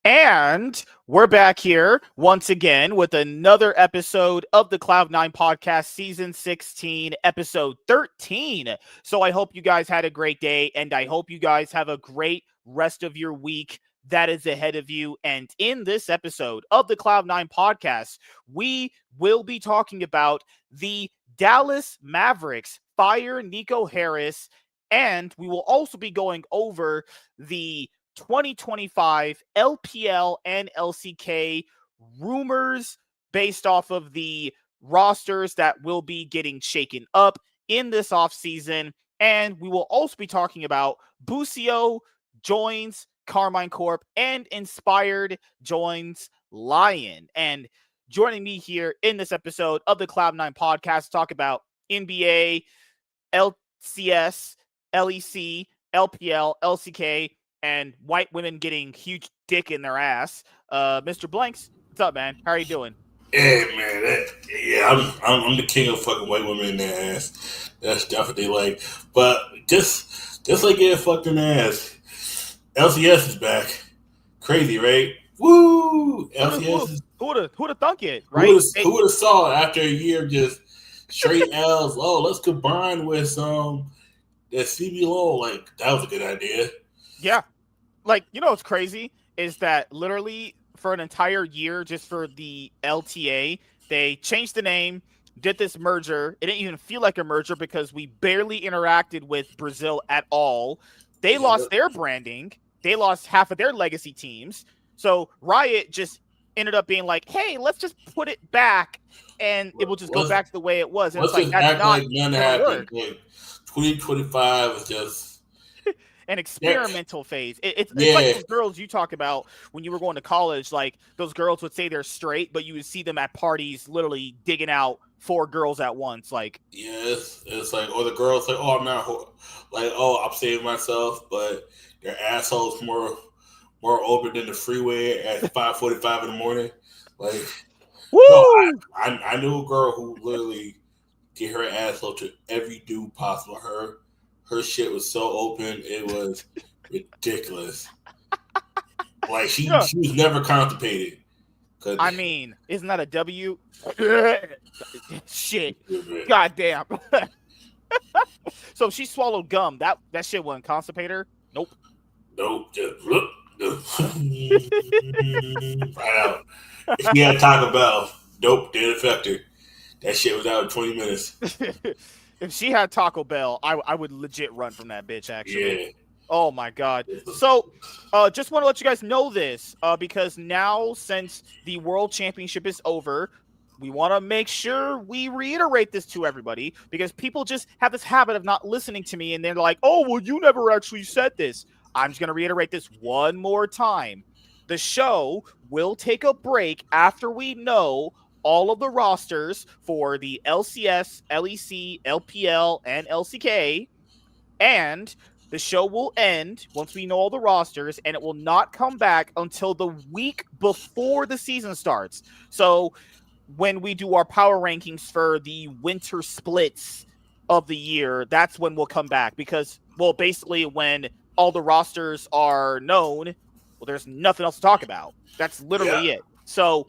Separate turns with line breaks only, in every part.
And we're back here once again with another episode of the Cloud9 podcast, season 16, episode 13. So I hope you guys had a great day, and I hope you guys have a great rest of your week that is ahead of you. And in this episode of the Cloud9 podcast, we will be talking about the Dallas Mavericks fire Nico Harris, and we will also be going over the 2025 LPL and LCK rumors based off of the rosters that will be getting shaken up in this offseason. And we will also be talking about Buiso joins Karmine Corp and Inspired joins Lyon. And joining me here in this episode of the Cloud9 podcast to talk about NBA, LCS, LEC, LPL, LCK, and white women getting huge dick in their ass. Mr. Blanks, what's up, man? How are you doing?
Yeah, man. I'm the king of fucking white women in their ass. That's definitely but just like getting fucked in the ass. LCS is back. Crazy, right? Woo! LCS is.
Who would have thunk it, right?
Who would have saw it after a year of just straight L's? Oh, let's combine with that CB Low. Like that was a good idea.
Yeah. What's crazy is that literally for an entire year, just for the LTA, they changed the name, did this merger. It didn't even feel like a merger because we barely interacted with Brazil at all. They lost their branding. They lost half of their legacy teams. So Riot just ended up being like, hey, let's just put it back and it will just go back to the way it was. And
let's
it's like, that's not
none happened. 2025 is just
an experimental phase. It's like those girls you talk about when you were going to college. Like those girls would say they're straight, but you would see them at parties literally digging out 4 girls at once. Like,
yes, it's like, or the girls like, oh, I'm not like, oh, I'm saving myself, but their assholes more open than the freeway at 5:45 in the morning. Like,
woo!
No, I knew a girl who literally get her asshole to every dude possible. Her shit was so open, it was ridiculous. Like she was never constipated.
I mean, isn't that a W? Shit. Goddamn. So she swallowed gum. That shit wasn't constipator. Nope.
Just look. Right out. If she had Taco Bell, nope, didn't affect her. That shit was out in 20 minutes.
If she had Taco Bell, I would legit run from that bitch, actually.
Yeah.
Oh, my God. So, just want to let you guys know this, because now, since the World Championship is over, we want to make sure we reiterate this to everybody, because people just have this habit of not listening to me, and they're like, oh, well, you never actually said this. I'm just going to reiterate this one more time. The show will take a break after we know all of the rosters for the LCS, LEC, LPL, and LCK, and the show will end once we know all the rosters, and it will not come back until the week before the season starts. So when we do our power rankings for the winter splits of the year, that's when we'll come back, because, well, basically when all the rosters are known, well, there's nothing else to talk about. That's literally it. So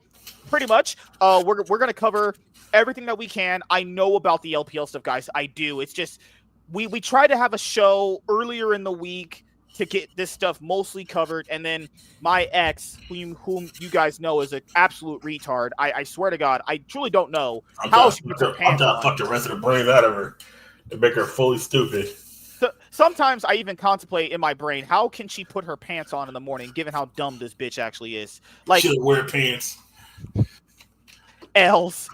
pretty much, we're going to cover everything that we can. I know about the LPL stuff, guys. I do. It's just we try to have a show earlier in the week to get this stuff mostly covered, and then my ex, whom you guys know is an absolute retard. I swear to God, I truly don't know how she puts her pants on.
I'm trying to fuck the rest of the brains out of her to make her fully stupid.
Sometimes I even contemplate in my brain, how can she put her pants on in the morning, given how dumb this bitch actually is? Like,
she'll wear pants.
Else,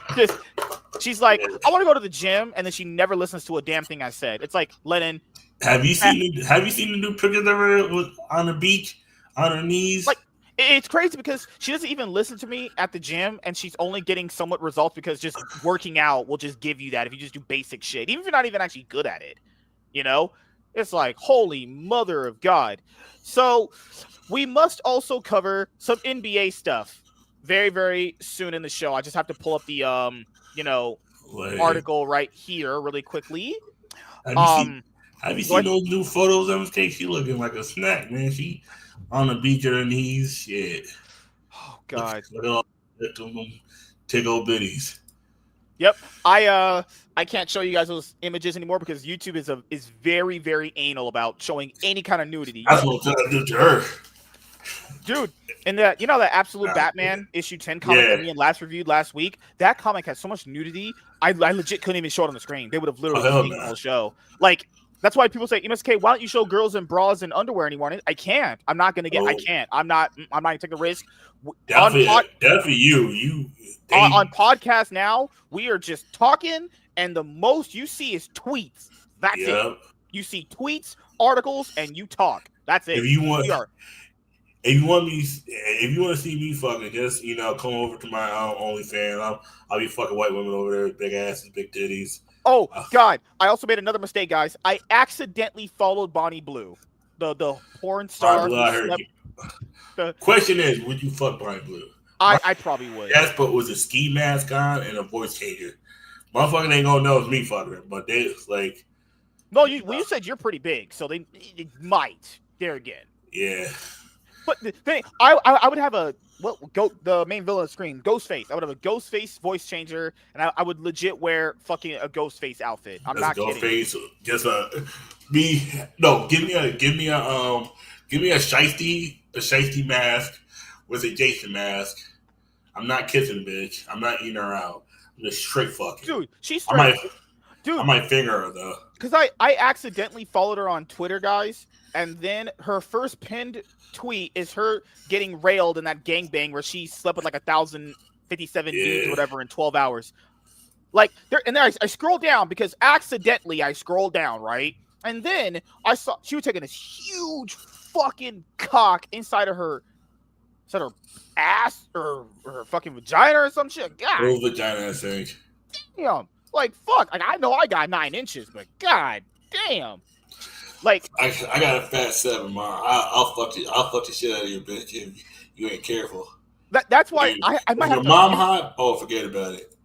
she's like, I want to go to the gym, and then she never listens to a damn thing I said. It's like, Lennon,
have you seen the new pictures of her on the beach on her knees?
Like, it's crazy because she doesn't even listen to me at the gym, and she's only getting somewhat results because just working out will just give you that if you just do basic shit, even if you're not even actually good at it. You know, it's like, holy mother of God. So we must also cover some NBA stuff very, very soon in the show. I just have to pull up the article right here really quickly.
Have you seen those new photos of MK? She looking like a snack, man. She on the beach of their knees. Shit.
Oh God.
Look at all them tickle bitties.
Yep. I can't show you guys those images anymore because YouTube is very, very anal about showing any kind of nudity.
That's what I'm trying to do to her.
Dude, and that that Absolute
Nah,
Batman issue 10 comic that me and Last reviewed last week, that comic has so much nudity, I legit couldn't even show it on the screen. They would have literally seen the whole show. Like, that's why people say, MSK, why don't you show girls in bras and underwear anymore? I can't. I'm not gonna get. I can't. I'm not even taking a risk.
Definitely you.
On podcast now, we are just talking, and the most you see is tweets. That's it. You see tweets, articles, and you talk. That's it.
If you want to see me fucking, just come over to my OnlyFans. I'll be fucking white women over there with big asses, big titties.
Oh God! I also made another mistake, guys. I accidentally followed Bonnie Blue, the porn star.
I heard you. Question is, would you fuck Bonnie Blue?
I probably would.
Yes, but with a ski mask on and a voice changer. Motherfucker ain't gonna know it's me fucking her, but they like.
No, you said you're pretty big, so they might. There again.
Yeah.
But the thing, I would have the main villain of the screen, Ghostface. I would have a Ghostface voice changer, and I would legit wear fucking a Ghostface outfit. I'm not kidding.
Ghostface, just give me a shiesty mask with a Jason mask. I'm not kissing, bitch. I'm not eating her out. I'm just straight fucking.
Dude, she's straight.
I might finger her though.
Because I accidentally followed her on Twitter, guys, and then her first pinned tweet is her getting railed in that gangbang where she slept with like 1,057 dudes or whatever in 12 hours. Like there, I scrolled down because accidentally I scrolled down, right? And then I saw she was taking this huge fucking cock inside her ass or her fucking vagina or some shit. God.
Little vagina, I think.
Damn. Like fuck. Like I know I got 9 inches, but god damn. Like
I got a fat 7, man. I'll fuck the shit out of you, bitch, if you ain't careful.
That's why I might have
your mom hot. Oh, forget about it.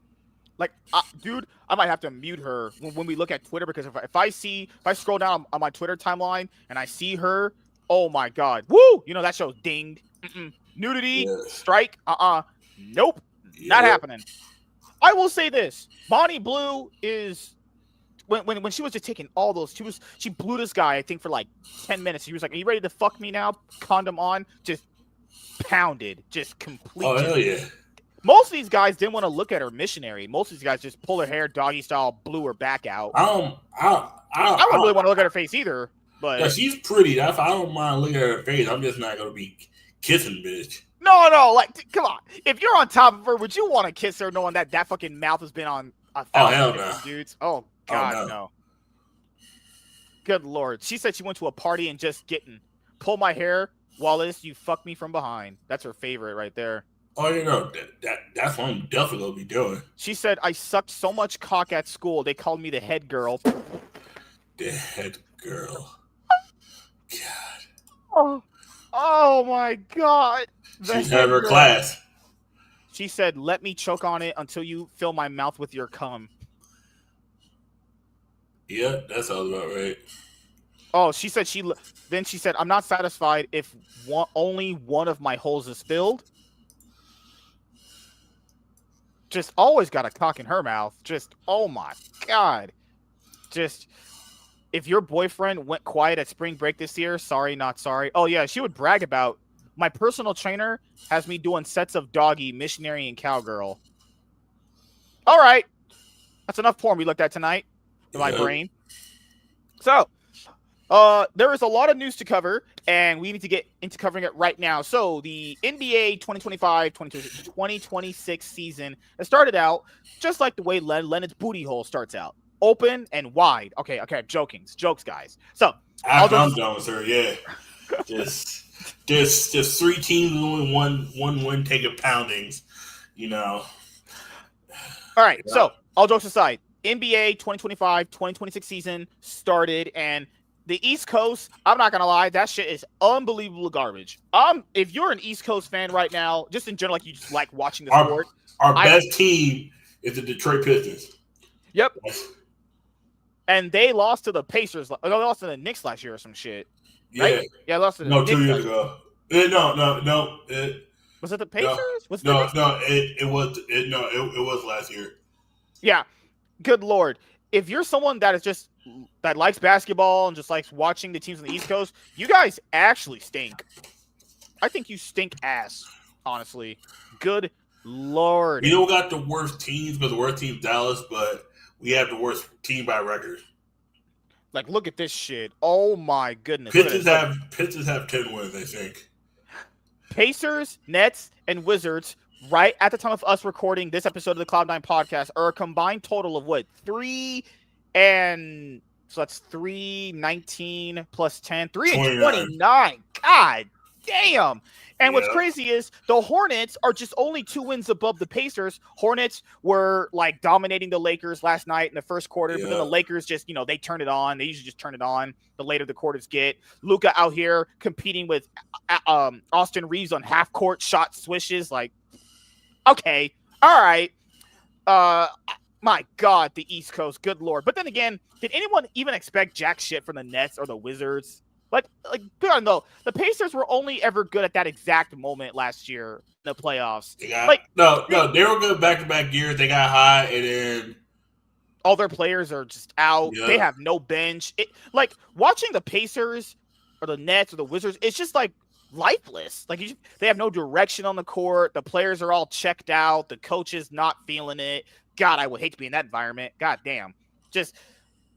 Like, dude, I might have to mute her when we look at Twitter because if I scroll down on my Twitter timeline and I see her, oh my god, woo! That show's dinged. Nudity, strike, nope, not happening. I will say this: Bonnie Blue is. When she was just taking all those, she blew this guy, I think, for like 10 minutes. He was like, "Are you ready to fuck me now?" Condom on, just pounded, just complete.
Oh hell yeah!
Most of these guys didn't want to look at her missionary. Most of these guys just pull her hair doggy style, blew her back out.
I
don't really want to look at her face either. But
yeah, she's pretty. I don't mind looking at her face. I'm just not gonna be kissing, bitch.
No, like come on. If you're on top of her, would you want to kiss her knowing that fucking mouth has been on 1,000 different dudes? Oh. God, no. Good Lord. She said she went to a party and just pull my hair, Wallace, you fuck me from behind. That's her favorite right there.
Oh, that's what I'm definitely going to be doing.
She said, I sucked so much cock at school, they called me the head girl.
The head girl. God.
Oh my God.
She's had her class.
She said, let me choke on it until you fill my mouth with your cum.
Yeah, that sounds about right.
Oh, she said I'm not satisfied if only one of my holes is filled. Just always got a cock in her mouth. Just, oh my God. Just, if your boyfriend went quiet at spring break this year, sorry, not sorry. Oh yeah, she would brag about, my personal trainer has me doing sets of doggy, missionary, and cowgirl. All right. That's enough porn we looked at tonight. My brain. So, there is a lot of news to cover, and we need to get into covering it right now. So, the NBA 2025-2026 season has started out just like the way Leonard's booty hole starts out. Open and wide. Okay, jokes, guys. So,
I'm done with her, yeah. just 3 teams only one win taking poundings, All
right, so, all jokes aside, NBA 2025-2026 season started, and the East Coast, I'm not gonna lie, that shit is unbelievable garbage. If you're an East Coast fan right now, just in general, like you just like watching the sport.
Our best team is the Detroit Pistons.
Yep. And they lost to the Pacers. They lost to the Knicks last year or some shit. Right?
Yeah.
Yeah, lost to the Knicks
2 years ago. No.
Was it the
No,
Pacers? Was it the
no,
Knicks?
no. It was last year.
Yeah. Good Lord. If you're someone that is just that likes basketball and just likes watching the teams on the East Coast, you guys actually stink. I think you stink ass, honestly. Good Lord.
We don't got the worst teams because the worst team Dallas, but we have the worst team by record.
Like, look at this shit. Oh my goodness. Look at this.
Pistons have 10 wins, I think.
Pacers, Nets, and Wizards, right at the time of us recording this episode of the Cloud9 podcast, are a combined total of what? 3 and so that's 319 plus 10, 3 and 29. God damn. And what's crazy is the Hornets are just only 2 wins above the Pacers. Hornets were like dominating the Lakers last night in the first quarter, but then the Lakers just, they turned it on. They usually just turn it on the later the quarters get. Luka out here competing with Austin Reeves on half court shot swishes. Like, okay, all right. My God, the East Coast, good Lord. But then again, did anyone even expect jack shit from the Nets or the Wizards? Like, no, the Pacers were only ever good at that exact moment last year in the playoffs.
They were good back-to-back years. They got high, and then
all their players are just out. Yeah. They have no bench. Like, watching the Pacers or the Nets or the Wizards, it's just like lifeless. Like, they have no direction on the court. The players are all checked out. The coach is not feeling it. God, I would hate to be in that environment. God damn.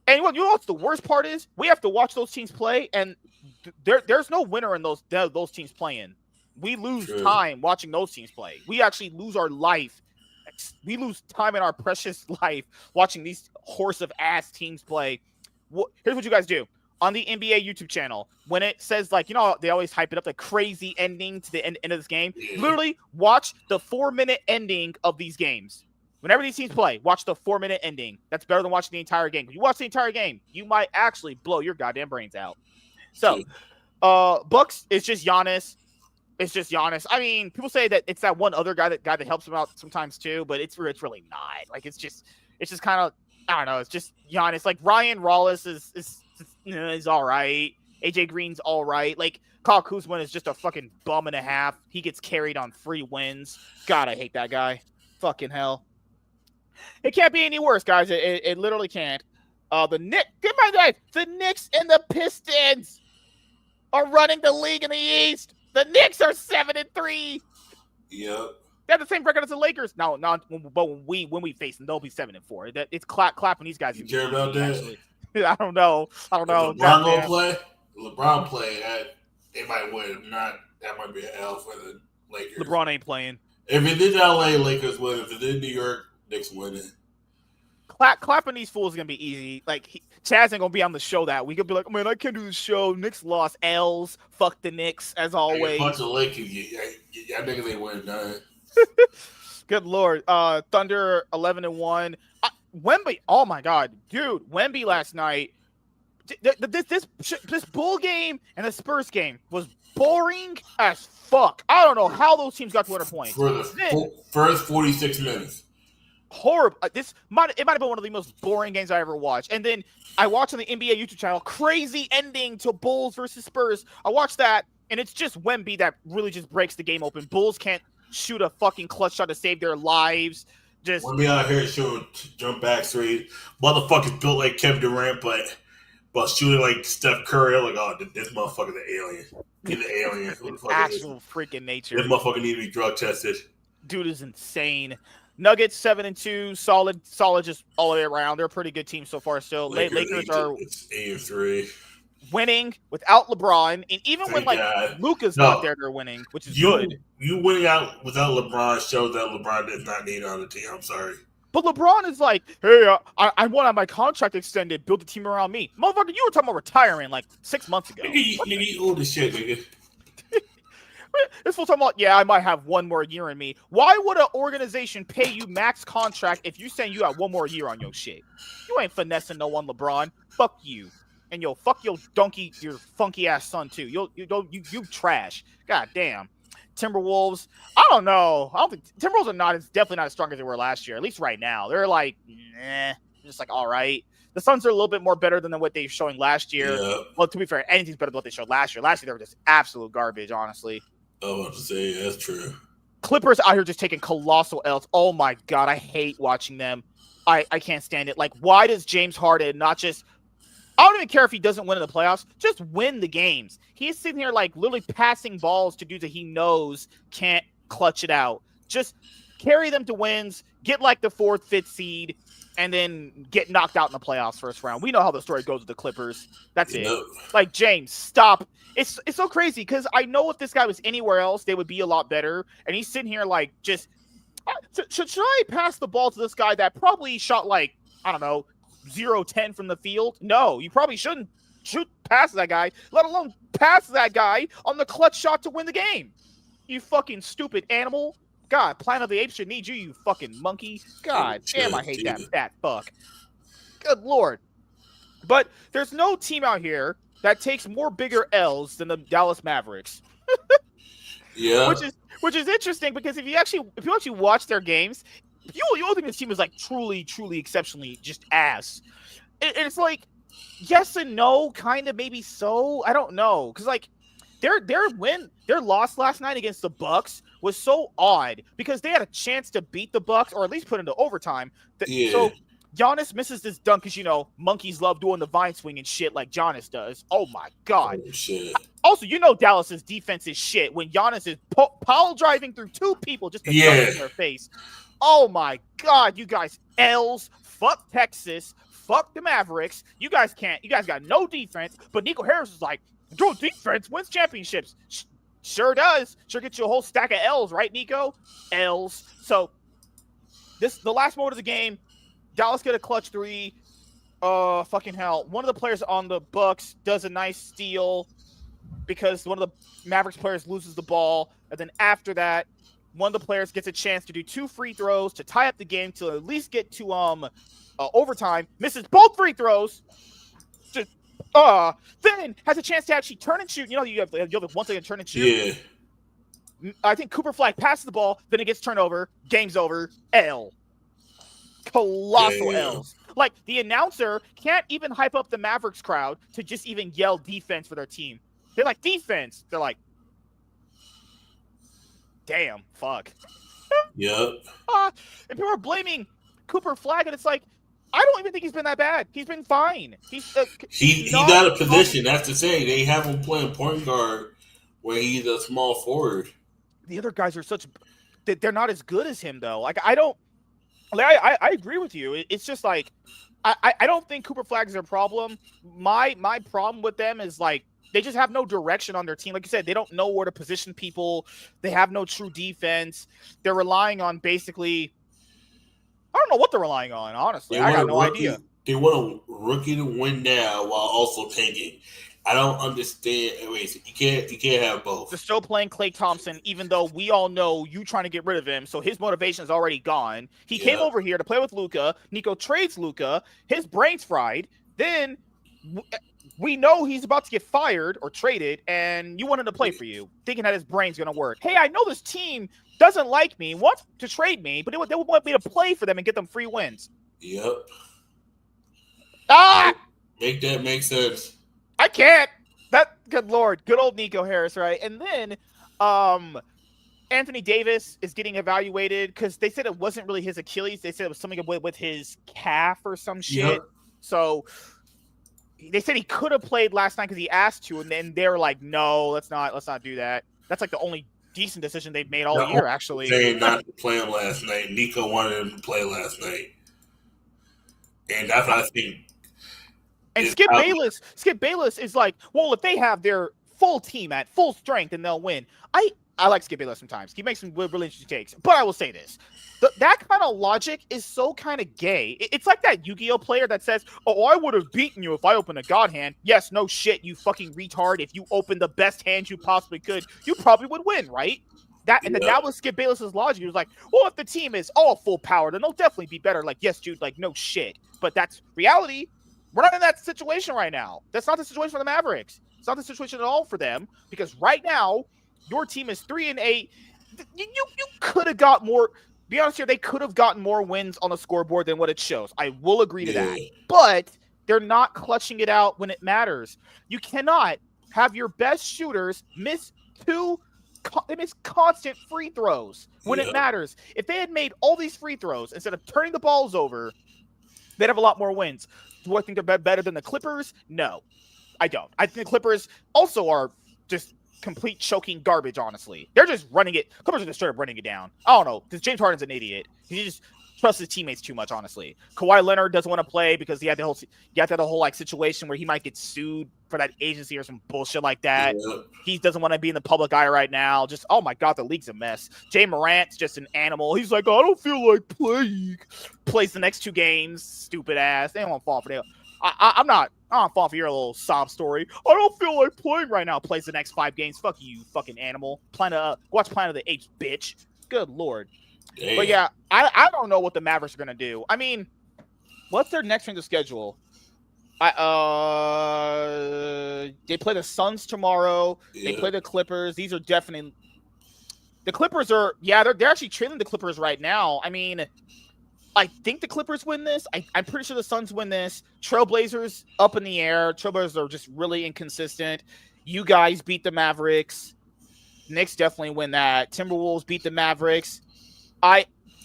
And you know what's the worst part is? We have to watch those teams play, and there's no winner in those teams playing. We lose time watching those teams play. We actually lose our life. We lose time in our precious life watching these horse of ass teams play. Here's what you guys do. On the NBA YouTube channel, when it says, like, they always hype it up, the crazy ending to the end of this game, literally watch the 4-minute ending of these games. Whenever these teams play, watch the 4-minute ending. That's better than watching the entire game. If you watch the entire game, you might actually blow your goddamn brains out. So, Bucks, it's just Giannis. It's just Giannis. I mean, people say that it's that one other guy that helps him out sometimes too, but it's really not. Like, it's just kind of, I don't know. It's just Giannis. Like, Ryan Wallace is all right. AJ Green's all right. Like, Kyle Kuzma is just a fucking bum and a half. He gets carried on free wins. God, I hate that guy. Fucking hell. It can't be any worse, guys. It literally can't. The Knicks and the Pistons are running the league in the East. The Knicks are 7-3.
Yep.
They have the same record as the Lakers. No, but when we face them, they'll be 7-4. It's clapping these guys.
You care about that?
Actually. I don't know.
LeBron gonna play. LeBron play. They might win. If not, that might be an L for the Lakers.
LeBron ain't playing.
If it did LA, Lakers win. If it did New York, Knicks winning.
Clapping these fools is gonna be easy. Like, Chaz ain't gonna be on the show that week. He'll be like, man, I can't do the show. Knicks lost. L's. Fuck the Knicks as always.
Bunch of Lakers. Y'all niggas ain't winning none.
Good Lord. Thunder 11-1. Wemby. Oh my God, dude. Wemby last night. This Bull game and the Spurs game was boring as fuck. I don't know how those teams got 200 points.
For the first 46 minutes.
Horrible. It might have been one of the most boring games I ever watched. And then I watched on the NBA YouTube channel, crazy ending to Bulls versus Spurs. I watched that, and it's just Wemby that really just breaks the game open. Bulls can't shoot a fucking clutch shot to save their lives. Just
Wemby out here shooting jump back three. Motherfuckers built like Kevin Durant, but shooting like Steph Curry. I'm like, oh, this motherfucker's an alien. He's an alien.
Actual freaking nature.
This motherfucker need to be drug tested.
Dude is insane. Nuggets 7-2, solid just all the way around. They're a pretty good team so far still. Lakers are
8-3.
Winning without LeBron, and even when Luka's not there, they're winning, which is good.
You winning out without LeBron shows that LeBron does not need on the team. I'm sorry.
But LeBron is like, hey, I want my contract extended, build a team around me. Motherfucker, you were talking about retiring like 6 months ago.
Nigga, you old as shit, nigga.
This fool talking about, yeah, I might have one more year in me. Why would an organization pay you max contract if you saying you got one more year on your shit? You ain't finessing no one, LeBron. Fuck you. And fuck your funky ass son too. You trash. God damn. Timberwolves. I don't know. I don't think Timberwolves are definitely not as strong as they were last year. At least right now, they're like, just like all right. The Suns are a little bit more better than what they were showing last year.
Yeah.
Well, to be fair, anything's better than what they showed last year. Last year, they were just absolute garbage, honestly.
I was about to say, that's true.
Clippers out here just taking colossal L's. Oh, my God. I hate watching them. I can't stand it. Like, why does James Harden not just – I don't even care if he doesn't win in the playoffs. Just win the games. He's sitting here, like, literally passing balls to dudes that he knows can't clutch it out. Just carry them to wins, get, like, the 4th, 5th seed, and then get knocked out in the playoffs first round. We know how the story goes with the Clippers. That's it. Like, James, stop. It's so crazy because I know if this guy was anywhere else, they would be a lot better. And he's sitting here like just should I pass the ball to this guy that probably shot like, I don't know, 0-10 from the field? No, you probably shouldn't shoot past that guy, let alone pass that guy on the clutch shot to win the game. You fucking stupid animal. God, Planet of the Apes should need you, you fucking monkey. God damn, I hate that fat fuck. Good Lord. But there's no team out here that takes more bigger L's than the Dallas Mavericks.
Yeah.
Which is interesting because if you actually watch their games, you'll think this team is like truly exceptionally just ass. It's like yes and no, kind of maybe so. I don't know because like their loss last night against the Bucks was so odd because they had a chance to beat the Bucks or at least put into overtime.
Yeah.
So Giannis misses this dunk because, you know, monkeys love doing the vine swing and shit like Giannis does. Oh, my God.
Oh, shit.
Also, you know Dallas's defense is shit when Giannis is pile driving through 2 people just to dunk in their face. Oh, my God. You guys, L's. Fuck Texas. Fuck the Mavericks. You guys got no defense. But Nico Harris is like, "Yo, defense wins championships." Sure does. Sure gets you a whole stack of L's, right, Nico? L's. So, the last moment of the game, Dallas get a clutch 3. Fucking hell. One of the players on the Bucks does a nice steal because one of the Mavericks players loses the ball. And then after that, one of the players gets a chance to do 2 free throws to tie up the game to at least get to overtime. Misses both free throws. Then has a chance to actually turn and shoot. You know, you have one thing to turn and shoot. Yeah. I think Cooper Flag passes the ball. Then it gets turned over. Game's over. L. Colossal L's. Like, the announcer can't even hype up the Mavericks crowd to just even yell defense for their team. They're like, defense. They're like, damn, fuck.
Yep.
And people are blaming Cooper Flag, and it's like, I don't even think he's been that bad. He's been fine.
He got a position. That's to say, they have him playing point guard where he's a small forward.
The other guys are they're not as good as him, though. Like, I agree with you. It's just like I don't think Cooper Flag is their problem. My problem with them is like they just have no direction on their team. Like you said, they don't know where to position people. They have no true defense. They're relying on basically I don't know what they're relying on, honestly. I got no idea.
They want a rookie to win now while also tanking. I don't understand. Wait, you can't have both.
They're still playing Klay Thompson, even though we all know you trying to get rid of him, so his motivation is already gone. He came over here to play with Luka. Nico trades Luka. His brain's fried. Then we know he's about to get fired or traded, and you want him to play for you, thinking that his brain's going to work. Hey, I know this team doesn't like me, wants to trade me, but they would want me to play for them and get them free wins.
Yep. Make that make sense.
I can't. Good Lord. Good old Nico Harris, right? And then Anthony Davis is getting evaluated because they said it wasn't really his Achilles. They said it was something with his calf or some shit. Yep. So they said he could have played last night because he asked to, and then they were like, no, let's not do that. That's like the only decent decision they've made all year, actually.
Saying not to play him last night. Nico wanted him to play last night. And that's what I think.
And Skip Bayless is like, well, if they have their full team at full strength, then they'll win. I like Skip Bayless sometimes. He makes some really interesting takes. But I will say this. That kind of logic is so kind of gay. It's like that Yu-Gi-Oh player that says, oh, I would have beaten you if I opened a god hand. Yes, no shit, you fucking retard. If you opened the best hand you possibly could, you probably would win, right? That was Skip Bayless's logic. He was like, well, if the team is all full power, then they'll definitely be better. Like, yes, dude, like, no shit. But that's reality. We're not in that situation right now. That's not the situation for the Mavericks. It's not the situation at all for them because right now, your team is 3-8. You could have got more. Be honest here, they could have gotten more wins on the scoreboard than what it shows. I will agree to that. But They're not clutching it out when it matters. You cannot have your best shooters miss constant free throws when it matters. If they had made all these free throws instead of turning the balls over, they'd have a lot more wins. Do I think they're better than the Clippers? No, I don't. I think the Clippers also are just complete choking garbage, honestly. They're just running it. Clippers are just straight up running it down. I don't know, because James Harden's an idiot. He just trusts his teammates too much, honestly. Kawhi Leonard doesn't want to play because he had the whole like situation where he might get sued for that agency or some bullshit like that. Yeah. He doesn't want to be in the public eye right now. Just, oh my God, the league's a mess. Jay Morant's just an animal. He's like, I don't feel like playing. Plays the next 2 games. Stupid ass. They don't want to fall for that. I'm not falling for your little sob story. I don't feel like playing right now. Plays the next 5 games. Fuck you fucking animal. Watch Planet of the Apes, bitch. Good Lord. Damn. But yeah, I don't know what the Mavericks are going to do. I mean, what's their next strength of schedule? They play the Suns tomorrow. Yeah. They play the Clippers. These are definitely the Clippers are. Yeah, they're actually trailing the Clippers right now. I mean, I think the Clippers win this. I'm pretty sure the Suns win this. Trailblazers up in the air. Trailblazers are just really inconsistent. You guys beat the Mavericks. Knicks definitely win that. Timberwolves beat the Mavericks.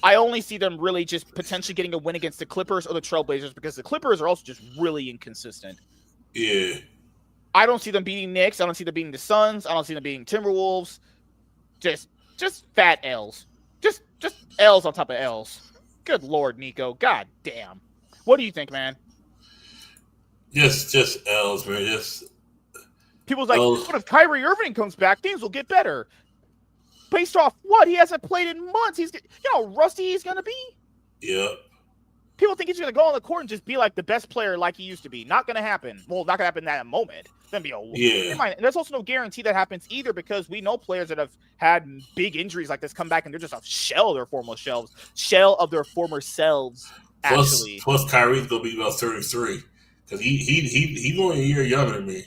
I only see them really just potentially getting a win against the Clippers or the Trailblazers because the Clippers are also just really inconsistent.
Yeah.
I don't see them beating Knicks. I don't see them beating the Suns. I don't see them beating Timberwolves. Just fat L's. Just L's on top of L's. Good Lord, Nico. God damn. What do you think, man?
Just L's, man. Just
people's like, what if Kyrie Irving comes back? Things will get better. Based off what? He hasn't played in months. You know how rusty he's gonna be?
Yeah.
People think he's gonna go on the court and just be like the best player like he used to be. Not gonna happen. Well, not gonna happen in that moment. It's gonna be and there's also no guarantee that happens either because we know players that have had big injuries like this come back and they're just a shell of their former selves. Actually,
plus Kyrie's gonna be about 33 because he's only a year younger than me.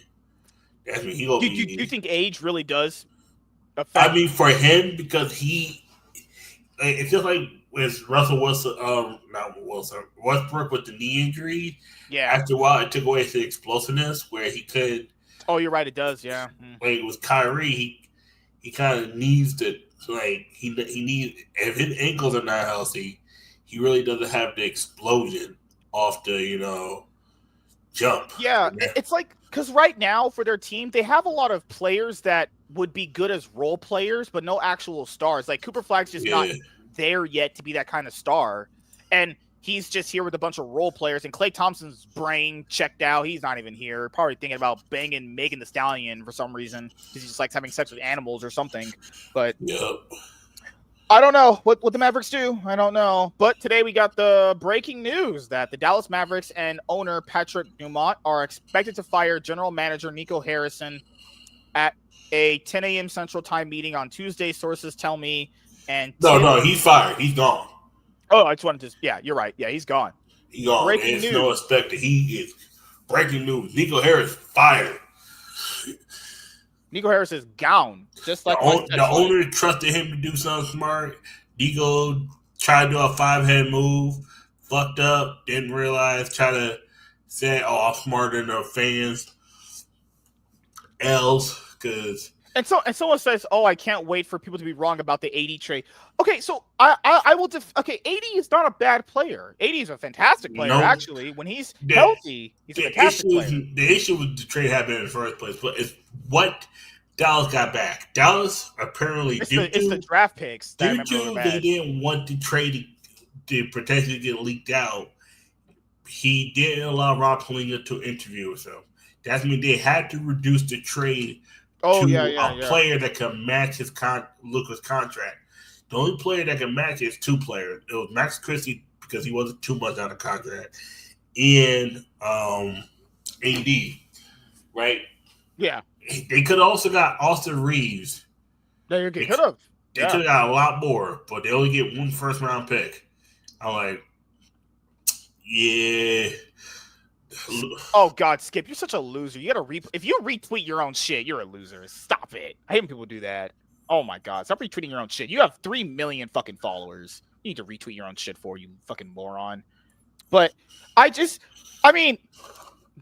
That's me.
Do you think age really does?
I mean, for him, because it's just like with Russell Westbrook with the knee injury.
Yeah.
After a while, it took away his explosiveness where he could.
Oh, you're right. It does. Yeah.
Like with Kyrie, he kind of needs to he needs if his ankles are not healthy, he really doesn't have the explosion off the jump.
Yeah, it's like because right now for their team, they have a lot of players that would be good as role players, but no actual stars. Like Cooper Flag's just not there yet to be that kind of star. And he's just here with a bunch of role players. And Klay Thompson's brain checked out. He's not even here. Probably thinking about banging Megan Thee Stallion for some reason. Because he just likes having sex with animals or something. But I don't know what the Mavericks do. I don't know. But today we got the breaking news that the Dallas Mavericks and owner Patrick Dumont are expected to fire general manager Nico Harrison at a 10 a.m. Central Time meeting on Tuesday, sources tell me. And
no, he's fired. He's gone.
Oh, I just wanted to. Yeah, you're right. Yeah, he's gone.
He's gone. Breaking news. No expect that he is breaking news. Nico Harris fired.
Nico Harris is gone. Just like
the owner trusted him to do something smart. Nico tried to do a 5-head move, fucked up, didn't realize, tried to say, "Oh, I'm smarter than the fans." L's.
And someone says, "Oh, I can't wait for people to be wrong about the AD trade." Okay, so I will. AD is not a bad player. AD is a fantastic player, actually. When he's healthy, he's a fantastic player.
The issue with the trade happened in the first place, but it's what Dallas got back. Dallas apparently
it's the draft picks.
They didn't want the trade to potentially get leaked out. He didn't allow Rob Pelinka to interview himself. That means they had to reduce the trade. A player that can match his Luka's contract. The only player that can match is 2 players. It was Max Christie because he wasn't too much on the contract, and AD, right?
Yeah.
They could have also got Austin Reeves.
They could have.
They could have got a lot more, but they only get 1 first-round pick. I'm like, yeah.
Oh God, Skip, you're such a loser. You gotta if you retweet your own shit, you're a loser. Stop it. I hate when people do that. Oh my God, stop retweeting your own shit. You have 3 million fucking followers. You need to retweet your own shit for you fucking moron. But I mean,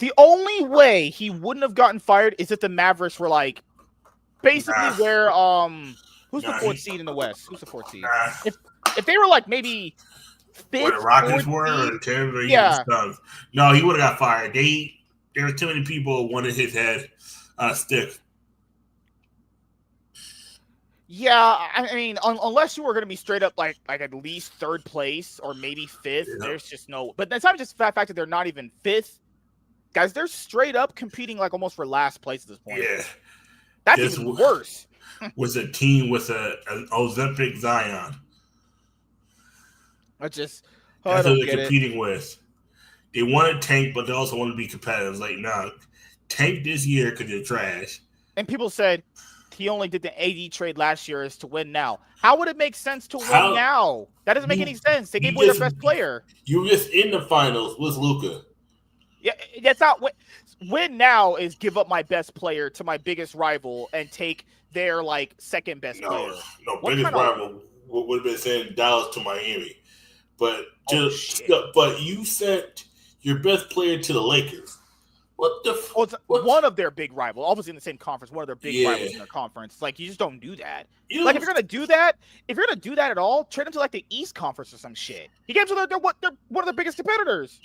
The only way he wouldn't have gotten fired is if the Mavericks were like basically where who's the fourth seed in the West? Who's the fourth seed? If they were like maybe fifth,
where the Rockets were,
seed,
or Timber,
yeah.
No, he would have got fired. There were too many people who wanted his head on a stick.
Yeah, I mean, unless you were going to be straight up like at least third place or maybe fifth, there's just no. But it's not just the fact that they're not even fifth, guys. They're straight up competing like almost for last place at this point.
Yeah,
that's even worse.
Was a team with an Olympic Zion.
That's
what they're competing with. They want to tank, but they also want to be competitive. Like, nah, tank this year because you're trash.
And people said he only did the AD trade last year is to win now. How would it make sense to win now? That doesn't make any sense. They gave away their best player.
You were just in the finals with Luka.
Yeah, that's not win now is give up my best player to my biggest rival and take their like second best player.
No, biggest rival would have been saying Dallas to Miami. But but you sent your best player to the Lakers. What the fuck?
Well, one of their big rivals, obviously in the same conference, one of their big rivals in their conference. Like, you just don't do that. Like, if you're gonna do that at all, trade them to like the East Conference or some shit. He gave them to they're one of their biggest competitors.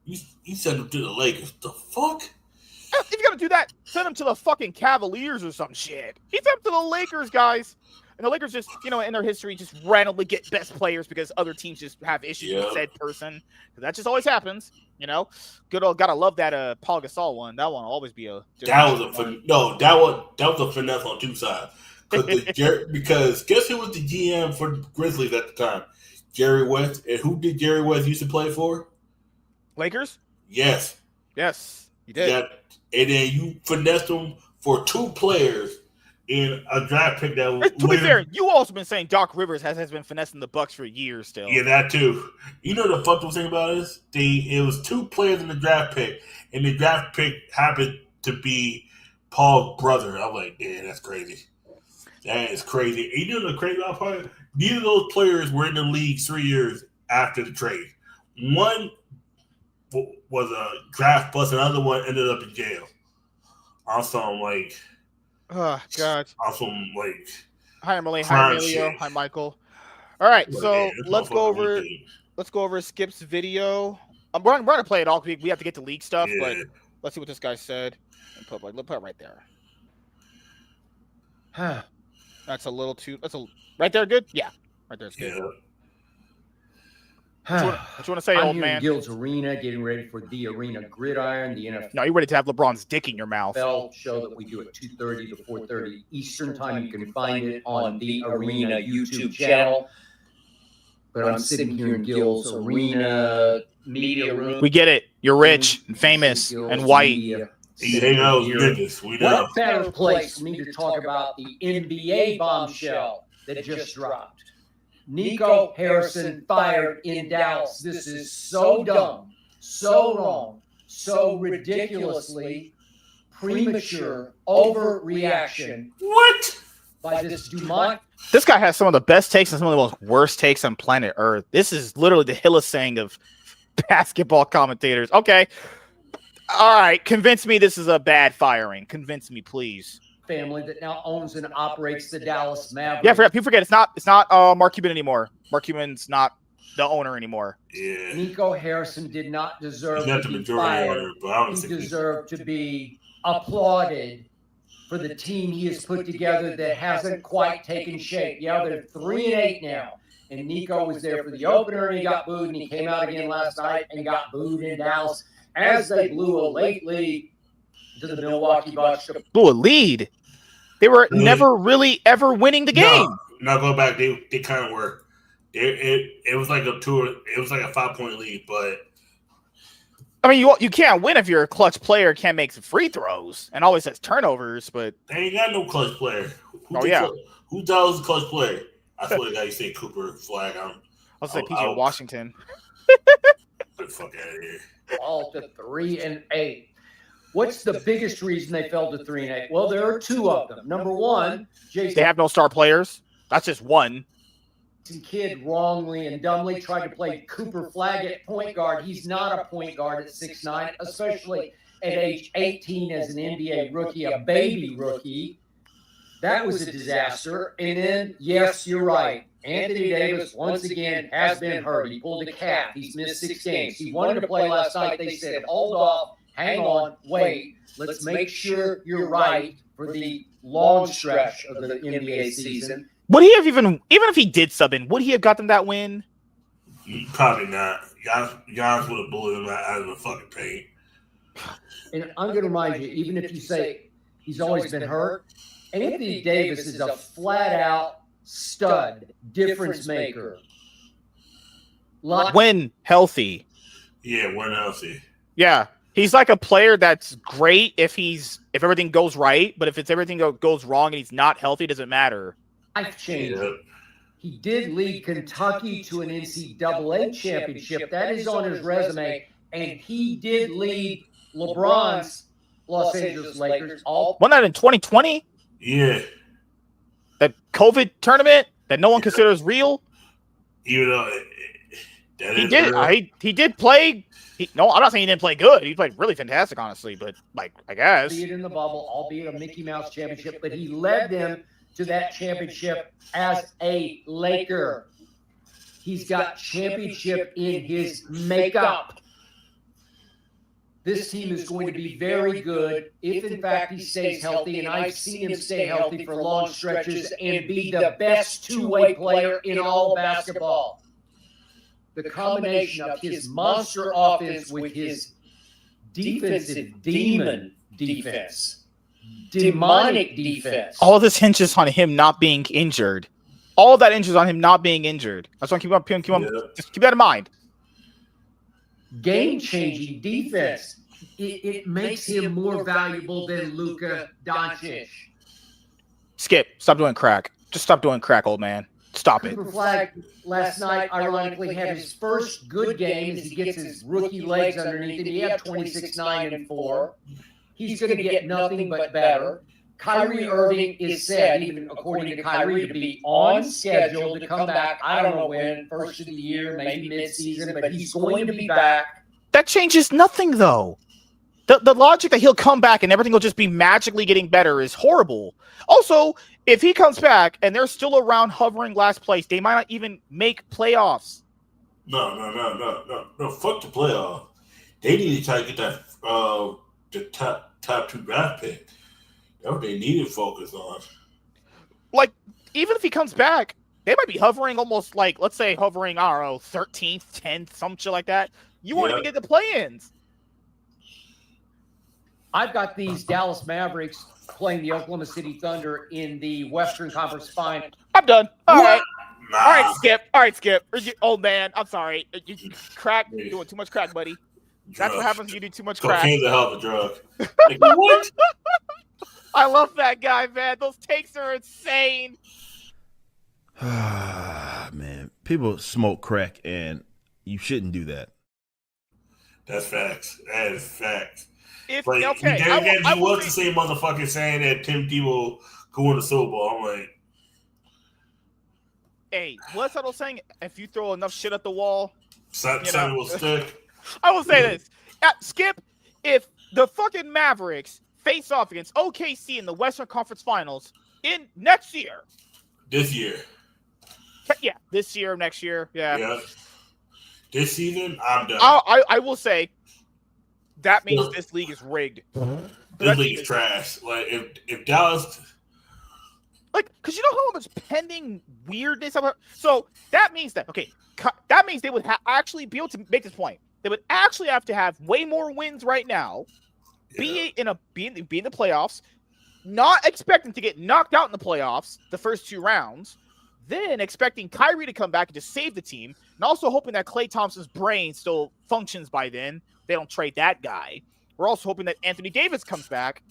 You sent them to the Lakers. The fuck?
If you're gonna do that, send them to the fucking Cavaliers or some shit. He sent them to the Lakers, guys. And the Lakers just, in their history, just randomly get best players because other teams just have issues with said person. That just always happens, Good old, gotta love that Paul Gasol one. That one will always be
that was a finesse on two sides. Because guess who was the GM for Grizzlies at the time? Jerry West. And who did Jerry West used to play for?
Lakers?
Yes.
Yes, he did.
And then you finessed them for two players in a draft pick that was.
To be fair, you also been saying Doc Rivers has been finessing the Bucks for years still.
Yeah, that too. The fucked up thing about it? It was two players in the draft pick, and the draft pick happened to be Paul's brother. I'm like, yeah, that's crazy. That is crazy. And you know the crazy part? Neither of those players were in the league 3 years after the trade. One was a draft bust, and the other one ended up in jail. Also, I'm like,
oh God.
Also, like,
hi Emily, hi Emilio, hi Michael. All right, so let's go over Skip's video. We're gonna play it all. We have to get to league stuff, but let's see what this guy said. Let's put it right there. That's a little too. Right there. Good. Yeah, right there's good.
Yeah.
What you want to say, old man?
I'm here in Guild's Arena, getting ready for the Arena Gridiron, the NFL.
No, you're ready to have LeBron's dick in your mouth.
Show that we do at 2:30 to 4:30 Eastern time. You can find it on the Arena YouTube channel. But I'm sitting here in Guild's Arena media room.
We get it. You're rich and famous and white.
What better place for me to talk about the NBA bombshell that just dropped? Nico Harrison fired in Dallas. This is so dumb, so wrong, so ridiculously premature overreaction.
What?
By this Dumont.
This guy has some of the best takes and some of the most worst takes on planet Earth. This is literally the Hilla-Sang of basketball commentators. Okay. All right. Convince me this is a bad firing. Convince me, please.
Family that now owns and operates the Dallas Mavericks.
Yeah, people forget it's not Mark Cuban anymore. Mark Cuban's not the owner anymore.
Yeah.
Nico Harrison did not deserve to be fired. He deserved to be applauded for the team he has put together that hasn't quite taken shape. Yeah, they're 3-8 now. And Nico was there for the opener and he got booed, and he came out again last night and got booed in Dallas as they blew a late lead to the Milwaukee Bucks.
Blew a lead. They were never really ever winning the game.
No, go back. They kind of were. It was like a 5-point lead, but
I mean, you can't win if you're a clutch player, can't make some free throws, and always has turnovers. But
they ain't got no clutch player. Who Dallas' clutch player? I swear to God, you say Cooper Flag.
I'll say PJ Washington.
Get the fuck out of here.
All to 3-8. What's the biggest reason they fell to 3-8? Well, there are two of them. Number one,
they have no star players. That's just one.
Kidd wrongly and dumbly tried to play Cooper Flag at point guard. He's not a point guard at 6'9", especially at age 18 as an NBA rookie, a baby rookie. That was a disaster. And then, yes, you're right. Anthony Davis, once again, has been hurt. He pulled a calf. He's missed 6 games. He wanted to play last night. They said, hold off, hang on, wait. Let's make sure you're right for the long stretch of the NBA season.
Would he have even if he did sub in, would he have gotten that win?
Probably not. Giannis would have blew him out of the fucking paint.
And I'm going to remind you, even if you say he's always been hurt, Anthony Davis is a flat-out stud, difference maker.
When healthy.
Yeah, when healthy.
Yeah. He's like a player that's great if everything goes right, but if everything goes wrong and he's not healthy, it doesn't matter.
I've changed. Yeah. He did lead Kentucky to an NCAA championship. That is on his resume. And he did lead LeBron's Los Angeles Lakers.
Wasn't that in 2020?
Yeah.
That COVID tournament that no one considers real?
Even though
he did play. No, I'm not saying he didn't play good. He played really fantastic, honestly. But, I guess.
Albeit in the bubble, albeit a Mickey Mouse championship. But he led them to that championship as a Laker. He's got championship in his makeup. This team is going to be very good if, in fact, he stays healthy. And I've seen him stay healthy for long stretches and be the best two-way player in all of basketball. The combination of his monster offense with his defensive demon defense. Demonic defense.
All this hinges on him not being injured. All that hinges on him not being injured. That's why just keep that in mind.
Game-changing defense. It makes him more valuable than Luka Doncic.
Skip. Stop doing crack. Just stop doing crack, old man. Stop it.
Cooper Flag last night, ironically, had his first good game as he gets his rookie legs underneath him. He had 26, 9, and 4. He's going to get nothing but better. Kyrie Irving is said, even according to Kyrie, to be on schedule to come back. I don't know when, first of the year, maybe mid-season, but he's going to be back.
That changes nothing, though. The logic that he'll come back and everything will just be magically getting better is horrible. Also, if he comes back and they're still around hovering last place, they might not even make playoffs.
No. Fuck the playoffs. They need to try to get that the top 2 draft pick. That's what they need to focus on.
Like, even if he comes back, they might be hovering almost like, let's say, hovering, I don't know, 13th, 10th, some shit like that. You won't even get the play-ins.
I've got these Dallas Mavericks playing the Oklahoma City Thunder in the Western Conference Final.
I'm done. All right. Nah. All right, Skip. Old man, I'm sorry. You crack. You're doing too much crack, buddy. That's what happens when you do too much crack.
Cocaine's a hell of a drug. Like, what?
I love that guy, man. Those takes are insane.
Man, people smoke crack, and you shouldn't do that.
That's facts. That is facts.
If
like,
okay,
I was the same motherfucker saying that Tim Tebow go in the Super Bowl. I'm like,
hey, what's that old saying? If you throw enough shit at the wall,
something will stick.
I will say this, Skip. If the fucking Mavericks face off against OKC in the Western Conference Finals in next year,
this year,
this year, next year,
yeah. This season, I'm done.
I will say. That means this league is rigged.
This league is trash. Like if Dallas,
because you know how much pending weirdness. So that means that that means they would actually be able to make this point. They would actually have to have way more wins right now, be in the playoffs, not expecting to get knocked out in the playoffs the first 2 rounds, then expecting Kyrie to come back and just save the team, and also hoping that Klay Thompson's brain still functions by then. They don't trade that guy. We're also hoping that Anthony Davis comes back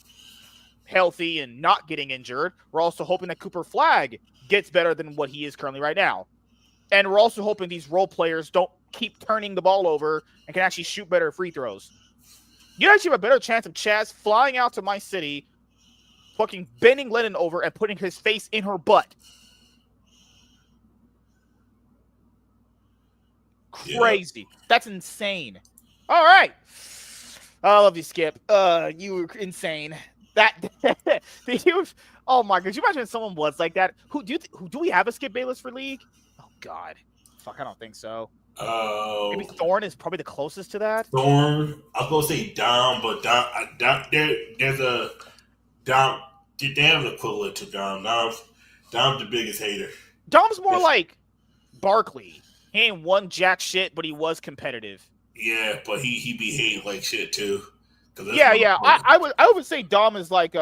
healthy and not getting injured. We're also hoping that Cooper Flag gets better than what he is currently right now. And we're also hoping these role players don't keep turning the ball over and can actually shoot better free throws. You actually have a better chance of Chaz flying out to my city, fucking bending Lennon over and putting his face in her butt. Crazy. That's insane. All right. I love you, Skip. You were insane. That oh my god, could you imagine if someone was like that? Who do we have a Skip Bayless for League? Oh god. Fuck, I don't think so. Maybe Thorn is probably the closest to that.
Thorn, I was gonna say Dom, but there's a Dom. They have an equivalent to Dom. Dom's the biggest hater.
Dom's more like Barkley. He ain't won jack shit, but he was competitive.
Yeah, but he behaved like shit too.
Yeah. I would say Dom is like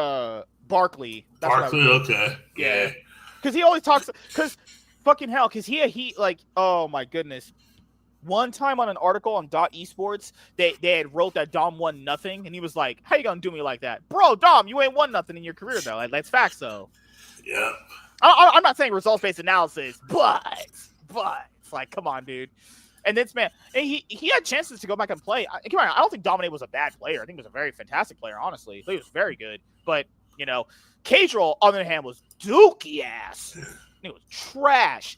Barkley.
Barkley, okay.
Yeah. Because he always talks. Because fucking hell. Because he like, oh my goodness. One time on an article on .esports, they had wrote that Dom won nothing, and he was like, "How you gonna do me like that, bro? Dom, you ain't won nothing in your career though. Like, that's facts though."
Yeah.
I'm not saying results based analysis, but it's like, come on, dude. And this man, and he had chances to go back and play. I don't think Dominate was a bad player. I think he was a very fantastic player, honestly. He was very good. But, you know, K-Drill, on the other hand, was dookie ass. He was trash.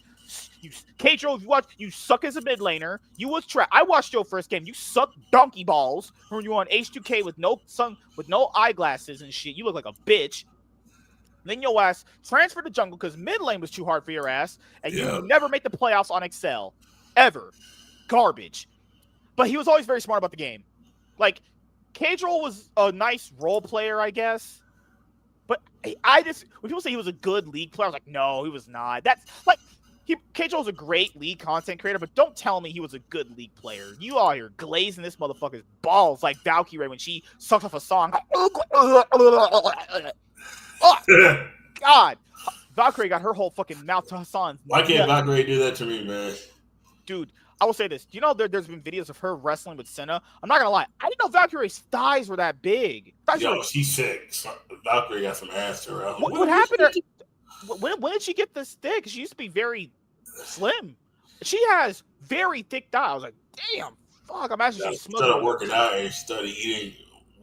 K-Drill, you suck as a mid laner. You was trash. I watched your first game. You suck donkey balls when you were on H2K with no eyeglasses and shit. You look like a bitch. Then your ass transferred to jungle because mid lane was too hard for your ass, and you never made the playoffs on Excel. Ever. Garbage. But he was always very smart about the game. Like, K-Drill was a nice role player, I guess. But when people say he was a good league player, I was like, no, he was not. That's like, K-Drill was a great league content creator, but don't tell me he was a good league player. You are here glazing this motherfucker's balls like Valkyrie when she sucked off a song. Oh, God. Valkyrie got her whole fucking mouth to Hassan's.
Why can't Valkyrie do that to me, man?
Dude, I will say this. Do you know there's been videos of her wrestling with Senna? I'm not going to lie. I didn't know Valkyrie's thighs were that big.
She's sick. Valkyrie got some ass to her.
What happened? When did she get this thick? She used to be very slim. She has very thick thighs. I was like, damn, fuck. I'm actually
she started working out and she started eating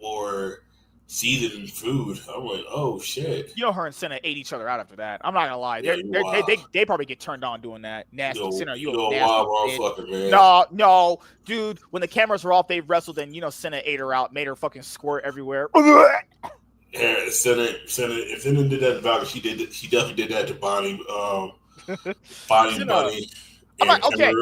more seasoned food. I'm like, oh shit.
You know, her and Senna ate each other out after that. I'm not gonna lie. They probably get turned on doing that. Nasty. Senna, you a
wild motherfucker, man.
No, dude. When the cameras were off, they wrestled, and Senna ate her out, made her fucking squirt everywhere.
Yeah, Senna. If Senna did that to Valkyrie, she definitely did that to Bonnie. Bunny.
I'm like, okay.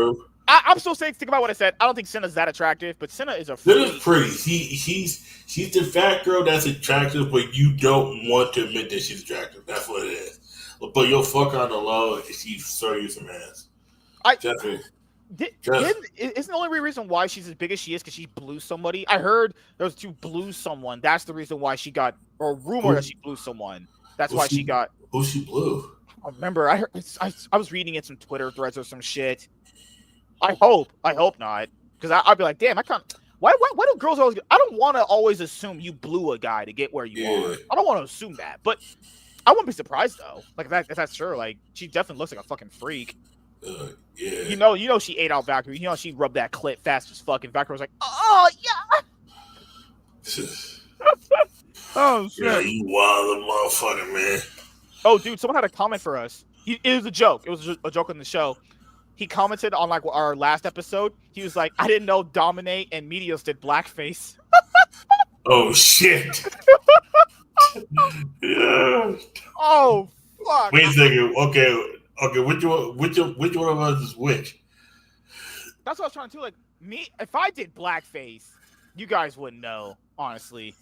I'm so sick. Think about what I said. I don't think Senna's that attractive, but Senna is a freak.
Senna's pretty. She's the fat girl that's attractive, but you don't want to admit that she's attractive. That's what it is. But you'll fuck her on the low if she serve you some ass.
Isn't the only reason why she's as big as she is because she blew somebody? I heard there was two blew someone. That's the reason why she got, or rumor that she blew someone. That's why she got.
Who she blew?
I remember. I heard. I was reading it some Twitter threads or some shit. I hope not, because I'd be like, damn, I can't. Why do girls always? I don't want to always assume you blew a guy to get where you are. I don't want to assume that, but I wouldn't be surprised though. Like if that's true, like she definitely looks like a fucking freak.
Yeah.
You know she ate out Valkyrie. You know she rubbed that clit fast as fuck, and Valkyrie was like, oh yeah. Oh shit.
Yeah, you wild motherfucker, man.
Oh, dude, someone had a comment for us. It was a joke. It was a joke on the show. He commented on like our last episode. He was like, I didn't know Dominate and Meteos did blackface.
Oh shit. Yeah.
Oh fuck.
Wait a second. Okay. Which one of us is which?
That's what I was trying to do. Like me, if I did blackface, you guys wouldn't know, honestly.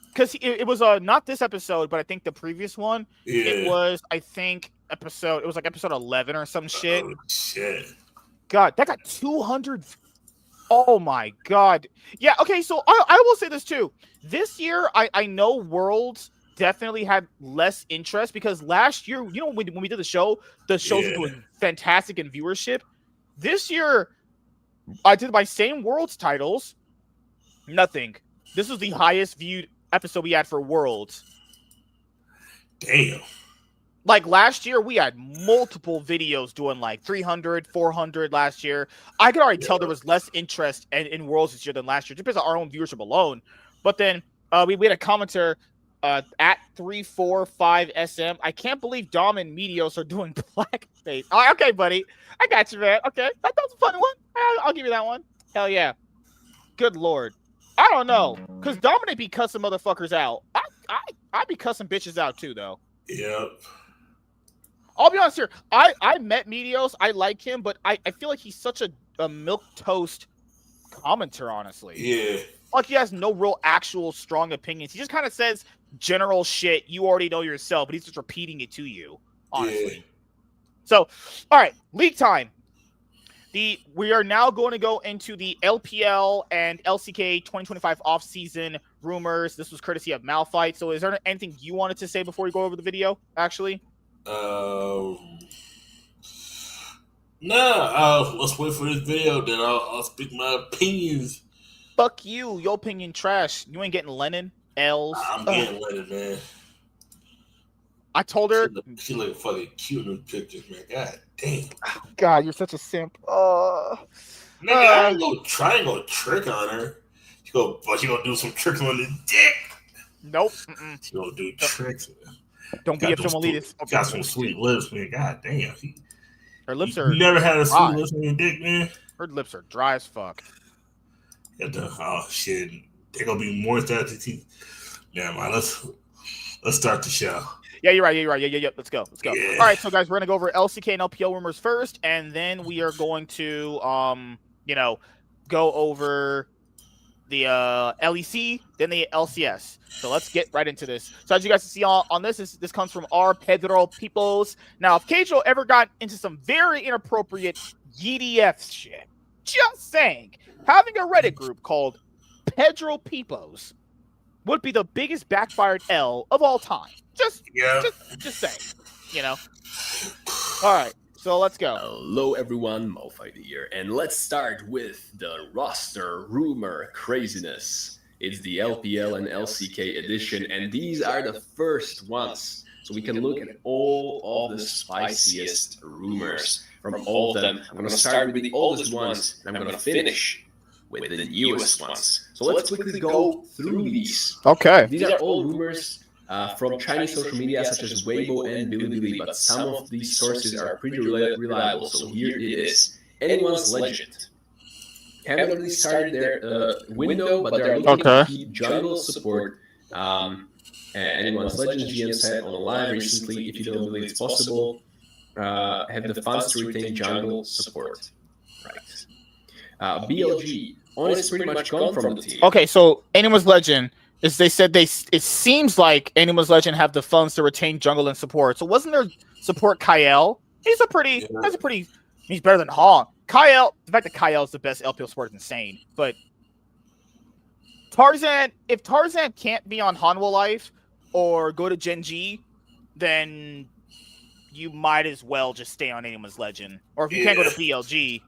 Because it was not this episode, but I think the previous one. Yeah. It was, I think, episode 11 or some shit.
Oh, shit.
God, that got 200. Oh my god. Yeah, okay, so I will say this too. This year, I know Worlds definitely had less interest because last year, when we did the shows were doing fantastic in viewership. This year, I did my same Worlds titles. Nothing. This was the highest viewed episode we had for Worlds.
Damn.
Like last year, we had multiple videos doing like 300, 400 last year. I could already tell there was less interest in Worlds this year than last year, just because of our own viewership alone. But then we had a commenter at 345SM. I can't believe Dom and Meteos are doing blackface. Oh, okay, buddy. I got you, man. Okay. That was a funny one. I'll give you that one. Hell yeah. Good Lord. I don't know, because Dominic be cussing motherfuckers out. I be cussing bitches out too, though.
Yep.
I'll be honest here. I met Medios. I like him, but I feel like he's such a milquetoast commenter, honestly.
Yeah.
Like he has no real actual strong opinions. He just kind of says general shit you already know yourself, but he's just repeating it to you, honestly. Yeah. So, all right, league time. We are now going to go into the LPL and LCK 2025 off-season rumors. This was courtesy of Malphite. So is there anything you wanted to say before we go over the video, actually?
No. Let's wait for this video, then I'll speak my opinions.
Fuck you. Your opinion trash. You ain't getting Lennon. L's.
I'm getting Lennon, man.
I told her.
She look fucking cute in the pictures, man. God damn.
God, you're such a simp.
Nigga, I ain't gonna trick on her. She gonna do some tricks on the dick.
Nope.
She gonna do tricks.
Don't be a film elitist.
Got some sweet lips, man. God damn.
Her lips are.
You never had a sweet lips on your dick, man?
Her lips are dry as fuck.
Oh shit. They're gonna be more teeth. Yeah, man. Let's start the show. Yeah,
you're right. Yeah. Let's go. Yeah. All right, so guys, we're gonna go over LCK and LPL rumors first, and then we are going to go over the LEC, then the LCS. So let's get right into this. So as you guys can see on this comes from our Pedro Peoples. Now, if Pedro ever got into some very inappropriate EDF shit, just saying, having a Reddit group called Pedro Peoples would be the biggest backfired L of all time. Just saying, All right, so let's go.
Hello, everyone. Malphite here, and let's start with the roster rumor craziness. It's the LPL and LCK edition, and these are the first ones. So we can look at all of the spiciest rumors from all of them. I'm going to start with the oldest ones, and I'm going to finish with the newest ones. So let's quickly go through these.
Okay.
These are all rumors from Chinese social media such as Weibo and Bilibili, but some of these sources are pretty reliable. So here it is. Anyone's Legend. Haven't really started their window, but they're looking to keep jungle support. Anyone's Legend GM said on a live recently, if you don't believe it's possible, have the funds to retain jungle support. Right. BLG. Honest pretty much gone from the team.
Okay, so Anyone's Legend is it seems like Anyone's Legend have the funds to retain jungle and support. So wasn't there support Kyle? He's he's better than Hong. Kyle, the fact that Kyle is the best LPL support is insane. But Tarzan, if Tarzan can't be on Hanwha Life or go to Gen G, then you might as well just stay on Anyone's Legend. Or if you can't go to BLG,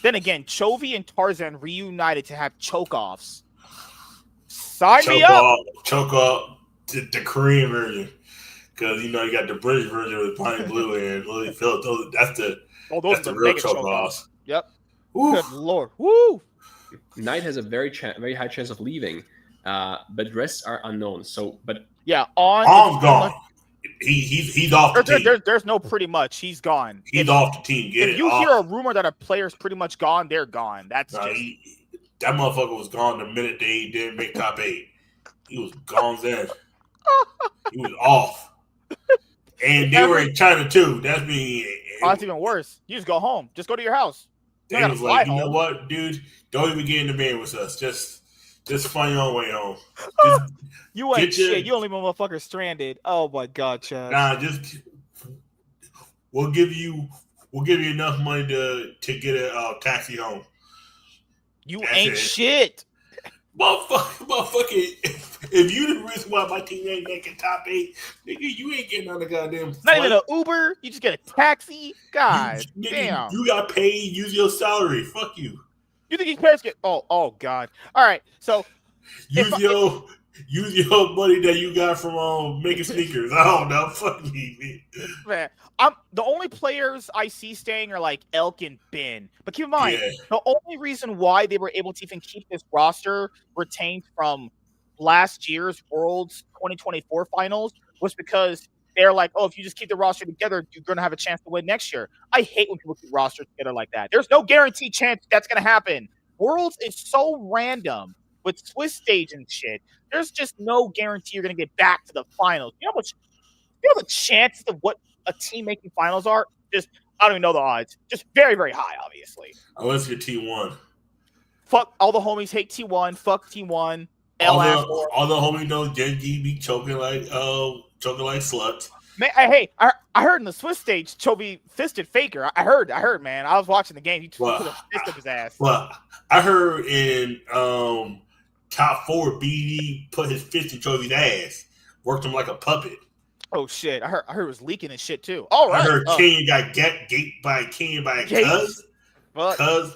then again, Chovy and Tarzan reunited to have choke-offs. Sign me up!
Choke off the Korean version. Because, you got the British version with Pine Blue and Lily Phillips. That's the real choke-offs.
Yep. Ooh. Good Lord. Woo!
Knight has a very high chance of leaving, but the rest are unknown. So, but
yeah,
On's gone. He's off the team.
There's no pretty much. He's gone.
He's off the team.
If you hear a rumor that a player's pretty much gone, they're gone. That
motherfucker was gone the minute they didn't make top 8. He was gone then. He was off. And they were in China too. That's me.
That's even worse. You just go home. Just go to your house.
They was like, you know what, dude? Don't even get in the van with us. Just find your own way home.
You ain't shit. You only motherfucker stranded. Oh my god, Chad.
Nah, we'll give you enough money to get a taxi home.
You ain't shit.
Motherfucker, if you the reason why my team ain't making top 8, nigga, you ain't getting on the goddamn flight.
Not even an Uber. You just get a taxi. God damn.
You got paid. Use your salary. Fuck you.
You think these parents get? Oh God. All right. So
use your money that you got from making sneakers. I don't know. Fuck me,
man. The only players I see staying are like Elk and Bin. But keep in mind, the only reason why they were able to even keep this roster retained from last year's Worlds 2024 finals was because they're like, oh, if you just keep the roster together, you're going to have a chance to win next year. I hate when people keep rosters together like that. There's no guaranteed chance that's going to happen. Worlds is so random with Swiss stage and shit, there's just no guarantee you're going to get back to the finals. You know the chances of what a team making finals are? Just, I don't even know the odds. Just very, very high, obviously.
Unless you're T1.
Fuck, all the homies hate T1. Fuck T1.
All the homies know Genji be choking like sluts.
Man, hey, I heard in the Swiss stage, Chovy fisted Faker. I heard, man. I was watching the game. He put a fist up his ass.
Well, I heard in top 4, BD put his fist in Chovy's ass, worked him like a puppet.
Oh shit! I heard it was leaking and shit too. All right.
I heard Kenyon got gaped by Kenyon by a cuz.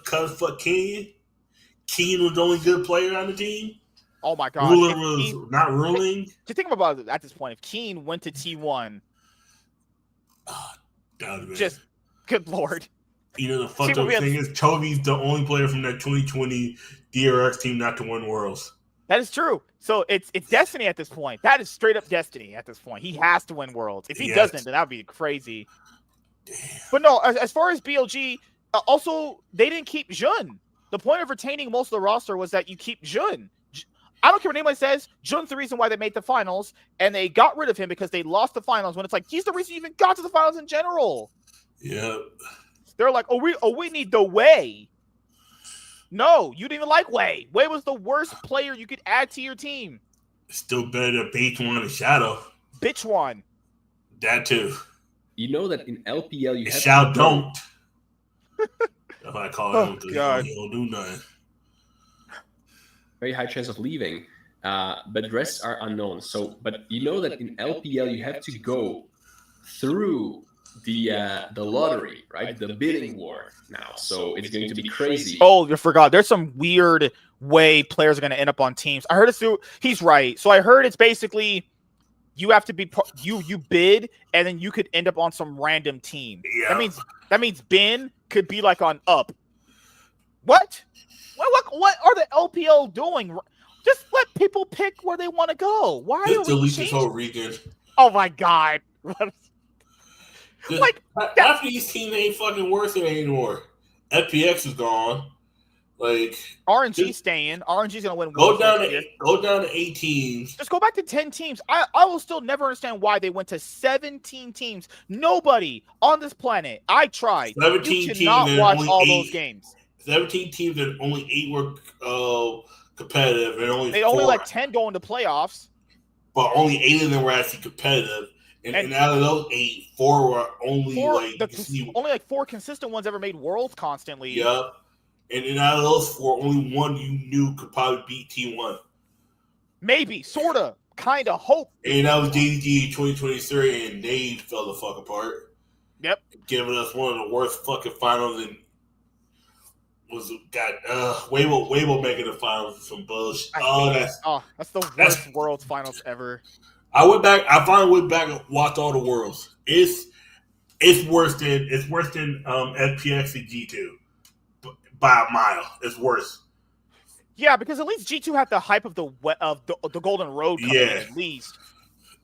Cuz fuck Kenyon. Kenyon was the only good player on the team.
Oh my god!
Ruler was not ruling.
Just think about it at this point. If Keen went to T1, just good lord.
You know the fucked up thing is Chovy's the only player from that 2020 DRX team not to win Worlds.
That is true. So it's destiny at this point. That is straight up destiny at this point. He has to win Worlds. If he doesn't, then that would be crazy. Damn. But no, as far as BLG, also they didn't keep Jun. The point of retaining most of the roster was that you keep Jun. I don't care what anyone says. Jun's the reason why they made the finals, and they got rid of him because they lost the finals. When it's like he's the reason you even got to the finals in general.
Yeah.
They're like, we need the Wei. No, you didn't even like Wei. Wei was the worst player you could add to your team.
Still better than Bitch1 and Shadow.
Bitch1.
That too.
You know that in LPL you have
Shadow don't. That's what I call him.
God.
He don't do nothing.
Very high chance of leaving, but the rest are unknown. So, but you know that in LPL you have to go through the lottery, right? The bidding war now. So it's going to be crazy.
Oh, you forgot. There's some weird way players are going to end up on teams. I heard it's through. He's right. So I heard it's basically you have to be you bid, and then you could end up on some random team. Yeah. That means Ben could be like on up. What are the LPL doing? Just let people pick where they want to go. Why are
we delete this whole region?
Oh my god!
Like half of these teams ain't fucking worth it anymore. FPX is gone. Like
RNG staying. RNG's gonna win.
Go down to 8 teams.
Just go back to 10 teams. I will still never understand why they went to 17 teams. Nobody on this planet. I tried.
17
you cannot watch all those games.
17 teams and only 8 were competitive, and only
let 10 go into playoffs.
But only 8 of them were actually competitive, and out of those 8, 4 were only
only like 4 consistent ones ever made Worlds constantly.
Yep, and out of those 4, only one you knew could probably beat T1.
Maybe, sorta, kind of hope.
And that was DDG 2023, and they fell the fuck apart.
Yep,
giving us one of the worst fucking finals in. Weibo making the finals some bullshit.
That's the worst Worlds finals ever.
I finally went back and watched all the Worlds. It's worse than FPX and G2 by a mile. It's worse.
Yeah, because at least G2 had the hype of the Golden Road coming in at least.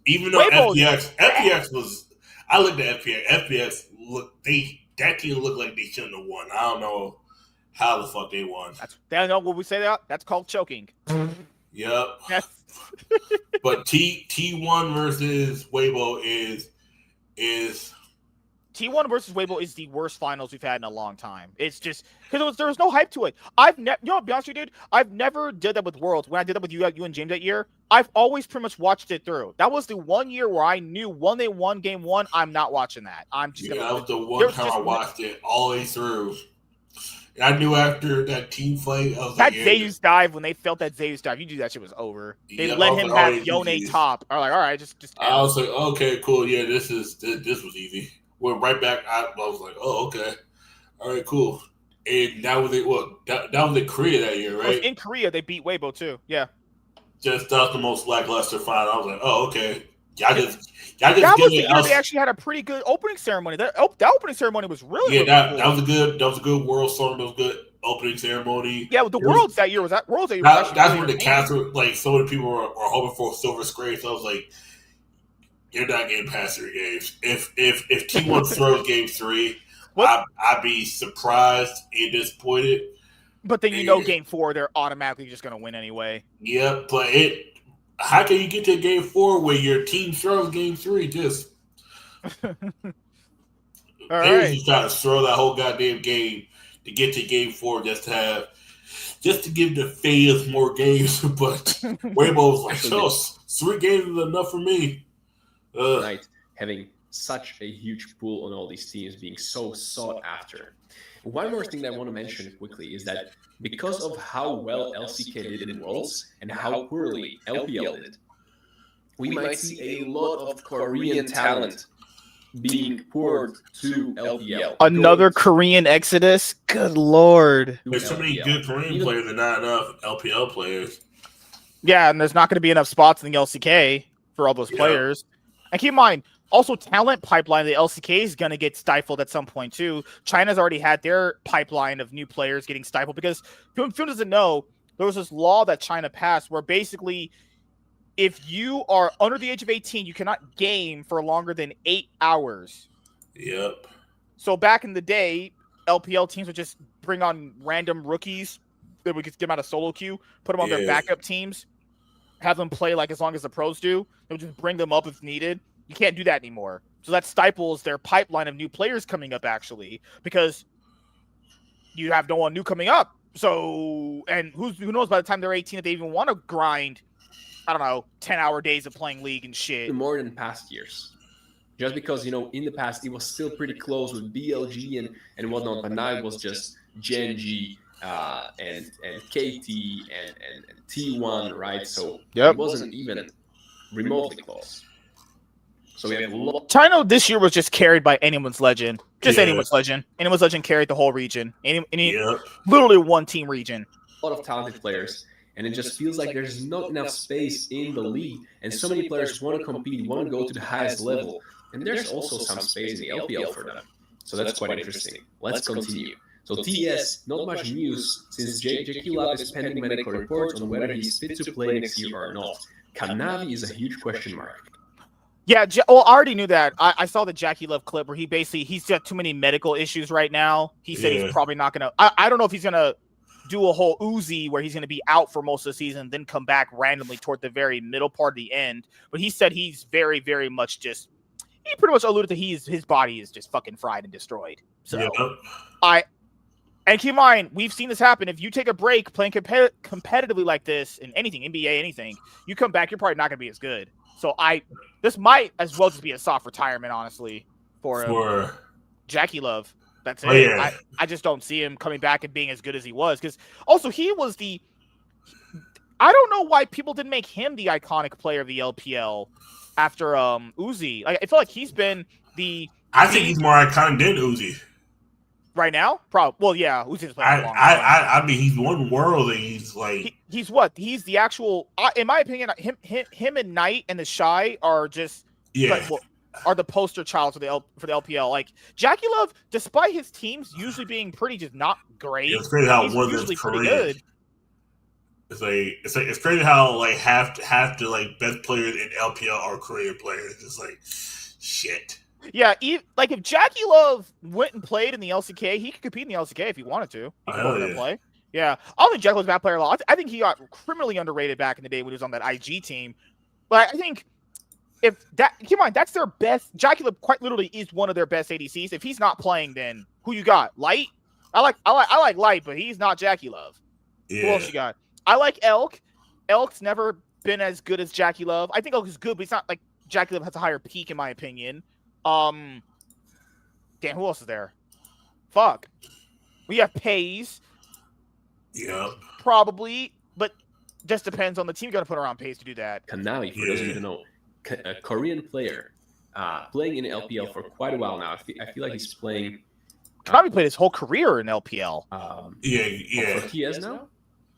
Even though FPX was, I looked at FPX. FPX that team looked like they shouldn't have won. I don't know how the fuck they won.
What we say that? That's called choking.
Yep. But T1 versus Weibo is
T1 versus Weibo is the worst finals we've had in a long time. It's just because there was no hype to it. I'll be honest with you, dude. I've never did that with Worlds. When I did that with you and James that year, I've always pretty much watched it through. That was the one year where I knew when they won game 1, I'm not watching that. I'm just
that was the one time I watched it all the way through. I knew after that team fight, I was
that Zeus dive, when they felt that Zeus dive, you knew that shit was over. They let him have Yone top. I was like, all right, just.
I was like, okay, cool, yeah, this was easy. Went right back. I was like, oh, okay, all right, cool. And that was it. That was in Korea that year, right?
In Korea, they beat Weibo too. Yeah.
Just that was the most lackluster final. I was like, oh, okay. That was
the year they actually had a pretty good opening ceremony. That opening ceremony was really
cool. That was a good World Storm. That was a good opening ceremony.
Yeah, with the Worlds that year was that Worlds that year.
That's when the cast were like so many people were hoping for a silver scrape. So I was like, you're not getting past 3 games. If T1 throws game 3, I'd be surprised and disappointed.
But then game 4, they're automatically just going to win anyway.
Yep, but how can you get to game 4 where your team struggles game 3? Just
all right.
Just trying to throw that whole goddamn game to get to game 4 just to give the fans more games. But Weibo was like, "Oh, 3 games is enough for me."
Right, having such a huge pool on all these teams being so sought after. One more thing that I want to mention quickly is that because of how well LCK did in Worlds and how poorly LPL did, we might see a lot of Korean talent being poured to LPL.
Another Korean exodus? Good lord.
There's so many good Korean players and not enough LPL players.
Yeah, and there's not going to be enough spots in the LCK for all those players. And keep in mind, also talent pipeline, the LCK is going to get stifled at some point too. China's already had their pipeline of new players getting stifled because who doesn't know, there was this law that China passed where basically if you are under the age of 18, you cannot game for longer than 8 hours.
Yep.
So back in the day, LPL teams would just bring on random rookies that would get them out of solo queue, put them on their backup teams, have them play like as long as the pros do. They would just bring them up if needed. You can't do that anymore. So that stifles their pipeline of new players coming up, actually, because you have no one new coming up. So, and who knows by the time they're 18 if they even want to grind, I don't know, 10-hour days of playing League and shit.
More than past years. Just because, in the past, it was still pretty close with BLG and whatnot, but now it was just Genji and KT and T1, right? So it wasn't even remotely close. So we have
China this year was just carried by Anyone's Legend. Just Anyone's Legend. Anyone's Legend carried the whole region. Literally one team region.
A lot of talented players. And it just feels like there's not enough space in the league. And so many players want to compete, want to go to the highest level. And there's also some space in the LPL for them. So that's quite interesting. Let's continue. So TS, not much news since Jackie Lab is pending medical reports on whether he's fit to play next year or not. Kanavi is a huge question mark.
Yeah, well, I already knew that. I saw the Jackie Love clip where he's got too many medical issues right now. He said he's probably not going to. I don't know if he's going to do a whole Uzi where he's going to be out for most of the season, then come back randomly toward the very middle part of the end. But he said he's very, very much just. He pretty much alluded to his body is just fucking fried and destroyed. So and keep in mind, we've seen this happen. If you take a break playing competitively like this in anything, NBA, anything, you come back, you're probably not going to be as good. So this might as well just be a soft retirement, honestly, for Jackie Love. That's it. Yeah. I just don't see him coming back and being as good as he was. Because also he was I don't know why people didn't make him the iconic player of the LPL after Uzi. I feel like he's been
I think he's more iconic than Uzi.
Right now? Probably. Well, yeah, Uzi's playing a long time.
I mean, he's one world, and he's like
he's what? He's the actual. In my opinion, him and Knight and the Shy are just are the poster child for the LPL. Like Jackie Love, despite his teams usually being pretty just not great,
it's crazy how
he's
one
usually
that's
pretty
Korean.
Good.
It's crazy how like half the like best players in LPL are Korean players. It's like shit.
Yeah, like if Jackie Love went and played in the LCK, he could compete in the LCK if he wanted to. He could go over there and play. Yeah, I don't think Jackie Love's a bad player at all. I think he got criminally underrated back in the day when he was on that IG team. But I think keep in mind, that's their best. Jackie Love quite literally is one of their best ADCs. If he's not playing, then who you got? Light? I like Light, but he's not Jackie Love. Yeah. Who else you got? I like Elk. Elk's never been as good as Jackie Love. I think Elk is good, but it's not like Jackie Love has a higher peak in my opinion. Damn, who else is there? Fuck. We have Pays.
Yeah.
Probably, but just depends on the team. You got to put around Pays to do that.
Kanavi, for those of you who don't know, a Korean player playing in LPL for quite a while now. I feel like he's playing.
Kanavi played his whole career in LPL.
For TS now?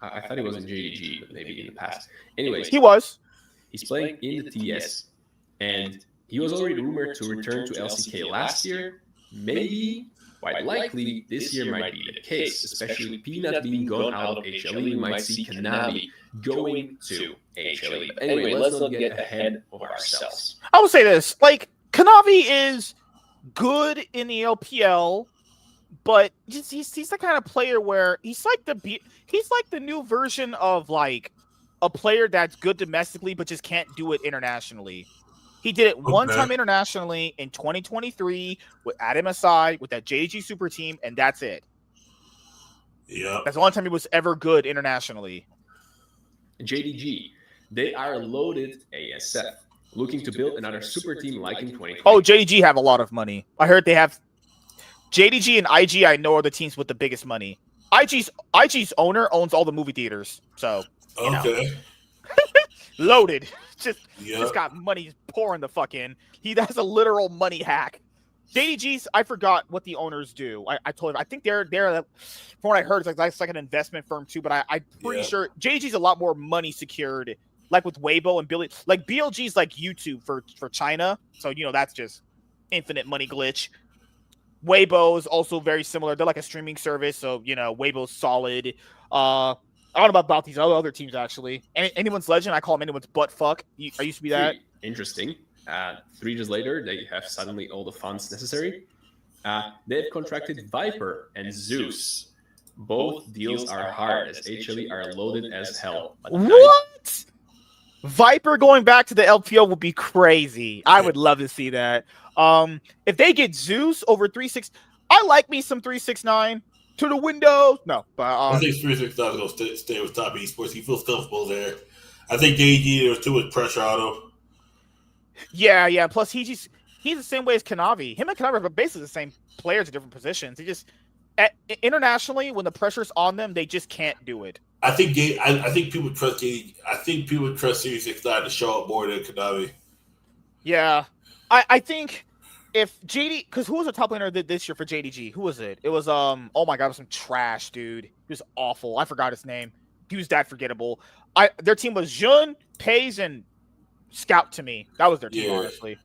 I thought he was in JDG, but maybe in the past. Anyways.
He was.
He's playing in the TS, and he was already rumored to return to LCK last year. Maybe, quite likely, this year might be the case, especially with Peanut being gone out of HLE. We might see Kanavi going to HLE. But anyway, let's not get ahead of ourselves.
I will say this. Like, Kanavi is good in the LPL, but just he's the kind of player where he's like the new version of like a player that's good domestically but just can't do it internationally. He did it one time internationally in 2023 with Adam Asai with that JDG super team, and that's it.
Yeah,
that's the only time he was ever good internationally.
JDG, they are loaded ASF, looking to build another super team like in 2020.
Oh, JDG have a lot of money. I heard they have JDG and IG. I know are the teams with the biggest money. IG's owner owns all the movie theaters, so
okay,
loaded. Just got money pouring the fuck in. That's a literal money hack. JDG's, I forgot what the owners do. I told him, I think they're from what I heard, it's like an investment firm too, but I'm pretty sure JDG's a lot more money secured, like with Weibo and Billy. Like BLG's like YouTube for China, so that's just infinite money glitch. Weibo is also very similar. They're like a streaming service, so Weibo's solid. I don't know about these other teams actually. Anyone's legend, I call them anyone's butt fuck. I used to be that.
Interesting. 3 years later, they have suddenly all the funds necessary. They've contracted Viper and Zeus. Both deals are hard, as HLE are loaded as hell. But
what? Viper going back to the LPO would be crazy. I would love to see that. If they get Zeus over 3-6, I like me some 369 to the window. No, but
I think 369 is going to stay with top esports. He feels comfortable there. I think JG, there's too much pressure on him.
Yeah. Plus, he's the same way as Kanavi. Him and Kanavi are basically the same players at different positions. They just internationally, when the pressure's on them, they just can't do it.
I think people trust I think people trust Series 69 to show up more than Kanavi.
Yeah, I think if JD, because who was the top laner this year for JDG? Who was it? It was oh my god, it was some trash dude. He was awful. I forgot his name. He was that forgettable. Their team was Jun, Pays, and Scout to me. That was their team, honestly.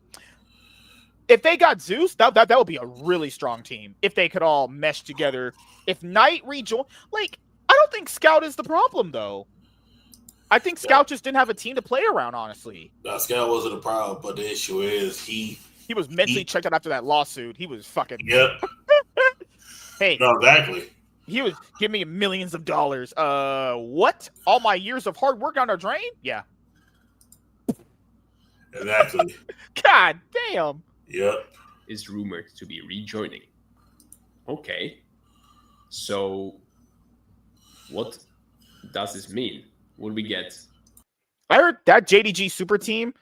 If they got Zeus, that would be a really strong team. If they could all mesh together. If Knight rejoin, I don't think Scout is the problem though. I think Scout just didn't have a team to play around, honestly.
No, Scout wasn't a problem, but the issue is he
was mentally checked out after that lawsuit. He was fucking.
Yep.
Hey.
No, exactly.
He was giving me millions of dollars. What? All my years of hard work down the drain? Yeah.
Exactly.
God damn.
Yep.
Is rumored to be rejoining. Okay. So, what does this mean? What we get?
I heard that JDG super team,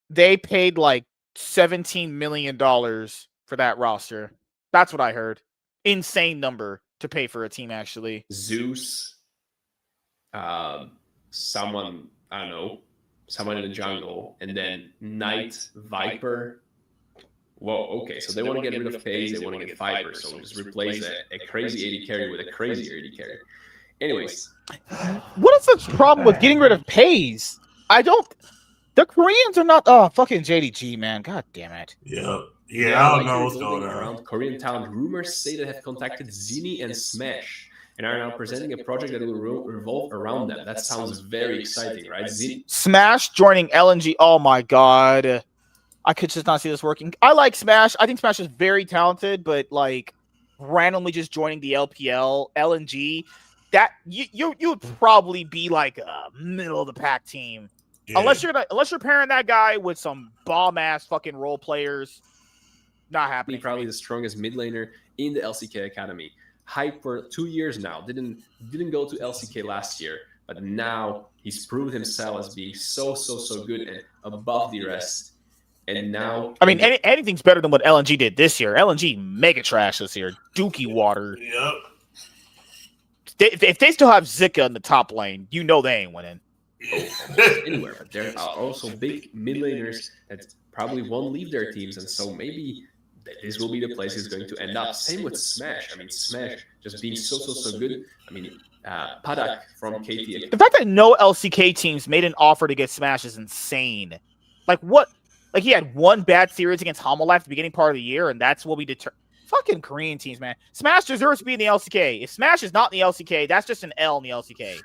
they paid like $17 million for that roster. That's what I heard. Insane number to pay for a team, actually.
Zeus, someone, I don't know, someone in the jungle, and then Knight, Viper. Whoa, okay, so they want to get rid of Pays, they want to get Viper, so just replace a crazy AD carry with a crazy AD carry. Anyways.
What is the problem with getting rid of Pays? The Koreans are not, fucking JDG, man. God damn it.
Yeah, I don't know what's going on.
Around Korean town, rumors say they have contacted Zini and Smash and are now presenting a project that will revolve around them. That sounds very exciting, right?
Smash joining LNG. Oh my god. I could just not see this working. I like Smash. I think Smash is very talented, but randomly just joining the LPL, LNG, that you would probably be like a middle of the pack team. Yeah. Unless you're pairing that guy with some bomb ass fucking role players. Not happening.
Probably the strongest mid laner in the LCK Academy. Hype for 2 years now. Didn't go to LCK last year, but now he's proved himself as being so good and above the rest. And now,
I mean, anything's better than what LNG did this year. LNG mega trash this year. Dookie water.
Yep.
If they still have Zika in the top lane, they ain't winning.
Anywhere, but there are also big mid laners that probably won't leave their teams, and so maybe this will be the place he's going to end up. Same with Smash. I mean, Smash just being so good. I mean, Padak from KT.
The fact that no LCK teams made an offer to get Smash is insane. What? He had one bad series against Homolife at the beginning part of the year, and that's what we determined. Fucking Korean teams, man. Smash deserves to be in the LCK. If Smash is not in the LCK, that's just an L in the LCK.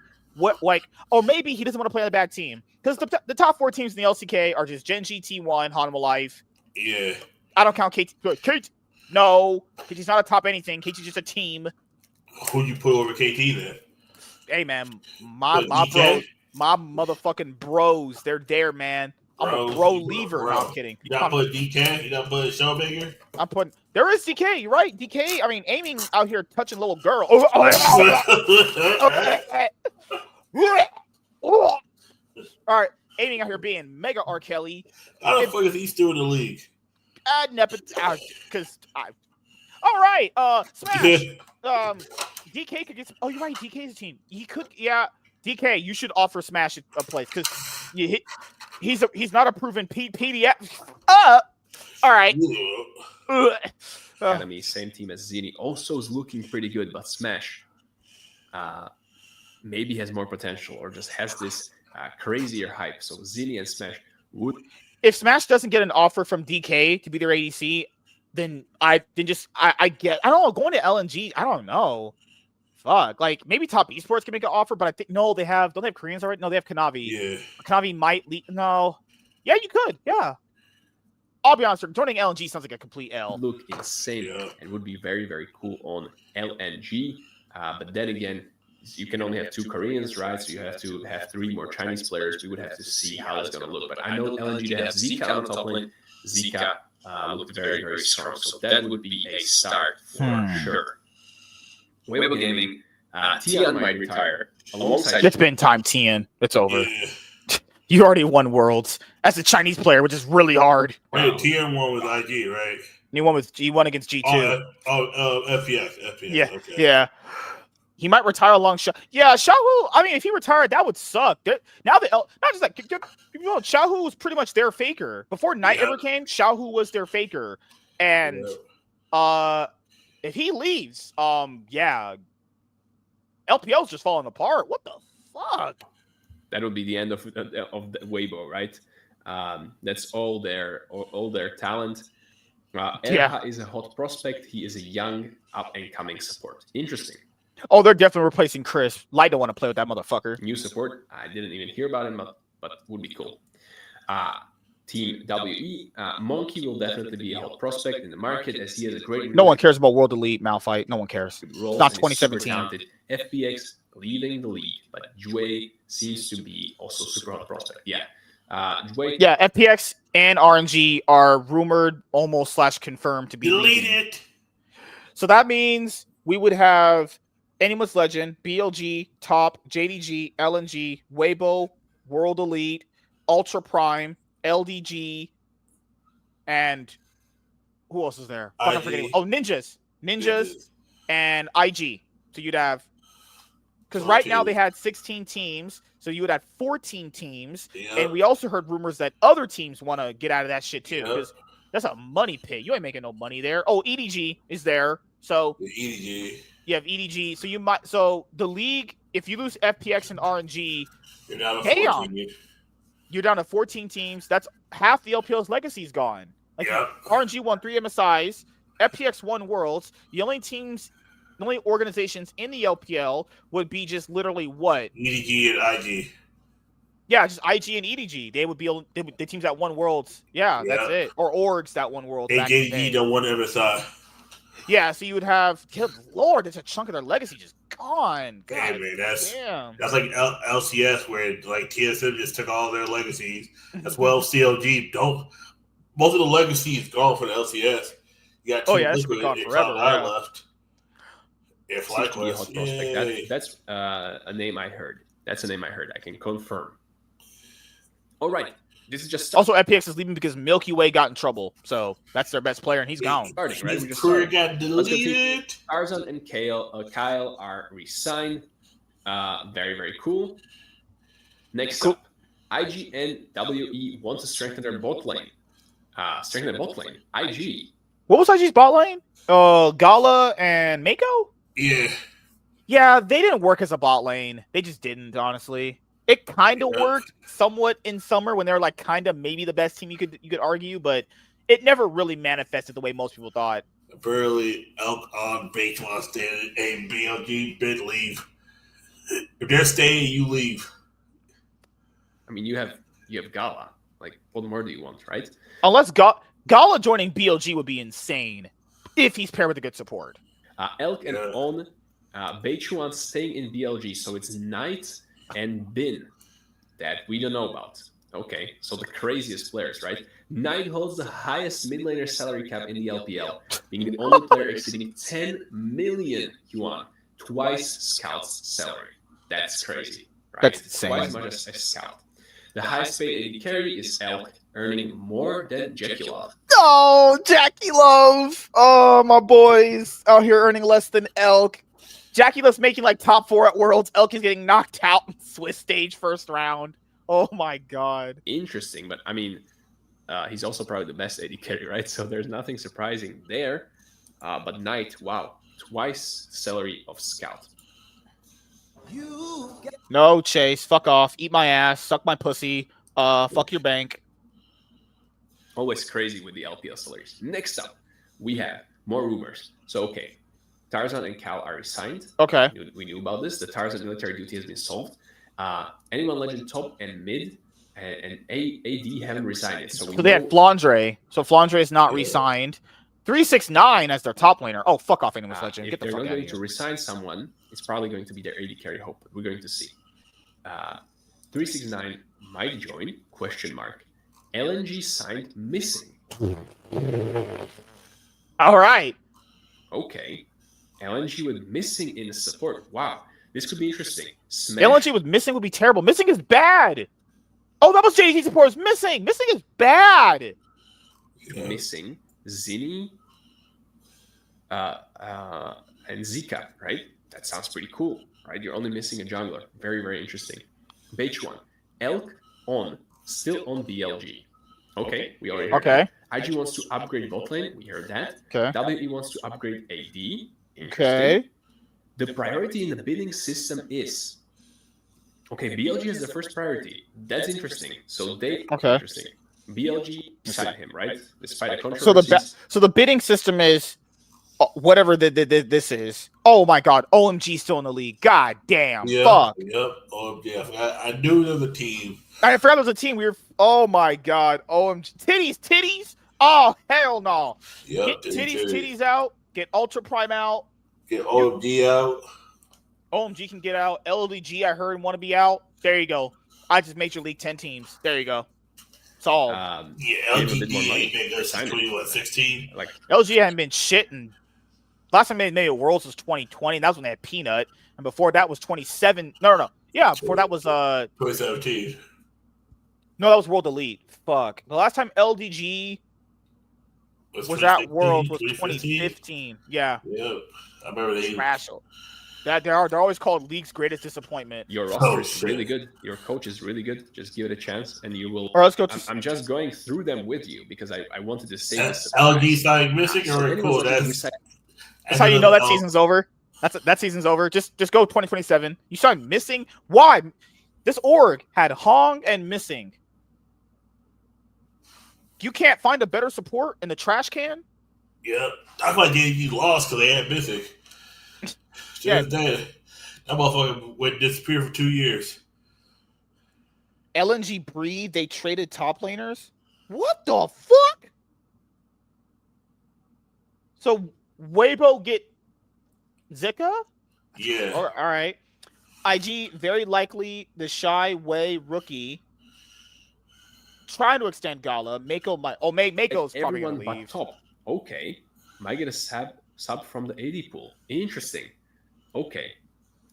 Or maybe he doesn't want to play on a bad team. Because the top 4 teams in the LCK are just Gen G, T1, Hanwha Life.
Yeah.
I don't count KT. No, KT's not a top anything. KT's just a team.
Who you put over KT then?
Hey, man, my bros, my motherfucking bros, they're there, man. I'm a bro lever. No, I'm kidding.
You not put DK? You not put Showmaker?
I'm putting. There is DK. You're right. DK. I mean, aiming out here touching little girl. All right, aiming out here being mega R. Kelly.
How the fuck is he still in the league?
Because I. All right. Smash. DK could get. Oh, you're right. DK's a team. He could. Yeah. DK, you should offer Smash a place because he's not a proven PDF. All right.
Academy, same team as Zini, also is looking pretty good, but Smash maybe has more potential or just has this crazier hype. So Zini and Smash would.
If Smash doesn't get an offer from DK to be their ADC, then I don't know, going to LNG, I don't know. Fuck, like maybe Top Esports can make an offer, but I think don't they have Koreans already? No, they have Kanavi.
Yeah,
Kanavi might lead. No, yeah, you could. Yeah, I'll be honest. Joining LNG sounds like a complete L.
Look insane and would be very, very cool on LNG. But then again, you can only have 2 Koreans, right? So you have to have 3 more Chinese players. We would have to see how that's going to look. But I know LNG, they have Zika on top lane. Zika looked very, very strong. So that would be a start for sure. Weibo Gaming, Tian might retire. Alongside
it's been time, Tian. It's over. You already won Worlds as a Chinese player, which is really hard.
Wow. Tian won with IG, right?
He won against G2.
FPS.
Yeah,
okay.
Yeah. He might retire along Yeah, Xiaohu. I mean, if he retired, that would suck. Not just that. Xiaohu was pretty much their faker before Knight ever came. Xiaohu was their faker, and if he leaves, LPL's just falling apart. What the fuck?
That would be the end of the Weibo, right? That's all their talent. Erha is a hot prospect. He is a young, up-and-coming support. Interesting.
Oh, they're definitely replacing Chris. Light don't want to play with that motherfucker.
New support. I didn't even hear about him, but would be cool. Team WE. Monkey will definitely be a hot prospect in the market as he has a great...
No one cares about World Elite Malphite. No one cares. It's not 2017.
FPX leading the league, but Jue seems to be also super hot prospect. Yeah.
FPX and RNG are rumored almost / confirmed to be leading. So that means we would have Anyone's Legend, BLG, Top, JDG, LNG, Weibo, World Elite, Ultra Prime, LDG, and who else is there? I'm forgetting. Oh, Ninjas, and IG. So you'd have, because right now they had 16 teams, so you would have 14 teams, and we also heard rumors that other teams want to get out of that shit too, because that's a money pit. You ain't making no money there. Oh, EDG is there, so
EDG.
You have EDG, so you might. So the league, if you lose FPX and RNG,
you're down to 14.
You're down to 14 teams. That's half the LPL's legacy is gone. Like RNG won 3 MSIs, FPX won Worlds. The only organizations in the LPL would be just literally what?
EDG and IG.
Yeah, just IG and EDG. They would be the teams that won Worlds. Yeah, that's it. Or orgs that won Worlds.
AJG that won MSI.
Yeah, so you would have, good Lord, there's a chunk of their legacy just gone.
God, man, that's like LCS where like TSM just took all their legacies. As well, CLG most of the legacy is gone for the LCS. You got
that's been gone forever.
Left. Yeah,
FlyQuest. That's a name I heard. That's a name I heard. I can confirm. All right. This is just
also FPX is leaving because Milky Way got in trouble, so that's their best player and he's gone.
Starting, right?
His career got deleted.
Tarzan and Kyle are re-signed. Very, very cool. Next up, IG and WE want to strengthen their bot lane. IG.
What was IG's bot lane? Gala and Mako?
Yeah.
Yeah, they didn't work as a bot lane. They just didn't, honestly. It kind of worked somewhat in summer when they're like kind of maybe the best team you could argue, but it never really manifested the way most people thought.
Apparently, Elk on Bates wants to stay and BLG bid leave. If they're staying, you leave.
I mean, you have Gala. Like, what more do you want, right?
Unless Gala joining BLG would be insane. if he's paired with a good support.
Elk and On, Beichuan staying in BLG, so it's Knight and Bin that we don't know about. Okay, so the craziest players, right? Knight holds the highest mid laner salary cap in the LPL, being the only player exceeding 10 million yuan, twice Scout's salary. That's crazy, right?
That's insane.
Twice as much as Scout. The highest paid AD carry is Elk, earning more than Jackie Love.
Oh, Jackie Love. Oh, my boys out here earning less than Elk. Jackie Love's making like top 4 at Worlds. Elk is getting knocked out in Swiss stage first round. Oh my God.
Interesting, but I mean, he's also probably the best AD carry, right? So there's nothing surprising there. But Knight, wow, twice salary of Scout.
No, Chase, fuck off. Eat my ass. Suck my pussy. Fuck your bank.
Always crazy with the LPL salaries. Next up, we have more rumors. So, okay, Tarzan and Cal are resigned.
Okay.
We knew about this. The Tarzan military duty has been solved. Anyone Legend top and mid and AD haven't resigned yet. So
they had Flandre. So Flandre is not resigned. 369 as their top laner. Oh, fuck off, Anyone's Legend. Get the
fuck out of here. If they're going to resign someone, it's probably going to be their AD carry hope. But we're going to see. 369 might join, question mark. LNG signed missing.
All right.
Okay. LNG with missing in support. Wow. This could be interesting. Smash.
LNG with missing would be terrible. Missing is bad. Oh, that was JDT support is missing. Missing is bad.
Missing. Zinni. And Zika, right? That sounds pretty cool, right? You're only missing a jungler. Very, very interesting. Beichuan. Elk on. Still on BLG. Okay, we already heard that. IG wants to upgrade bot lane. We heard that.
Okay.
WE wants to upgrade AD.
Okay.
The priority in the bidding system is... Okay, BLG is the first priority. That's interesting. So they...
Okay.
Interesting. BLG signed him, right? Despite the controversies.
So the bidding system is... whatever this is. Oh my God, OMG still in the league. God damn. Fuck.
Yep. OMG. I knew there was a team.
I forgot there was a team. Oh my God. OMG. Titties. Oh, hell no.
Yep,
Get titties out. Get Ultra Prime out.
Get OMG out.
OMG can get out. LLDG, I heard, want to be out. There you go. I just made your league 10 teams. There you go. Solved.
LG ain't been there since 2016.
Like
LG hadn't been shit, and last time they made a Worlds was 2020, and that was when they had Peanut. And before that was 27. No. Yeah, before that was
2017.
No, that was World Elite. Fuck. The last time LDG was at Worlds was 2015. Yeah.
Yep. I remember they
trash. They're always called league's greatest disappointment.
Your roster is really good. Your coach is really good. Just give it a chance, and you will.
Or let's go to.
I'm just going through them with you because I wanted to say this.
LG side missing or cool.
That's how you know that season's over. That season's over. Just go 2027. You started missing. Why? This org had Hong and missing. You can't find a better support in the trash can?
Yep. I thought you lost because they had missing.
Yeah.
That motherfucker went disappear for 2 years.
LNG breathe. They traded top laners. What the fuck? So Weibo get Zika?
Yeah.
All right. IG very likely the Shy Wei rookie. Trying to extend Gala. Mako might. Oh, Mako's probably gonna leave.
Top. Okay. Might get a sub from the AD pool. Interesting. Okay.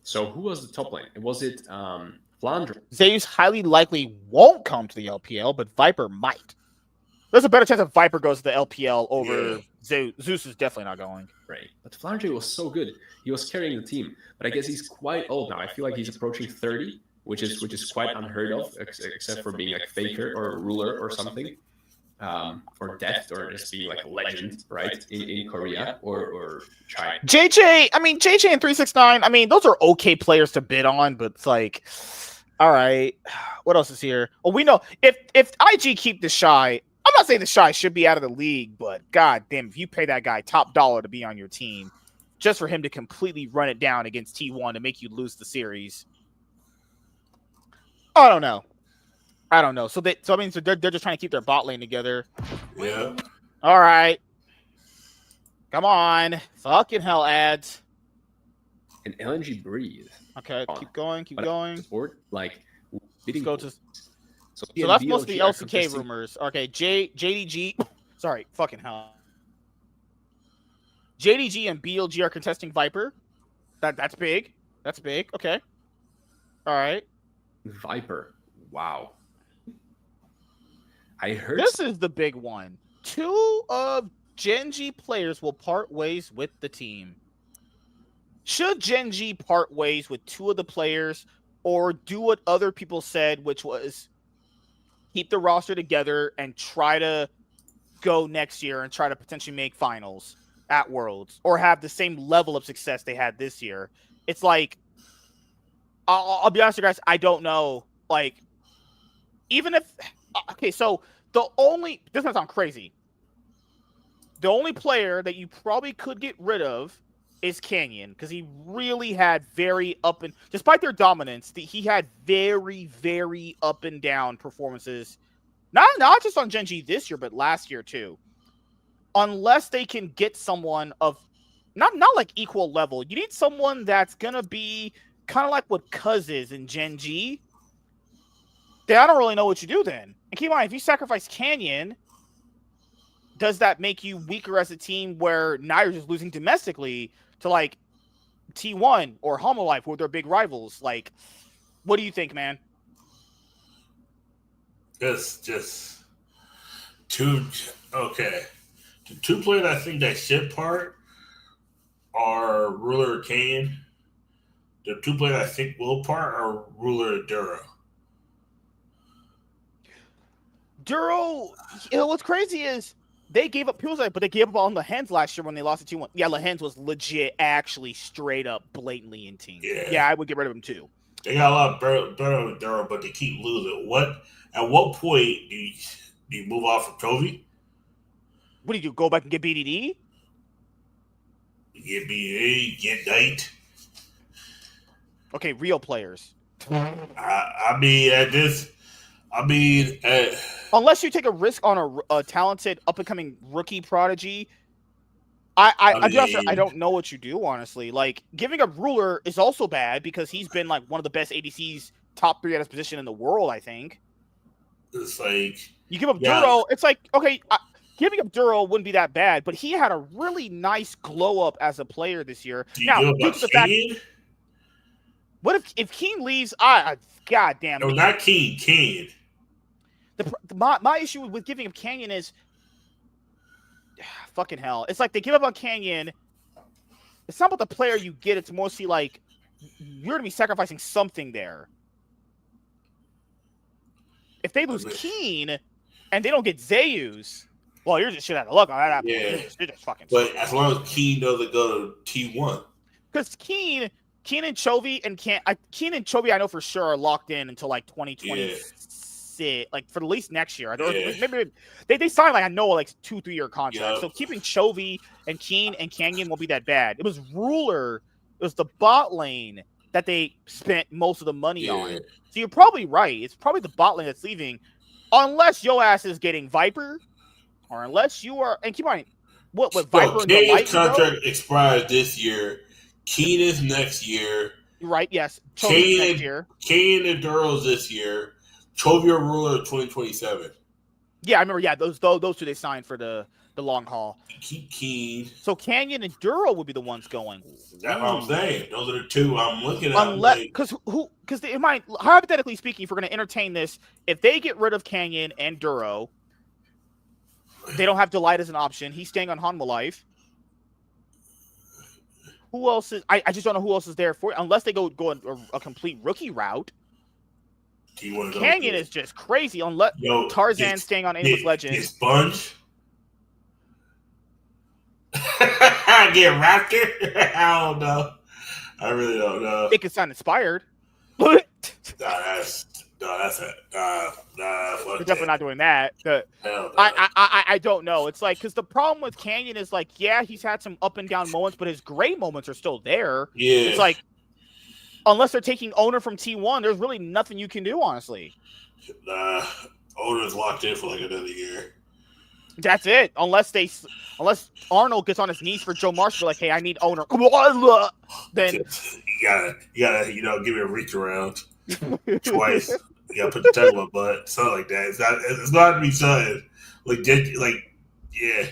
So who was the top lane? Was it Flandre?
Zeus highly likely won't come to the LPL, but Viper might. There's a better chance that Viper goes to the LPL over Zeus. Zeus is definitely not going.
Right. But Flandre was so good. He was carrying the team. But I guess he's quite old now. I feel like he's approaching 30, which is quite unheard of, except for being like Faker or Ruler or something. Or Death, or just being like a legend, right? In Korea or China.
JJ and 369, those are okay players to bid on, but it's like, all right, what else is here? Well, we know if IG keep the Shy, I'm not saying the Shy should be out of the league, but god damn, if you pay that guy top dollar to be on your team, just for him to completely run it down against T1 to make you lose the series. I don't know. So they're just trying to keep their bot lane together.
Yeah.
All right. Come on. Fucking hell, ads.
And LNG breathe.
Okay, keep going.
Support, like,
let's go to...
So
that's mostly LCK rumors. Okay, JDG... Sorry, fucking hell. JDG and BLG are contesting Viper. That's big. That's big. Okay. All right.
Viper. Wow. I heard
this is the big one. 2 of Gen.G players will part ways with the team. Should Gen.G part ways with 2 of the players, or do what other people said, which was keep the roster together and try to go next year and try to potentially make finals at Worlds, or have the same level of success they had this year? It's like, I'll be honest with you guys, I don't know. Like, even if... Okay, so this might sound crazy. The only player that you probably could get rid of is Canyon, because he really had very despite their dominance, he had very, very up and down performances. Not just on Gen.G this year, but last year too. Unless they can get someone of not like equal level, you need someone that's gonna be kind of like what Cuz is in Gen.G. Then I don't really know what you do then. And keep in mind, if you sacrifice Canyon, does that make you weaker as a team where now you're just losing domestically to like T1 or Homolife, who are their big rivals? Like, what do you think, man?
It's just 2. Okay. The 2 players I think that should part are Ruler and Canyon. The 2 players I think will part are Ruler and Duro.
Duro, what's crazy is they gave up, but they gave up on Lehens last year when they lost to 2-1. Yeah, Lehens was legit, actually, straight up, blatantly in team. Yeah, I would get rid of him too.
They got a lot better with Duro, but they keep losing. At what point do you move off from Trophy?
What do you do? Go back and get BDD?
Get BDD, get Knight.
Okay, real players. Unless you take a risk on a talented up-and-coming rookie prodigy, I don't know what you do, honestly. Like, giving up Ruler is also bad because he's been like one of the best ADCs, top 3 at his position in the world, I think.
It's like...
You give up Duro, it's like, okay, giving up Duro wouldn't be that bad, but he had a really nice glow-up as a player this year. Now, due to the fact... What if Keen leaves? God damn.
No, not Keen. Keen.
My issue with giving up Canyon is fucking hell. It's like they give up on Canyon. It's not about the player you get. It's mostly like you're gonna be sacrificing something there. If they lose Keen and they don't get Zeus, well, you're just shit out of luck on that.
Yeah.
You're just fucking.
But as long as Keen doesn't go to T1,
because Keen and Chovy, I know for sure are locked in until like 2026, like for at least next year. Maybe they signed like 2-3 year contracts. So keeping Chovy and Keen and Canyon won't be that bad. It was Ruler, it was the bot lane that they spent most of the money on. So you're probably right. It's probably the bot lane that's leaving, unless your ass is getting Viper, or unless you are. And keep in mind, what Viper and the Light
contract expires this year. Keen is next year.
Right, yes. Chovy's next year.
Kane and Duro's this year. Chovy or Ruler 2027.
Yeah, I remember. Yeah, those 2 they signed for the long haul.
Keep Keen.
So Canyon and Duro would be the ones going.
That's what I'm saying. Those are the 2 I'm looking at.
Unless, because it might, hypothetically speaking, if we're going to entertain this, if they get rid of Canyon and Duro, they don't have Delight as an option. He's staying on Hanwha Life. Who else is? I just don't know who else is there for it, unless they go a complete rookie route. Canyon is just crazy. Unless Tarzan staying on Aimless Legends.
Is Sponge? Get Raptor? I don't know. I really don't know.
It could sound inspired.
That's it.
We're definitely not doing that.
Hell no.
I don't know. It's like, because the problem with Canyon is like, yeah, he's had some up and down moments, but his great moments are still there.
Yeah.
It's like, unless they're taking Owner from T1, there's really nothing you can do, honestly.
Owner's locked in for like another year.
That's it. Unless Arnold gets on his knees for Joe Marshall, like, hey, I need owner. Then
you gotta, give it a reach around twice. You gotta put the tongue in my butt, something like that. It's not to be said. Yeah.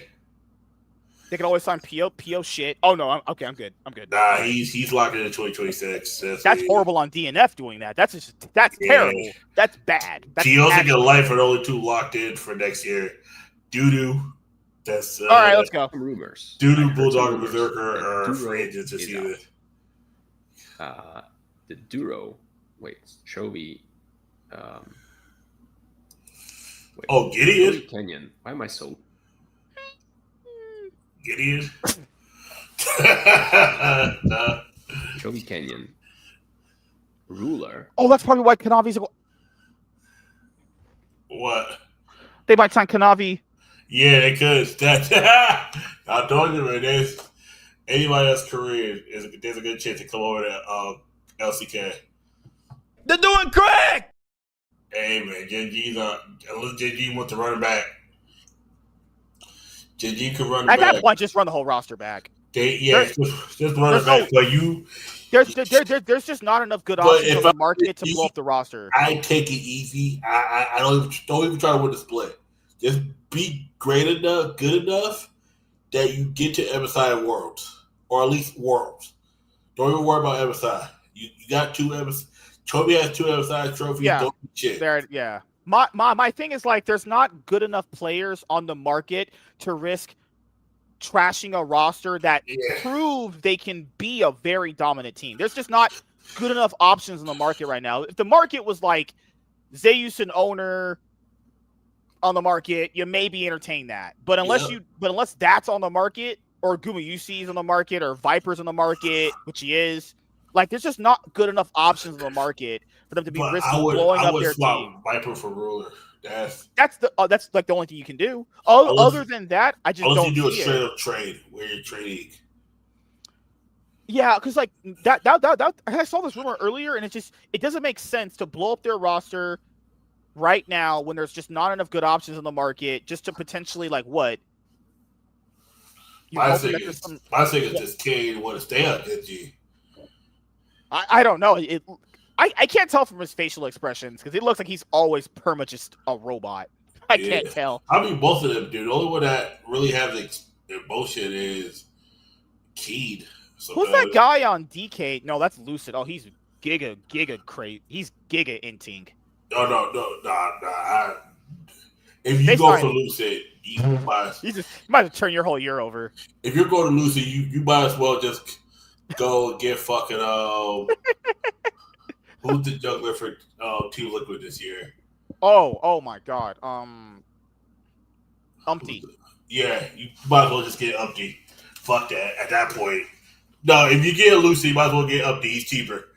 They can always sign PO shit. Oh no, I'm good.
Nah, he's locked in 2026.
That's horrible on DNF doing that. That's terrible. That's bad.
PO's like a life for the only 2 locked in for next year. Doo-doo. That's
all right. Let's go.
Rumors.
Doo-doo, Bulldog, and Berserker are free agents this year.
The Duro. Wait, Chovy.
Gideon.
Kenyon. Why am I so?
Gideon.
Chovy Kenyon. Ruler.
Oh, that's probably why Kanavi's.
What?
They might sign Kanavi.
Yeah, they could. I'm telling you, man. There's anybody that's Korean, there's a good chance to come over to LCK.
They're doing great.
Hey, man, unless JG wants to run it back. JG could run it back.
At that point, just run the whole roster back.
Just run it back. But
there's just not enough good options on the market to blow up the roster.
I take it easy. I don't even try to win the split. Just be good enough that you get to MSI Worlds, or at least Worlds. Don't even worry about MSI. You got 2 MSI. Chovy has 2 MSI trophies.
Yeah,
don't do shit.
Yeah. My thing is, like, there's not good enough players on the market to risk trashing a roster that proved they can be a very dominant team. There's just not good enough options in the market right now. If the market was like Zeus and Owner on the market, you maybe entertain that. But unless that's on the market, or Gumayusi's on the market, or Viper's on the market, which he is, like, there's just not good enough options on the market for them to be risking blowing up their team.
Viper for Ruler. That's
like the only thing you can do. Other than that, I just don't.
You do a
see
straight
it.
up trade where you're trading.
Yeah, because like that I saw this rumor earlier, and it doesn't make sense to blow up their roster right now when there's just not enough good options on the market, just to potentially, like, what?
My thing is just Kane want to stay on NG.
I don't know. I can't tell from his facial expressions because it looks like he's always perma just a robot. I can't tell.
I mean, both of them, dude. The only one that really has emotion is Keed.
Who's that guy on DK? No, that's Lucid. Oh, he's giga crate. He's giga inting.
No. If you go for Lucid, you might
as turn your whole year over.
If you're going to Lucid, you might as well just go and get fucking who's the juggler for Team Liquid this year?
Oh my god. Umpty.
Yeah, you might as well just get Umpty. Fuck that. At that point, no. If you get Lucy, you might as well get Umpty. He's cheaper.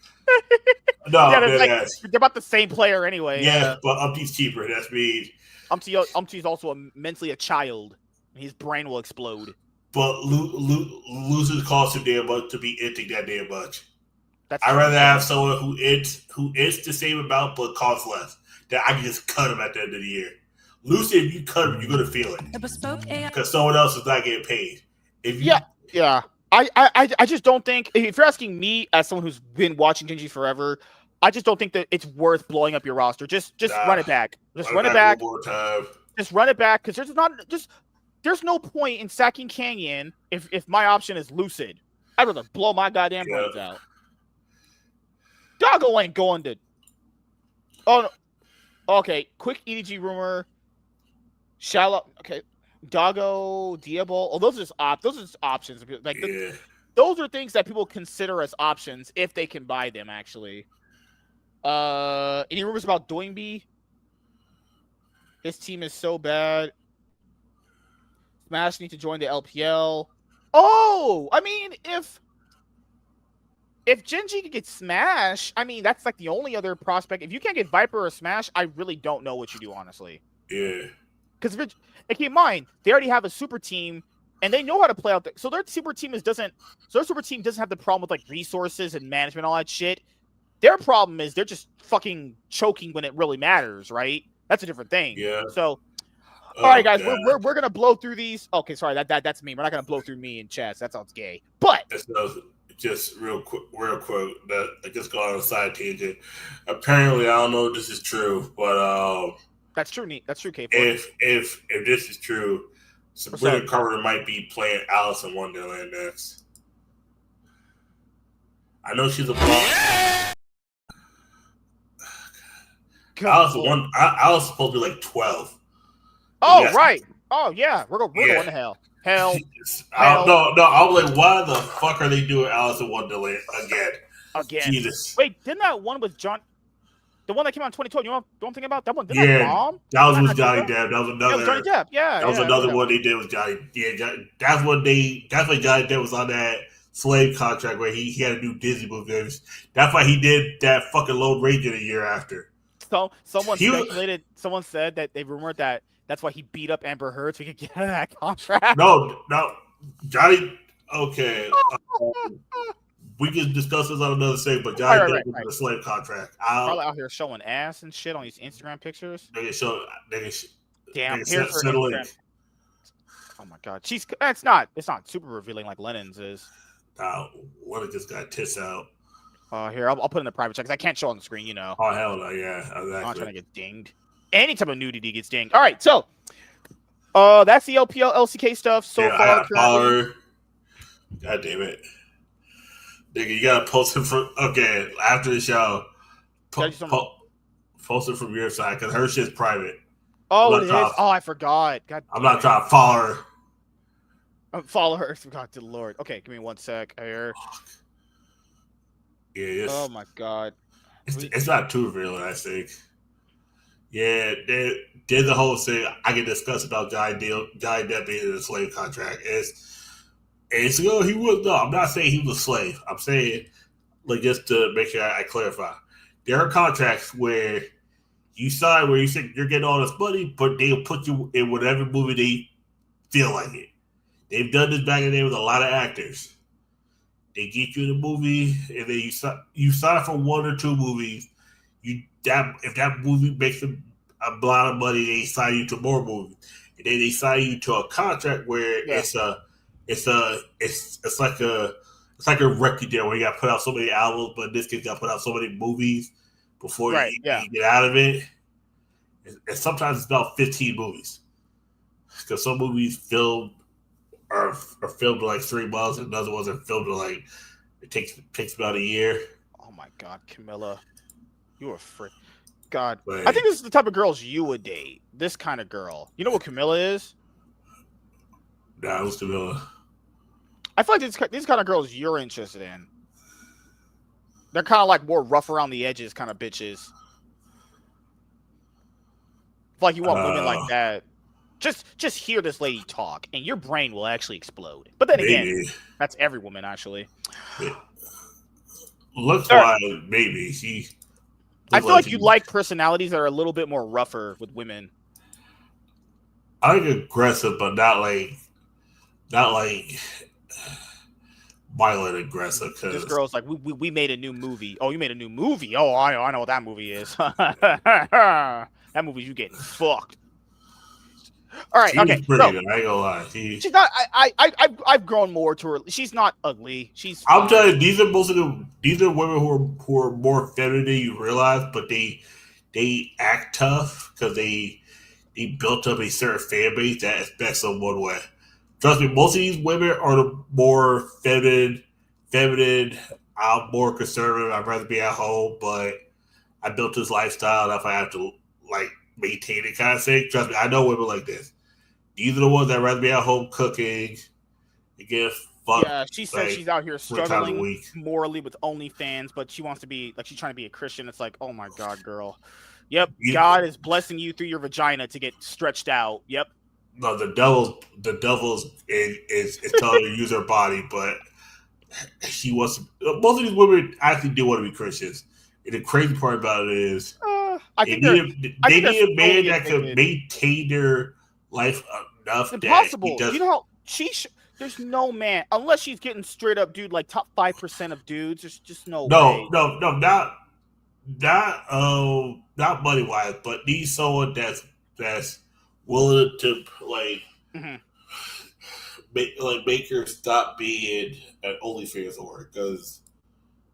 No, yeah,
they're about the same player anyway.
Yeah, but Umpty's cheaper. That's me.
Umpty's also mentally a child. His brain will explode.
But losers cost him damn much to be inting that damn much. I'd rather have someone who is the same amount but costs less. That I can just cut him at the end of the year. Lucy, if you cut him, you're gonna feel it. Because someone else is not getting paid.
Yeah. I just don't think, if you're asking me as someone who's been watching Genji forever, I just don't think that it's worth blowing up your roster. Just run it back. Just run it back.
One more time.
Just run it back, because there's no point in sacking Canyon if my option is Lucid. I'd rather blow my goddamn brains out. Doggo ain't going to. Oh no. Okay, quick EDG rumor. Shallow. Okay, Doggo, Diable. Oh, those are just options. Like those are things that people consider as options if they can buy them. Actually. Any rumors about Doingby? His team is so bad. Smash need to join the LPL. Oh, I mean, if Genji could get Smash, I mean, that's like the only other prospect. If you can't get Viper or Smash, I really don't know what you do, honestly.
Yeah.
Because keep in mind, they already have a super team, and they know how to play out. So their super team doesn't have the problem with like resources and management, all that shit. Their problem is they're just fucking choking when it really matters, right? That's a different thing.
Yeah.
So All right, guys, we're gonna blow through these. Okay, sorry, that's me. We're not gonna blow through me in chats. That sounds gay. But
just real quick, that I just go on a side tangent. Apparently, I don't know if this is true, but
that's true. That's true, K.
If this is true, Sabrina Carpenter might be playing Alice in Wonderland next. I know she's a blonde. Alice is supposed to be like 12.
Oh, right. Oh, yeah. We're going to hell. Hell.
No. I was like, why the fuck are they doing Alice in Wonderland again? Jesus.
Wait, didn't that one with John? The one that came out in 2012, you know what I'm thinking about? That one, didn't
that
bomb?
That was with Johnny Depp. That was another.
That was Johnny Depp, yeah.
That was another one they did with Johnny. Yeah, that's when Johnny Depp was on that slave contract where he had to do Disney movies. That's why he did that fucking Lone Ranger the year after.
So someone said that they rumored that that's why he beat up Amber Heard so he could get that contract.
No, Johnny. Okay, we can discuss this on another thing, but Johnny Depp was a slave contract.
Probably out here showing ass and shit on these Instagram pictures.
Here's
her Instagram. Oh my god, it's not super revealing like Lennon's is.
One just got tits out.
Here, I'll put in the private check because I can't show on the screen, you know.
Oh, hell no, yeah, exactly.
I'm not trying to get dinged. Any type of nudity gets dinged. All right, so that's the LPL LCK stuff so far.
God damn it. Nigga, you gotta post it after the show. Post it from your side because her shit's private.
Oh, it is? Oh, I forgot. God
I'm not trying to follow her.
Follow her. God to the Lord. Okay, give me 1 sec here.
Yeah,
oh my god.
It's not too real, I think. Yeah, there's a whole thing I can discuss about Johnny Depp being in a slave contract. I'm not saying he was a slave. I'm saying, like, just to make sure I clarify. There are contracts where you sign where you say you're getting all this money, but they'll put you in whatever movie they feel like it. They've done this back in the day with a lot of actors. They get you in a movie, and then you sign for 1 or 2 movies. If that movie makes a lot of money, they sign you to more movies, and then they sign you to a contract where it's like a record deal where you got to put out so many albums, but in this case, you got to put out so many movies before you get out of it. And sometimes it's about 15 movies because some movies are filmed in like 3 months, and another ones are filmed in it takes about a year.
Oh my god, Camilla, you are frick. God, I think this is the type of girls you would date. This kind of girl. You know what Camilla is?
Nah, who's Camilla?
I feel like these kind of girls you're interested in. They're kind of like more rough around the edges kind of bitches. I feel like you want women like that. Just hear this lady talk, and your brain will actually explode. But then again, that's every woman, actually.
Yeah. Looks wise, maybe.
I feel like you like personalities that are a little bit more rougher with women.
I like aggressive, but not like violent aggressive.
This girl's like, we made a new movie. Oh, you made a new movie? Oh, I know what that movie is. That movie, you getting fucked. All right, okay.
Pretty good. I ain't gonna lie.
She's not. I've grown more to her. She's not ugly.
I'm telling you, these are women who are more feminine than you realize, but they act tough because they built up a certain fan base that expects them one way. Trust me, most of these women are the more feminine. I'm more conservative. I'd rather be at home, but I built this lifestyle. If I have to maintain it kind of thing. Trust me, I know women like this. These are the ones that rather be at home cooking and get fucked.
Yeah, she said she's out here struggling morally with OnlyFans, but she wants to be she's trying to be a Christian. It's like, oh my god, girl. Yep, God is blessing you through your vagina to get stretched out. Yep.
No, the devil's is telling her to use her body, but she wants. Most of these women actually do want to be Christians. And the crazy part about it is. They need a man that can maintain their life enough.
Impossible.
That
you know how there's no man unless she's getting straight up, dude. Like top 5% of dudes. There's just no way.
No, not money wise, but need someone that's willing to like
Mm-hmm.
make her stop being an OnlyFans whore, because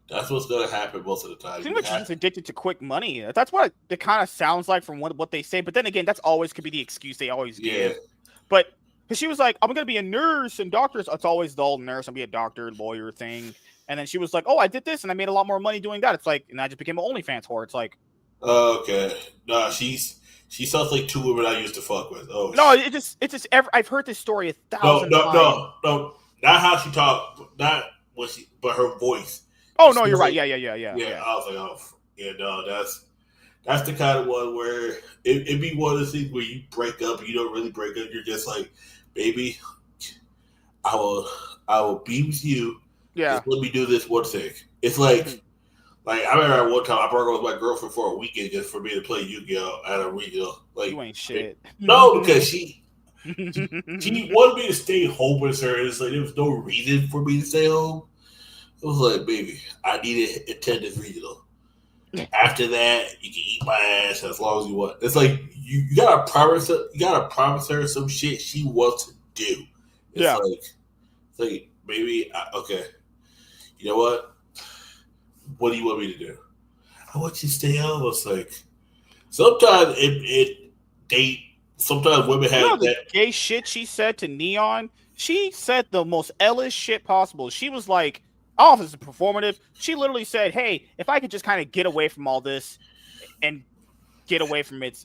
that's what's gonna happen most of the time.
It seems like she's just addicted to quick money. That's what it kind of sounds like from what they say. But then again, that's always could be the excuse they always give. But because she was like, I'm gonna be a nurse and doctor. It's always the old nurse. I'll be a doctor, lawyer thing. And then she was like, oh, I did this and I made a lot more money doing that. It's like, and I just became an OnlyFans whore. It's like,
okay, nah, she sounds like two women I used to fuck with. Oh
no, it's just I've heard this story 1,000 times.
No, not how she talked, not what she, but her voice.
Oh no, you're right.
Yeah.
Yeah.
I was like, oh, yeah, no, that's the kind of one where it'd be one of the things where you break up, and you don't really break up. You're just like, baby, I will be with you.
Yeah.
Just let me do this one thing. It's like I remember one time I broke up with my girlfriend for a weekend just for me to play Yu-Gi-Oh at a regional. Like,
you ain't shit.
No, because she wanted me to stay home with her. And it's like there was no reason for me to stay home. It was like, baby, I need to attend this regional. After that, you can eat my ass as long as you want. It's like you gotta promise her some shit she wants to do. It's like, baby, okay. You know what? What do you want me to do? I want you to stay home. It's like sometimes sometimes women have
the gay shit she said to Neon. She said the most Ellis shit possible. She was like, I don't know if it's performative. She literally said, hey, if I could just kind of get away from all this and get away from it.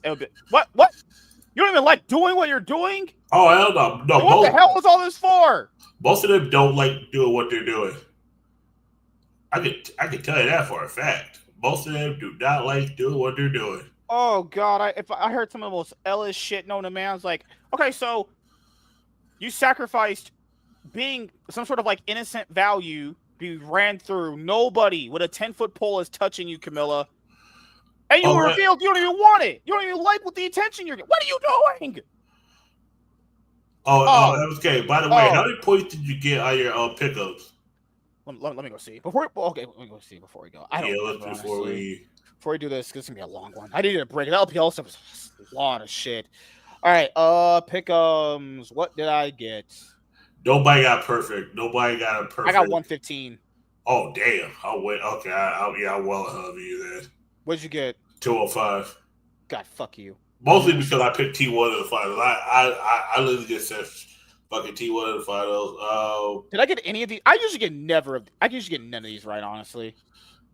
What? You don't even like doing what you're doing?
Oh, hell no. No.
What the hell was all this for?
Most of them don't like doing what they're doing. I can tell you that for a fact. Most of them do not like doing what they're doing.
Oh, God. If I heard some of the most Ellis shit known to man, I was like, okay, so you sacrificed being some sort of like innocent value be ran through. Nobody with a 10-foot pole is touching you, Camilla. And you revealed you don't even want it. You don't even like what the attention you're getting. What are you doing?
Oh, that was okay. By the way, how many points did you get on your pickups?
Let me go see. Let me go see before we go. I don't know. Before we do this, it's gonna be a long one. I needed a break. That LPL stuff was a lot of shit. All right, pickums. What did I get?
Nobody got perfect. Nobody got a perfect.
I got 115.
Oh damn! I'll wait. Okay, I'm well ahead of you then.
What'd you get?
205.
God, fuck you.
Mostly because I picked T1 in the finals. I literally just said fucking T1 in the finals.
Did I get any of these? I usually get none of these right, honestly.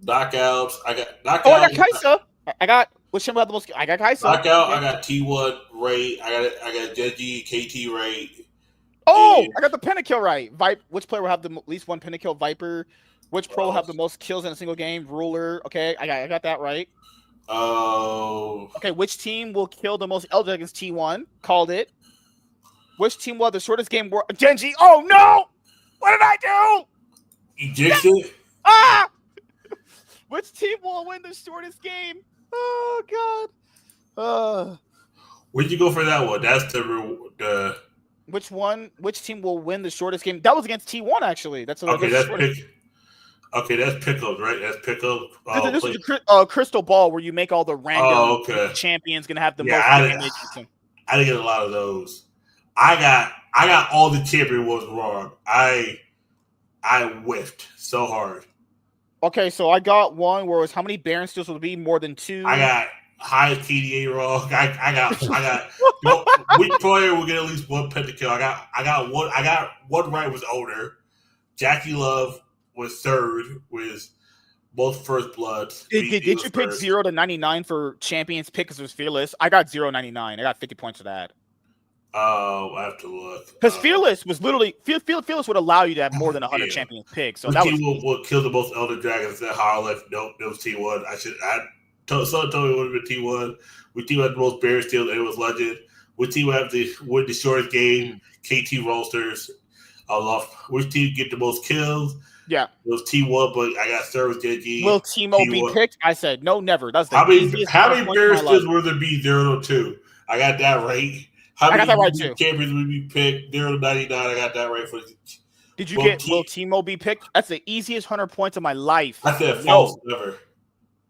Knockouts. I got knockouts.
Oh, I got Kaisa. I got which one had the most? I got Kaisa.
Knockout. I got T1 Ray. I got Genji, KT Ray.
Oh, I got the pentakill right. Which player will have the least one pentakill? Viper. Which pro will have the most kills in a single game? Ruler. Okay, I got that right.
Oh.
Okay, which team will kill the most L Dragons? T1. Called it. Which team will have the shortest game? Genji. Oh no! What did I do?
You jinxed it?
Ah! Which team will win the shortest game? Oh god.
Where'd you go for that one? That's the.
Which one? Which team will win the shortest game? That was against T1 actually. That's
okay. That's pickup, right? That's pickup.
This is a crystal ball where you make all the random champions gonna have the most damage.
I didn't get a lot of those. I got all the champion ones wrong. I whiffed so hard.
Okay, so I got one where it was how many Baron steals would be more than 2.
I got highest TDA wrong. I got which player will get at least one pentakill. I got one right was owner. Jackie Love was third with both first bloods.
Did you pick 0 to 99 for champions pick because it was fearless? I got 0.99. I got 50 points for that.
Oh, I have to look.
Because fearless was literally fearless would allow you to have more than 100 champions pick. So that
will kill the most Elder Dragons that Harlech. Nope, it was T1. Someone told me it would have been T1. We T1 had the most Bear Steel, and it was Legend. We T1 have the win the shortest game. KT Roasters. Which team get the most kills?
Yeah,
it was T1, but I got Service Genji.
Will Teemo be picked? I said no, never. That's the
how many Bear Steels will there be? 0 to 2. I got that right.
I got that right too.
Champions would be picked 0 to 99. I got that right for.
Did you get Will Teemo be picked? That's the easiest 100 points of my life.
I said false, never.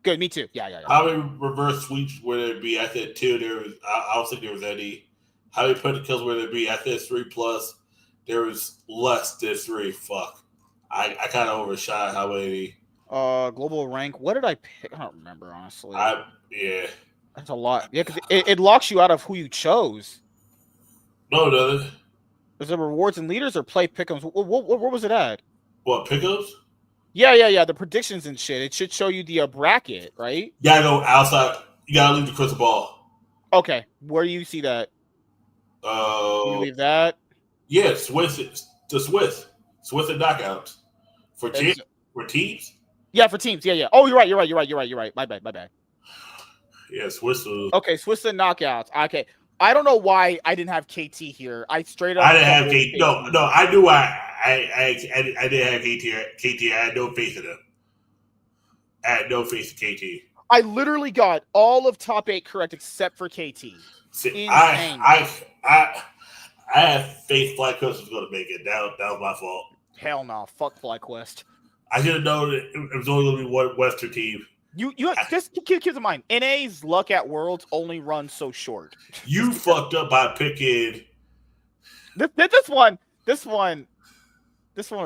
Good, me too. Yeah.
How many reverse sweeps would there be? I said 2. I don't think there was any. How they put the kills where they be? I said 3+. There was less than 3. Fuck. I kind of overshot how many.
Global rank. What did I pick? I don't remember, honestly.
Yeah.
That's a lot. Yeah, because it locks you out of who you chose.
No, it doesn't.
Is it rewards and leaders or play pick'ems? Where was it at?
What, pickups?
Yeah. The predictions and shit. It should show you the bracket, right?
You gotta go outside. You gotta leave the crystal ball.
Okay. Where do you see that? You leave that?
Yeah, Swiss and knockouts. For teams?
Yeah, for teams. Yeah. Oh, you're right. My bad.
Yeah, Swiss.
Okay, Swiss and knockouts. Okay. I don't know why I didn't have KT here. I straight up.
I didn't have KT. No. I knew why. I didn't have KT. I had no faith in him. I had no faith in KT.
I literally got all of top 8 correct except for KT.
See, I had faith FlyQuest was going to make it. That was my fault.
Hell no. Fuck FlyQuest.
I should have known that it was only going to be one Western team. You
just keep in mind, NA's luck at Worlds only runs so short.
You fucked up by picking
this one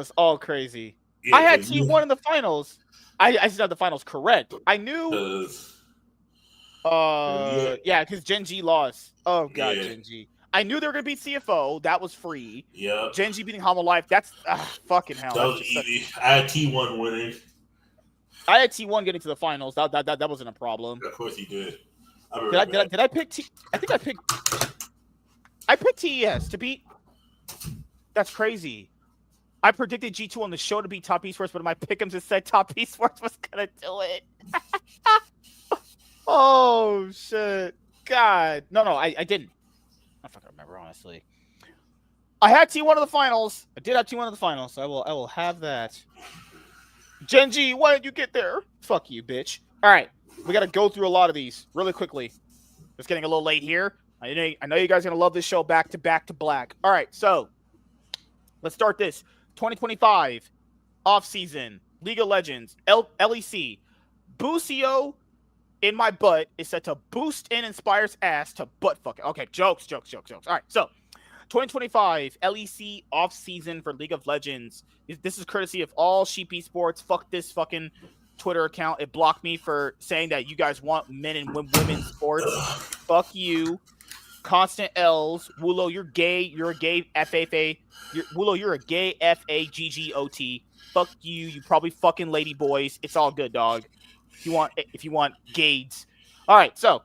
is all crazy. Yeah, I had T1 in the finals. I still had the finals correct. I knew because Gen G lost. Oh god, Gen G. I knew they were gonna beat CFO. That was free.
Yeah.
Gen G beating Homo Life. That's fucking hell.
That was easy. I had T1 winning.
I had T1 getting to the finals. That wasn't a problem.
Of course you did.
Did I pick T? I think I picked TES to beat. That's crazy. I predicted G2 on the show to beat Top Esports, but my pick'ems just said Top Esports was gonna do it. Oh shit! God, no, I didn't. I don't fucking remember, honestly. I had T1 in the finals. I did have T1 in the finals, so I will have that. Gen G, why did you get there? Fuck you, bitch. All right, we got to go through a lot of these really quickly. It's getting a little late here. I know you guys are going to love this show back to black. All right, so let's start this. 2025 off-season, League of Legends, LEC. Buiso in my butt is set to boost and inspires ass to butt fucking. Okay, jokes. All right, so 2025 LEC off-season for League of Legends. This is courtesy of all Sheep Esports. Fuck this fucking Twitter account. It blocked me for saying that you guys want men and women's sports. Fuck you. Constant L's. Wulo, you're gay. You're a gay FFA. Wulo, you're a gay FAGGOT. Fuck you. You probably fucking lady boys. It's all good, dog. If you want gades. All right, so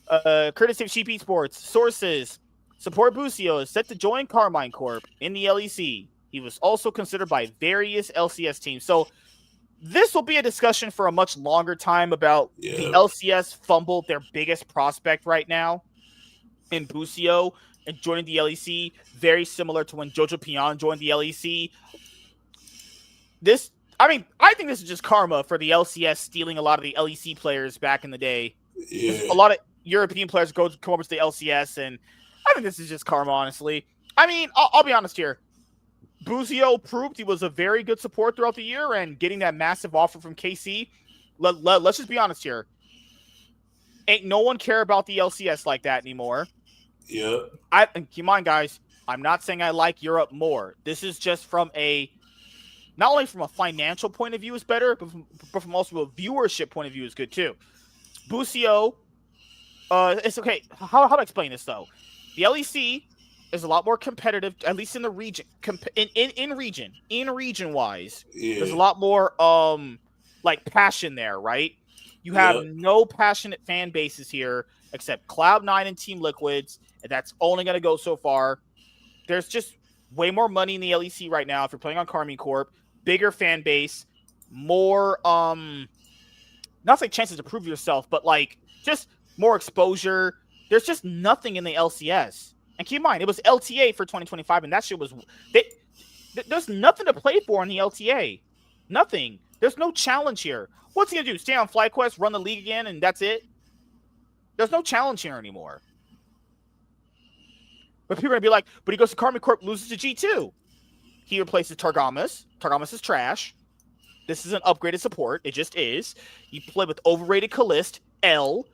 courtesy of Sheep Esports. Sources. Support Buiso is set to join Karmine Corp in the LEC. He was also considered by various LCS teams. So this will be a discussion for a much longer time about the LCS fumbled their biggest prospect right now in Buiso and joining the LEC. Very similar to when Jojo Pion joined the LEC. I think this is just karma for the LCS stealing a lot of the LEC players back in the day. Yeah. A lot of European players come over to the LCS, and I think this is just karma, honestly. I mean, I'll be honest here. Buiso proved he was a very good support throughout the year, and getting that massive offer from KC. Let's just be honest here. Ain't no one care about the LCS like that anymore.
Yeah.
And keep in mind, guys, I'm not saying I like Europe more. This is just from not only from a financial point of view is better, but from also a viewership point of view is good too. Buiso, it's okay. How to explain this though? The LEC is a lot more competitive, at least in the region. In region wise, there's a lot more passion there, right? You have no passionate fan bases here except Cloud9 and Team Liquids, and that's only going to go so far. There's just way more money in the LEC right now if you're playing on Karmine Corp. Bigger fan base, more not say chances to prove yourself, but just more exposure. There's just nothing in the LCS. And keep in mind, it was LTA for 2025, and that shit was... There's nothing to play for in the LTA. Nothing. There's no challenge here. What's he going to do? Stay on FlyQuest, run the league again, and that's it? There's no challenge here anymore. But people are going to be like, but he goes to Karmine Corp, loses to G2. He replaces Targamas. Targamas is trash. This is an upgraded support. It just is. You play with overrated Kalist, L.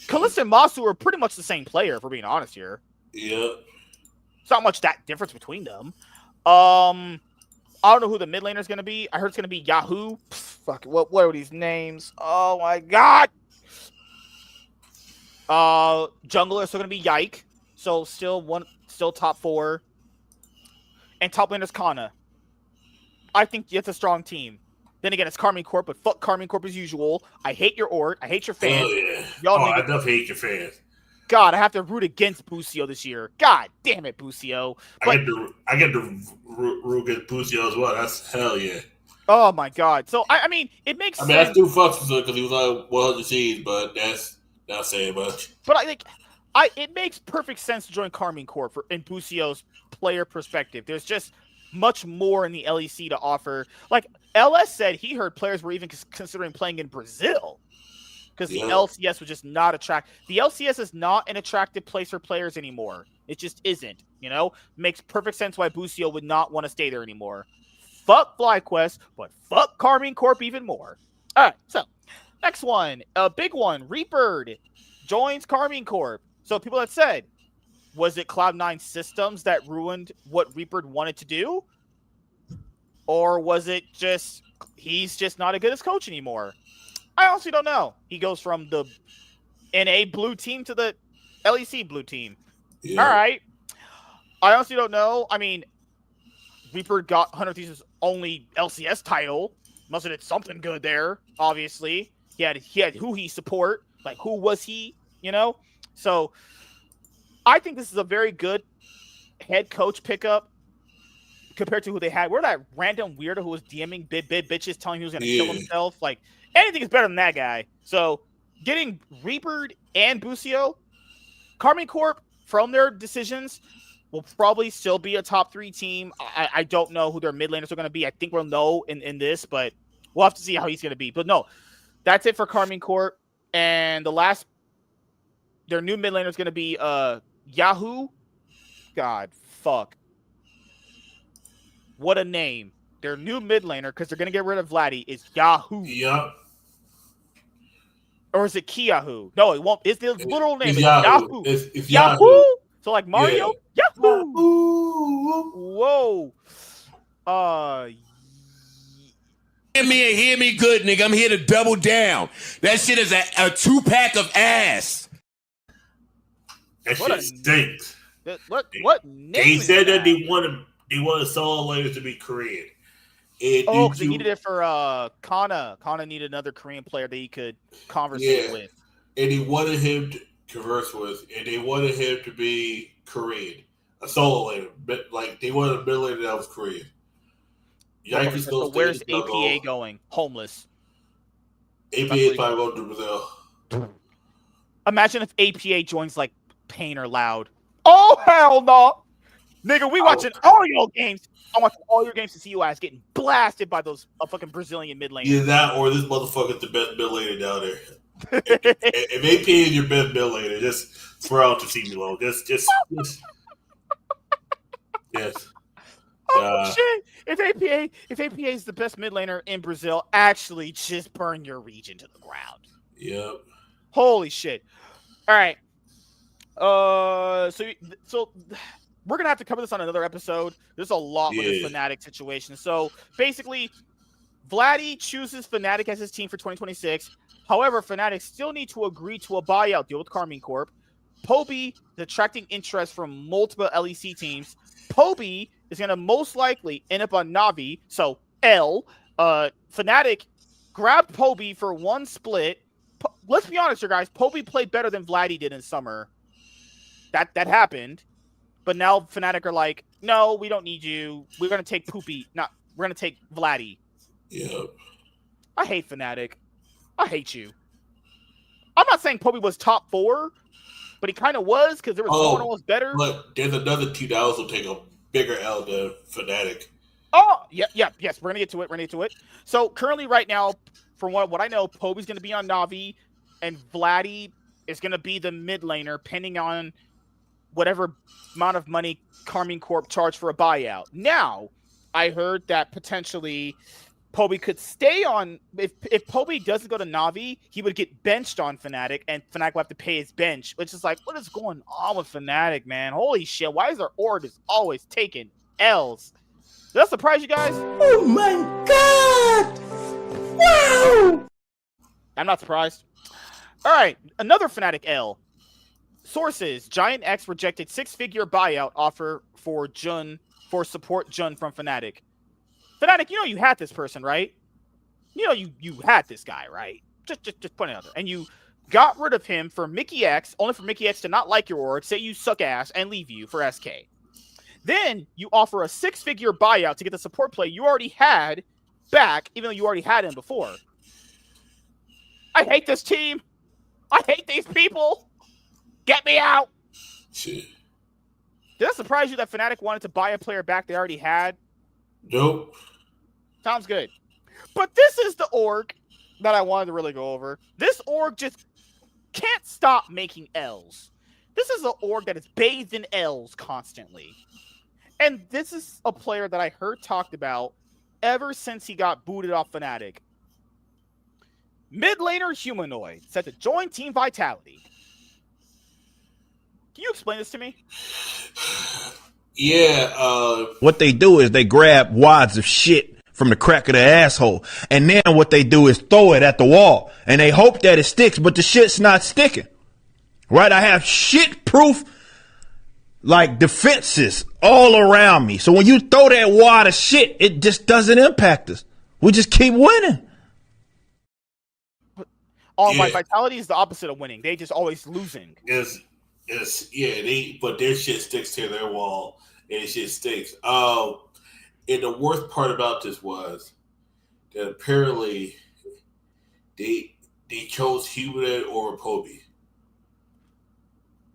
Kalist and Masu are pretty much the same player, if we're being honest here.
Yeah.
It's not much that difference between them. I don't know who the mid laner is going to be. I heard it's going to be Yahoo. Fuck, what are these names? Oh my god. Jungler is still going to be Yike. So still top 4. And top laner is Kana. I think it's a strong team. Then again, it's Karmine Corp, but fuck Karmine Corp as usual. I hate your org. I hate your fans.
Oh, yeah.
Y'all
I definitely hate your fans.
God, I have to root against Buiso this year. God damn it, Buiso.
I get to root against Buiso as well. That's hell yeah.
Oh my god. So I mean, it makes sense.
I still fucks with him because he was like 100 seeds, but that's not saying much.
But I think it makes perfect sense to join Karmine Corp in Busio's player perspective. There's just much more in the LEC to offer. Like LS said, he heard players were even considering playing in Brazil because the LCS was just not attractive. The LCS is not an attractive place for players anymore. It just isn't. Makes perfect sense why Buso would not want to stay there anymore. Fuck FlyQuest, but fuck Karmine Corp even more. All right, so next one, a big one. Reapered joins Karmine Corp. So people had said, was it Cloud9 systems that ruined what Reapered wanted to do? Or was it just he's just not as good as coach anymore? I honestly don't know. He goes from the NA blue team to the LEC blue team. Yeah. All right. I honestly don't know. I mean, Reaper got 100 Thieves' only LCS title. Must have did something good there, obviously. He had who he support. Like, who was he, So, I think this is a very good head coach pickup compared to who they had. Where that random weirdo who was DMing bitches telling he was going to kill himself. Like, anything is better than that guy. So, getting Reapered and Bucio, Karmine Corp, from their decisions, will probably still be a top 3 team. I don't know who their mid laners are going to be. I think we'll know in this, but we'll have to see how he's going to be. But no, that's it for Karmine Corp. And their new mid laner is going to be Yahoo. God, fuck. What a name. Their new mid laner, because they're going to get rid of Vladdy, is Yahoo.
Yep.
Or is it Kiahu? No, it won't. It's the literal name.
It's
Yahoo.
It's
Yahoo? So like Mario?
Yeah.
Yahoo! Whoa.
Hear me good, nigga. I'm here to double down. That shit is a 2-pack of ass.
That shit stinks.
What name?
They said that they wanted solo layers to be Korean.
Because they needed it for Kana. Kana needed another Korean player that he could conversate with.
And they wanted him to converse with, and they wanted him to be Korean. A solo layer. But like they wanted a middle laner that was Korean.
So where's APA going? Homeless.
APA is probably going to Brazil.
Imagine if APA joins like Pain or Loud. Oh hell no! Nigga, we watching all your games. I watch all your games to see you guys getting blasted by those fucking Brazilian mid laners.
Either that or this motherfucker's the best mid laner down there. if AP is your best mid laner, just throw out to see below. Just yes.
Oh shit! If APA is the best mid laner in Brazil, actually just burn your region to the ground.
Yep.
Holy shit! All right. So we're gonna have to cover this on another episode. There's a lot with this Fnatic situation. So basically, Vladdy chooses Fnatic as his team for 2026. However, Fnatic still need to agree to a buyout deal with Karmine Corp. Poby is attracting interest from multiple LEC teams. Poby is going to most likely end up on Navi. So, Fnatic grabbed Poby for one split. Let's be honest here, guys. Poby played better than Vladdy did in summer. That happened. But now Fnatic are like, no, we don't need you. We're going to take Poopy. We're going to take Vladdy.
Yep.
I hate Fnatic. I hate you. I'm not saying Poby was top 4, but he kind of was because there was no one else better.
But there's another team that also take a bigger L than Fnatic.
Oh, yes. We're going to get to it. So currently right now, from what I know, Poby's going to be on Navi, and Vladdy is going to be the mid laner, pending on whatever amount of money Karmine Corp charged for a buyout. Now, I heard that potentially Poby could stay on. If Poby doesn't go to Navi, he would get benched on Fnatic, and Fnatic will have to pay his bench, which is like, what is going on with Fnatic, man? Holy shit! Why is their org is always taking L's? Does that surprise you guys?
Oh my god! Wow!
I'm not surprised. All right, another Fnatic L. Sources: Giant X rejected 6-figure buyout offer for support Jun from Fnatic. Fnatic, you know you had this person, right? You know you had this guy, right? Just put it out there. And you got rid of him for Mickey X, only for Mickey X to not like your org, say you suck ass, and leave you for SK. Then you offer a 6-figure buyout to get the support play you already had back, even though you already had him before. I hate this team. I hate these people. Get me out.
Shit.
Did that surprise you that Fnatic wanted to buy a player back they already had?
Nope.
Sounds good. But this is the org that I wanted to really go over. This org just can't stop making L's. This is an org that is bathed in L's constantly. And this is a player that I heard talked about ever since he got booted off Fnatic. Mid laner Humanoid set to join Team Vitality. Can you explain this to me?
Yeah.
What they do is they grab wads of shit from the crack of the asshole, and then what they do is throw it at the wall, and they hope that it sticks, but the shit's not sticking. Right? I have shit-proof, like, defenses all around me. So when you throw that wad of shit, it just doesn't impact us. We just keep winning.
Vitality is the opposite of winning. They just always losing.
But their shit sticks to their wall, and it shit sticks. And the worst part about this was that apparently they chose Humanoid over Poby.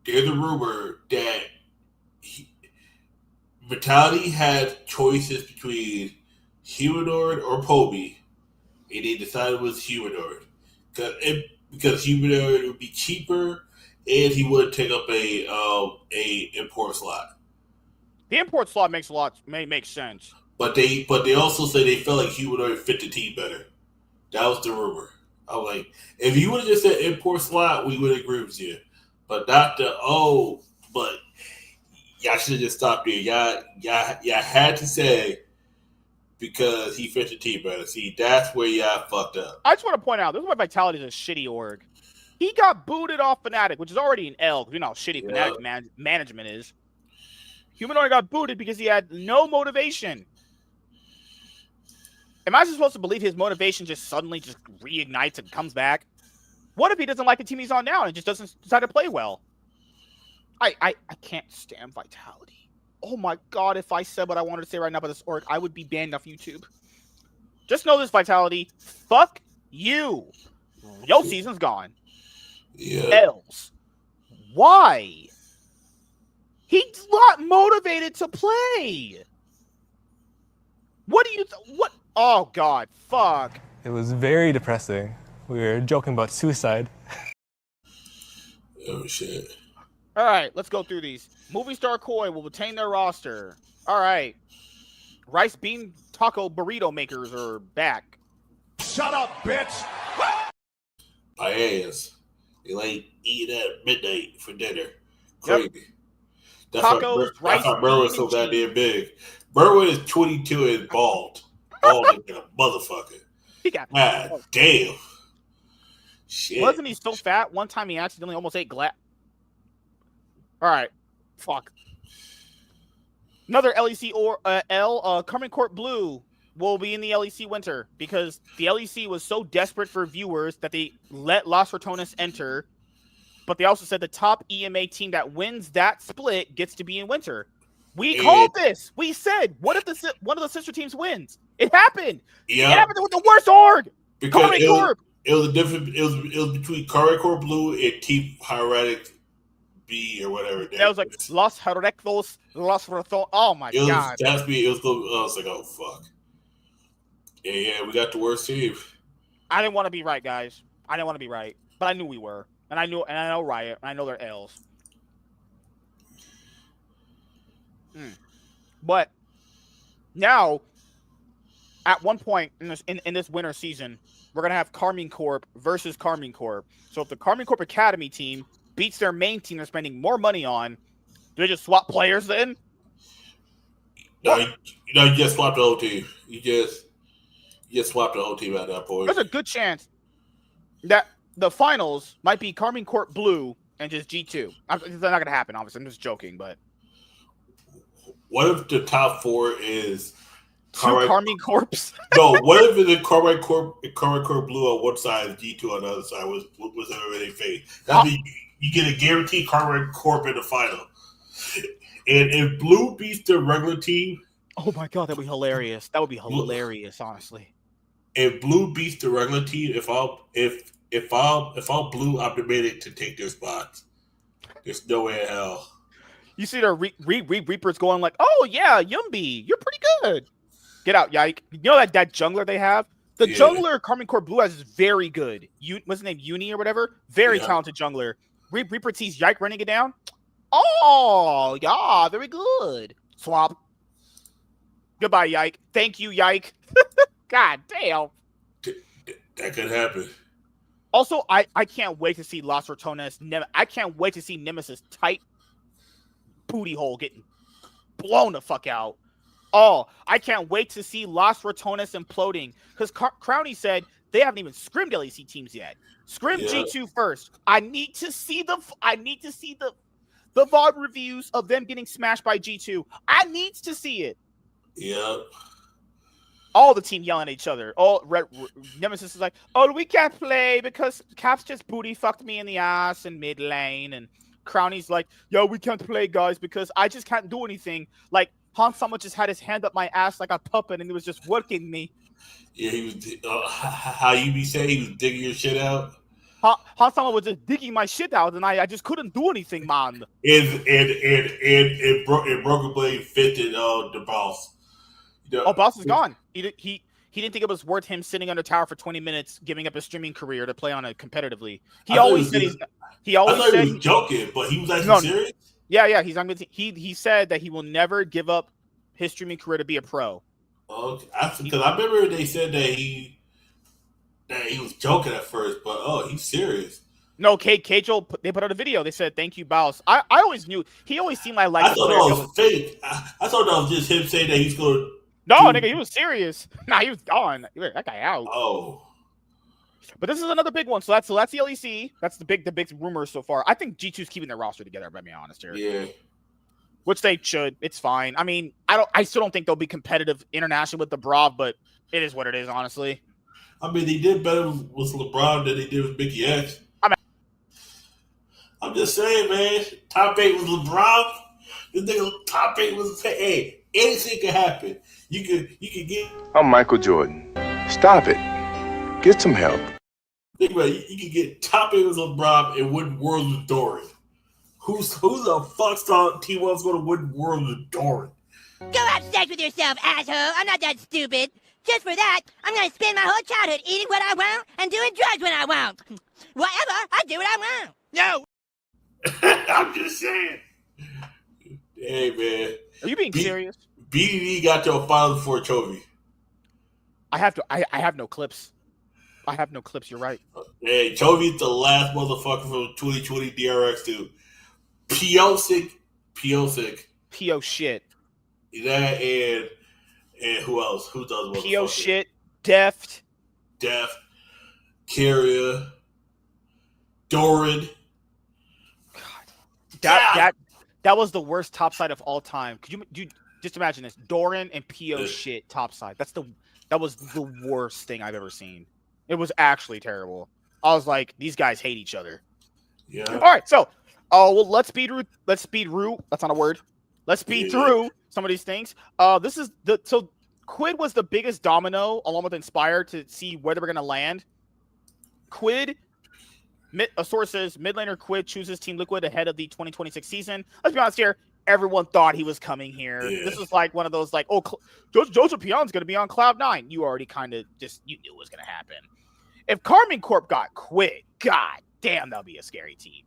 There's a rumor that Vitality had choices between Humanoid or Poby, and they decided it was Humanoid because Humanoid would be cheaper, and he would take up a import slot.
The import slot makes sense.
But they also say they felt like Humanoid fit the team better. That was the rumor. I'm like, if you would have just said import slot, we would agree with you. But not but y'all should have just stopped there. Y'all had to say because he fit the team better. See, that's where y'all fucked up.
I just want to point out, this is why Vitality is a shitty org. He got booted off Fnatic, which is already an L, because you know how shitty Fnatic management is. Humanoid got booted because he had no motivation. Am I supposed to believe his motivation just suddenly just reignites and comes back? What if he doesn't like the team he's on now and just doesn't decide to play well? I can't stand Vitality. Oh my god, if I said what I wanted to say right now about this org, I would be banned off YouTube. Just know this, Vitality. Fuck you. Your season's gone.
Yeah.
L's. Why? He's not motivated to play. What do you... what? Oh, God. Fuck.
It was very depressing. We were joking about suicide.
Oh, shit.
All right, let's go through these. Movie star Koi will retain their roster. All right. Rice bean taco burrito makers are back.
Shut up, bitch!
My ass. They like eating at midnight for dinner. Crazy.
Yep.
That's
Tacos,
why Berwin's so goddamn big. Berwin is 22 and bald. Bald like a motherfucker.
He got
God damn. Shit.
Wasn't he so fat? One time he accidentally almost ate glass. All right. Fuck. Another LEC or Karmine Corp Blue will be in the LEC winter because the LEC was so desperate for viewers that they let Las Fortunas enter. But they also said the top EMA team that wins that split gets to be in winter. We called this. We said, what if one of the sister teams wins? It happened.
Yeah.
It happened with the worst org.
Because
Corp.
It was a different. It was between Karmine Corp Blue and Team Hieratic B or whatever.
That was like Los Herectos, Los Fortunas. Oh my god.
That's me. It was. I was like, oh fuck. Yeah, we got the worst team.
I didn't want to be right, guys. I didn't want to be right, but I knew we were, and I know Riot, and I know they're L's. But now, at one point in this winter season, we're gonna have Karmine Corp versus Karmine Corp. So if the Karmine Corp Academy team beats their main team they're spending more money on, do they just swap players then?
No, you just swapped the whole team. You just swapped the whole team at that point.
There's a good chance that the finals might be Karmine Corp Blue and just G2. It's not gonna happen, obviously. I'm just joking, but
what if the top 4 is
Karmine Corps?
No, what if the Karmine Corp Blue on one side and G2 on the other side was everything face? That means you get a guaranteed Karmine Corp in the final. And if Blue beats the regular team,
oh my god, that'd be hilarious. That would be hilarious, honestly.
If Blue beats the regular team, if I'm Blue, I'm demanding to take their spots. There's no way in hell.
You see the Reapers going like, "Oh yeah, Yumbi, you're pretty good. Get out, Yike." You know that jungler they have? The jungler Karmine Corp Blue has is very good. What's his name? Uni or whatever? Very talented jungler. Reaper sees Yike running it down. Oh, yeah, very good. Swap. Goodbye, Yike. Thank you, Yike. God damn.
That could happen.
Also, I can't wait to see Las Ratones. I can't wait to see Nemesis tight booty hole getting blown the fuck out. Oh, I can't wait to see Las Ratones imploding. Because Crowny said they haven't even scrimmed LEC teams yet. Scrim G2 first. I need to see the VOD reviews of them getting smashed by G2. I need to see it.
Yep.
All the team yelling at each other. Nemesis is like, "Oh, we can't play because Caps just booty fucked me in the ass in mid lane." And Crowny's like, "Yo, we can't play, guys, because I just can't do anything." Like, Hansama just had his hand up my ass like a puppet and he was just working me.
Yeah, he was. How you be saying he was digging your shit out?
Hansama was just digging my shit out, and I just couldn't do anything, man.
And Broken Blade fitted the boss. You know,
oh, boss is gone. He didn't think it was worth him sitting under tower for 20 minutes, giving up his streaming career to play on it competitively. He always said he was
joking, but he was actually serious.
Yeah, he's on. He said that he will never give up his streaming career to be a pro.
Okay, because I remember they said that he was joking at first, but he's serious.
No, Kajol, they put out a video. They said, "Thank you, Baus." I always knew he always seemed like
I thought that was fake. I thought that was just him saying that he's going to.
No, nigga, he was serious. Nah, he was gone. That guy out.
Oh.
But this is another big one. So that's the LEC. That's the big rumor so far. I think G2's keeping their roster together, to be honest here.
Yeah.
Which they should. It's fine. I mean, I still don't think they'll be competitive internationally with the Brav, but it is what it is, honestly.
I mean, they did better with LeBron than they did with Mickey X. I'm just saying, man. Top 8 was LeBron. This nigga top 8 was anything could happen. You could get.
I'm Michael Jordan. Stop it. Get some help.
Think about it. You could get top 8 with LeBron and win Worlds with Doran. Who's the fuck star T1's going to win Worlds with Doran?
Go have sex with yourself, asshole. I'm not that stupid. Just for that, I'm going to spend my whole childhood eating what I want and doing drugs when I want. Whatever, I do what I want. No.
I'm just saying. Hey, man.
Are you being serious?
BDD got to a final before Chovy.
I have no clips. I have no clips. You're right.
Hey, Chovy's the last motherfucker from 2020 DRX too. P.O.
shit.
That and who else? Who does
P.O. shit. Deft.
Carrier. Doran.
God. That was the worst topside of all time. Could you just imagine this? Doran and P.O. shit topside. That was the worst thing I've ever seen. It was actually terrible. I was like, these guys hate each other.
Yeah.
All right, so let's speed through. That's not a word. Let's speed through some of these things. So Quid was the biggest domino along with Inspire to see where they were gonna land. Quid. A source says mid laner Quid chooses Team Liquid ahead of the 2026 season. Let's be honest here. Everyone thought he was coming here. Yeah. This was like one of those like, Jojo Pion's going to be on Cloud9. You already kind of you knew it was going to happen. If Karmine Corp got Quid, god damn, that'll be a scary team.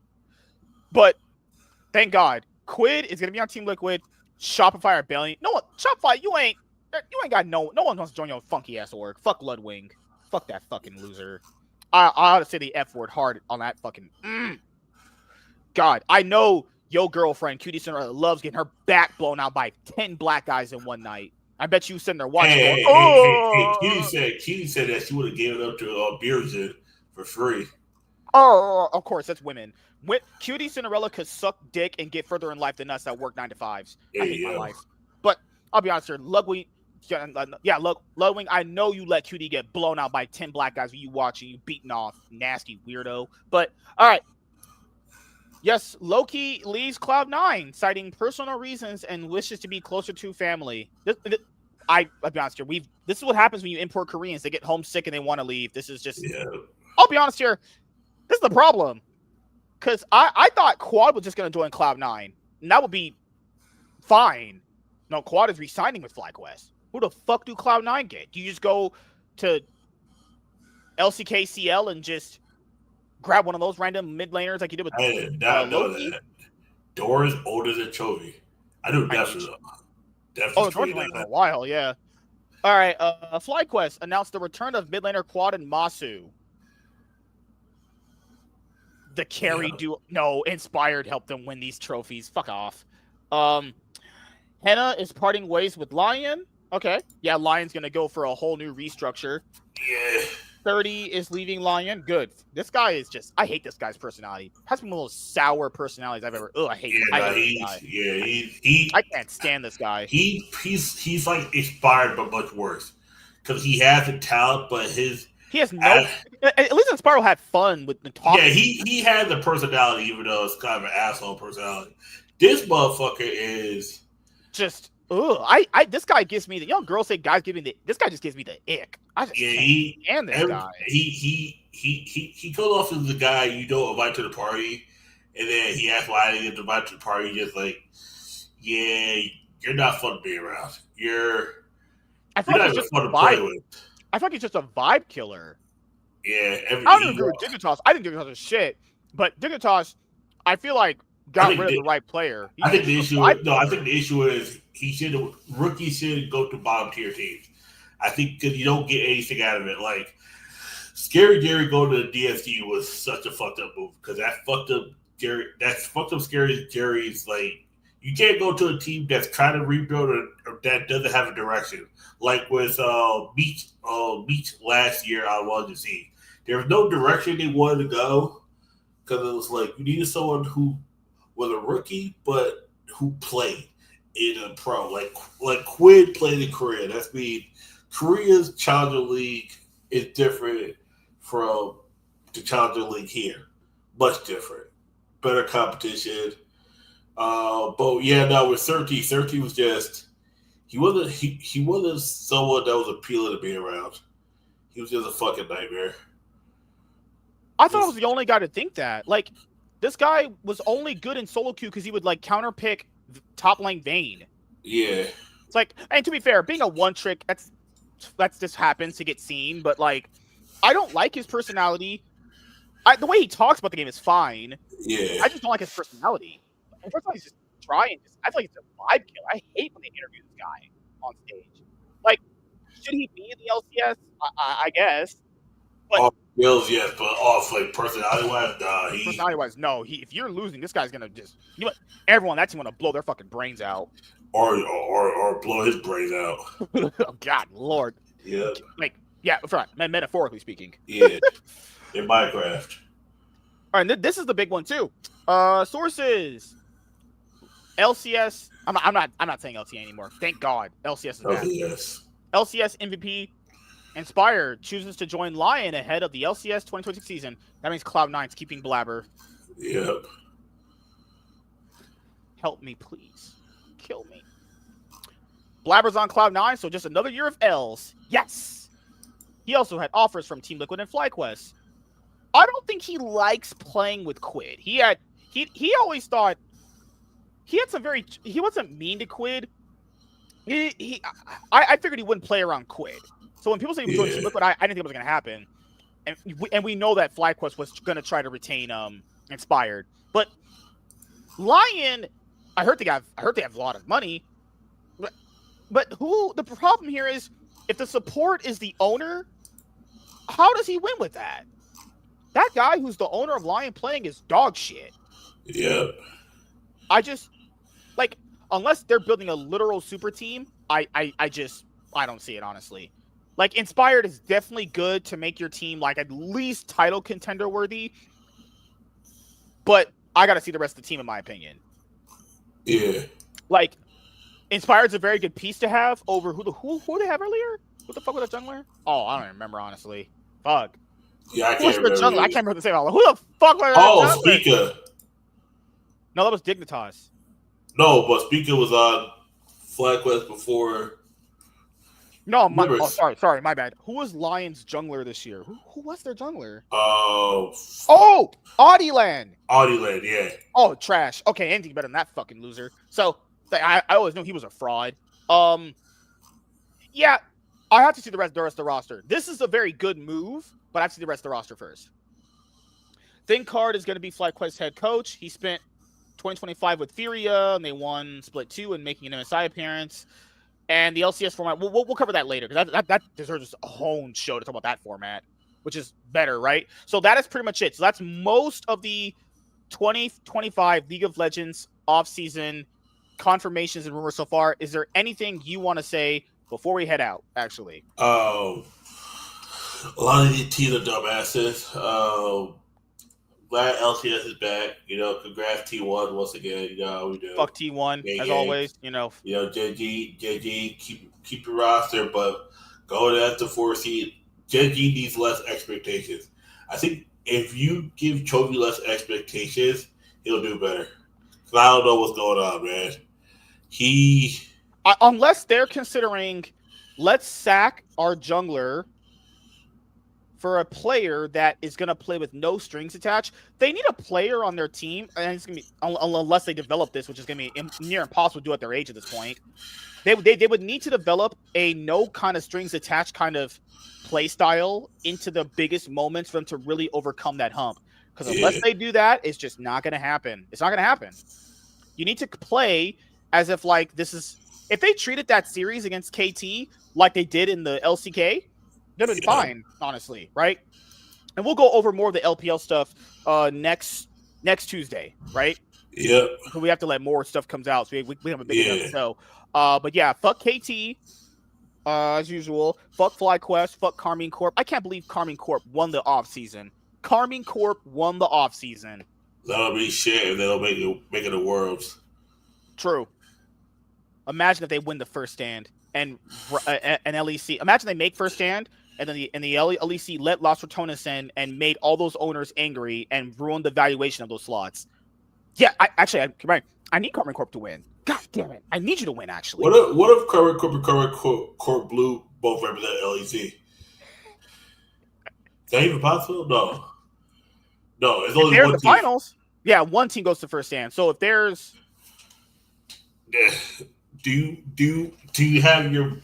But thank God, Quid is going to be on Team Liquid. Shopify or Bailing. No, Shopify, you ain't You ain't got no one wants to join your funky ass org. Fuck Ludwig. Fuck that fucking loser. I ought to say the F word hard on that fucking. God, I know your girlfriend, Cutie Cinderella, loves getting her back blown out by 10 black guys in one night. I bet you sitting there watching.
Cutie said that she would have given it up to Buiso for free.
Oh, of course, that's women. Cutie Cinderella could suck dick and get further in life than us that work 9 to 5s. I hate my life. But I'll be honest here, Ludwig. Ludwig, I know you let Cutie get blown out by 10 black guys when you watching you beaten off, nasty weirdo. But all right. Yes, Loki leaves Cloud9, citing personal reasons and wishes to be closer to family. I'll be honest here. This is what happens when you import Koreans. They get homesick and they want to leave. This is just. Yeah. I'll be honest here. This is the problem. Because I thought Quad was just going to join Cloud9. And that would be fine. No, Quad is re-signing with FlyQuest. Who the fuck do Cloud9 get? Do you just go to LCKCL and just grab one of those random mid laners like you did with
I did not know that. Dor is older than Chovy. I knew definitely.
Dor's been for a while, yeah. All right, FlyQuest announced the return of mid laner Quad and Masu. The carry duo. No, Inspired helped them win these trophies. Fuck off. Henna is parting ways with Lyon. Okay. Yeah, Lyon's going to go for a whole new restructure.
Yeah.
30 is leaving Lyon. Good. This guy is just... I hate this guy's personality. Has one of those sour personalities I've ever... I hate this guy.
Yeah,
I can't stand this guy.
He's like Inspired, but much worse. Because he has the talent, but his...
He has no... At least Inspired had fun with the talk.
Yeah, he has the personality, even though it's kind of an asshole personality. This motherfucker is...
Just... this guy gives me the girls say guys give me the. This guy just gives me the ick. I just can't stand this guy.
He goes off as the guy you don't invite to the party, and then he asks why I didn't get invited to the party. Just like, yeah, you're not fun to be around.
I feel like he's just fun to play with. I feel like he's just a vibe killer.
Yeah,
I don't agree with Dignitas. I think Dignitas is shit, but Dignitas, I feel like got rid of the right player.
I think the issue is rookies should go to bottom tier teams. I think because you don't get anything out of it. Like Scary Jerry going to the DSG was such a fucked up move because that fucked up Jerry. That's fucked up Scary Jerry's like you can't go to a team that's trying to rebuild or that doesn't have a direction. Like with Beach last year, I wanted to see there was no direction they wanted to go because it was like you needed someone who was a rookie but who played in a pro. Like Quinn played in Korea. That's mean Korea's Challenger League is different from the Challenger League here. Much different. Better competition. But yeah, no, with 30 was just he wasn't someone that was appealing to be around. He was just a fucking nightmare.
I thought I was the only guy to think that. Like, this guy was only good in solo queue because he would like counter pick top lane Vayne.
Yeah.
It's like, and to be fair, being a one trick, that's just happens to get seen, but like I don't like his personality. The way he talks about the game is fine.
Yeah.
I just don't like his personality. His personality's just trying. I feel like it's a vibe killer. I hate when they interview this guy on stage. Like, should he be in the LCS? I guess. But
skills, yes, but off like personality-wise, nah.
Personality-wise, no. If you're losing, this guy's gonna just everyone that's gonna blow their fucking brains out.
Or blow his brains out.
Oh God, Lord.
Yeah.
Like, yeah, metaphorically speaking.
Yeah. In Minecraft.
All right, this is the big one too. Sources. LCS. I'm not saying LTA anymore. Thank God. LCS is back.
LCS.
LCS MVP. Inspired chooses to join Lyon ahead of the LCS 2026 season. That means Cloud9's keeping Blabber.
Yep.
Help me, please. Kill me. Blabber's on Cloud9, so just another year of L's. Yes. He also had offers from Team Liquid and FlyQuest. I don't think he likes playing with Quid. He always thought he wasn't mean to Quid. I figured he wouldn't play around Quid. So when people say he was joining Team Liquid, I didn't think it was going to happen. And we know that FlyQuest was going to try to retain Inspired. But Lyon, I heard they have a lot of money. But the problem here is, if the support is the owner, how does he win with that? That guy who's the owner of Lyon playing is dog shit.
Yeah.
I just, like, unless they're building a literal super team, I don't see it, honestly. Like, Inspired is definitely good to make your team, like, at least title contender worthy. But I got to see the rest of the team, in my opinion.
Yeah.
Like, Inspired's a very good piece to have over who they have earlier? What the fuck was that jungler? Oh, I don't even remember, honestly. Fuck.
Yeah, I can't remember.
I can't remember the same. Who the fuck was that?
Oh, Speaker.
No, that was Dignitas.
No, but Speaker was on FlyQuest before.
No, sorry, my bad. Who was Lion's jungler this year? Who was their jungler? Audieland.
Audieland, yeah.
Oh, trash. Okay, anything better than that fucking loser. So I always knew he was a fraud. Yeah, I have to see the rest of the roster. This is a very good move, but I have to see the rest of the roster first. ThinkCard is going to be FlyQuest's head coach. He spent 2025 with Furia, and they won Split 2 and making an MSI appearance. And the LCS format, we'll cover that later, because that deserves a whole show to talk about that format, which is better, right? So that is pretty much it. So that's most of the 2025 League of Legends offseason confirmations and rumors so far. Is there anything you want to say before we head out, actually?
A lot of these teams are dumbasses. Glad LCS is back. Congrats T1 once again. We do.
Fuck T1 as always.
JG, keep your roster, but going after 4 seed, JG needs less expectations. I think if you give Chovy less expectations, he'll do better. Cause I don't know what's going on, man.
Unless they're considering, let's sack our jungler for a player that is going to play with no strings attached. They need a player on their team, and it's going to be, unless they develop this, which is going to be near impossible to do at their age at this point. They would need to develop a no kind of strings attached kind of play style into the biggest moments for them to really overcome that hump. Because unless they do that, it's just not going to happen. It's not going to happen. You need to play as if, like, this is... If they treated that series against KT like they did in the LCK, they'd been fine, honestly, right? And we'll go over more of the LPL stuff next Tuesday, right?
Yeah.
We have to let more stuff comes out, so we have a big episode. But yeah, fuck KT, as usual. Fuck FlyQuest. Fuck Karmine Corp. I can't believe Karmine Corp won the offseason. Karmine Corp won the offseason.
That'll be shit if they don't make it the Worlds.
True. Imagine if they win the first stand and LEC. Imagine they make first stand and then the LEC let Las Ratonas in and made all those owners angry and ruined the valuation of those slots. Yeah, I need Karmine Corp to win. God damn it. I need you to win, actually.
What if Karmine Corp and Karmine Corp Blue both represent LEC? Is that even possible? No. No, it's only one
team. Finals. Yeah, one team goes to first stand. So if there's...
Do you have your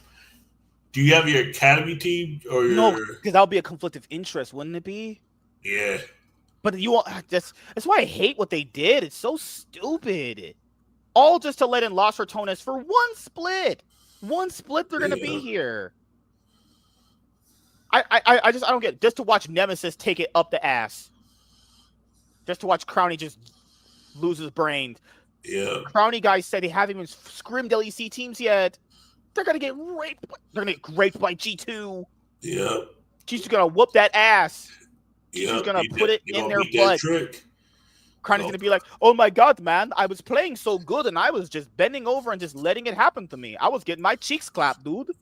academy team or your...
No, because that would be a conflict of interest, wouldn't it be?
Yeah.
But that's why I hate what they did. It's so stupid. All just to let in Las Ratonas for one split. One split, they're gonna be here. I don't get it. Just to watch Nemesis take it up the ass. Just to watch Crownie just lose his brain.
Yeah.
Crownie guys said they haven't even scrimmed LEC teams yet. They're gonna get raped. They're gonna get raped by G2.
Yeah.
G2's gonna whoop that ass.
Yeah.
G2's gonna put it in their butt. Crownie's gonna be like, "Oh my god, man! I was playing so good, and I was just bending over and just letting it happen to me. I was getting my cheeks clapped, dude."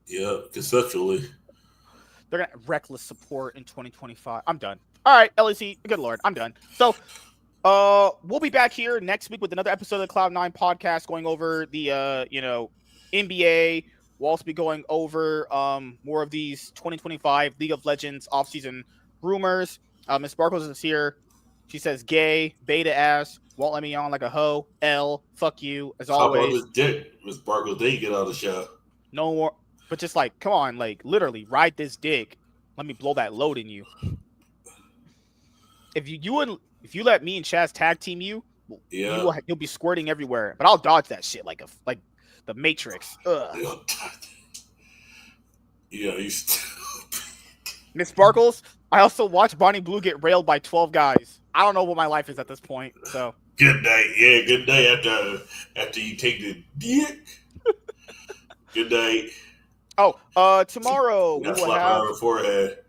Yeah, conceptually.
They're gonna reckless support in 2025. I'm done. All right, LEC. Good lord, I'm done. So. We'll be back here next week with another episode of the Cloud9 podcast going over the NBA. We'll also be going over more of these 2025 League of Legends offseason rumors. Miss Sparkles is here. She says gay, beta ass, won't let me on like a hoe, L, fuck you, as always.
Miss Sparkles, they get on the show.
No more, but just like, come on, like literally ride this dick. Let me blow that load in you. If you let me and Chaz tag team you, you'll be squirting everywhere. But I'll dodge that shit like The Matrix. Ugh.
Yeah, you stupid.
Miss Sparkles, I also watched Bonnie Blue get railed by 12 guys. I don't know what my life is at this point. So
good night. Yeah, good night after you take the dick. Good night.
Oh, tomorrow we will have
her forehead.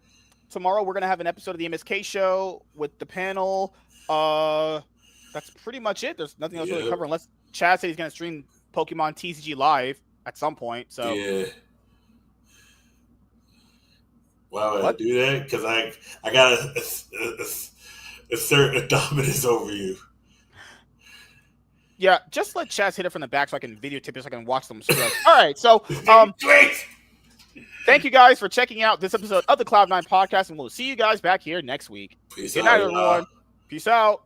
Tomorrow we're gonna have an episode of the MSK show with the panel. That's pretty much it. There's nothing else really to cover unless Chad said he's gonna stream Pokemon TCG live at some point. So
yeah. Why would I do that? Because I got a certain dominance over you.
Yeah, just let Chaz hit it from the back so I can videotape it so I can watch them stroke. All right, so thank you guys for checking out this episode of the Cloud9 podcast, and we'll see you guys back here next week.
Peace
Good
out,
night, everyone. Peace out.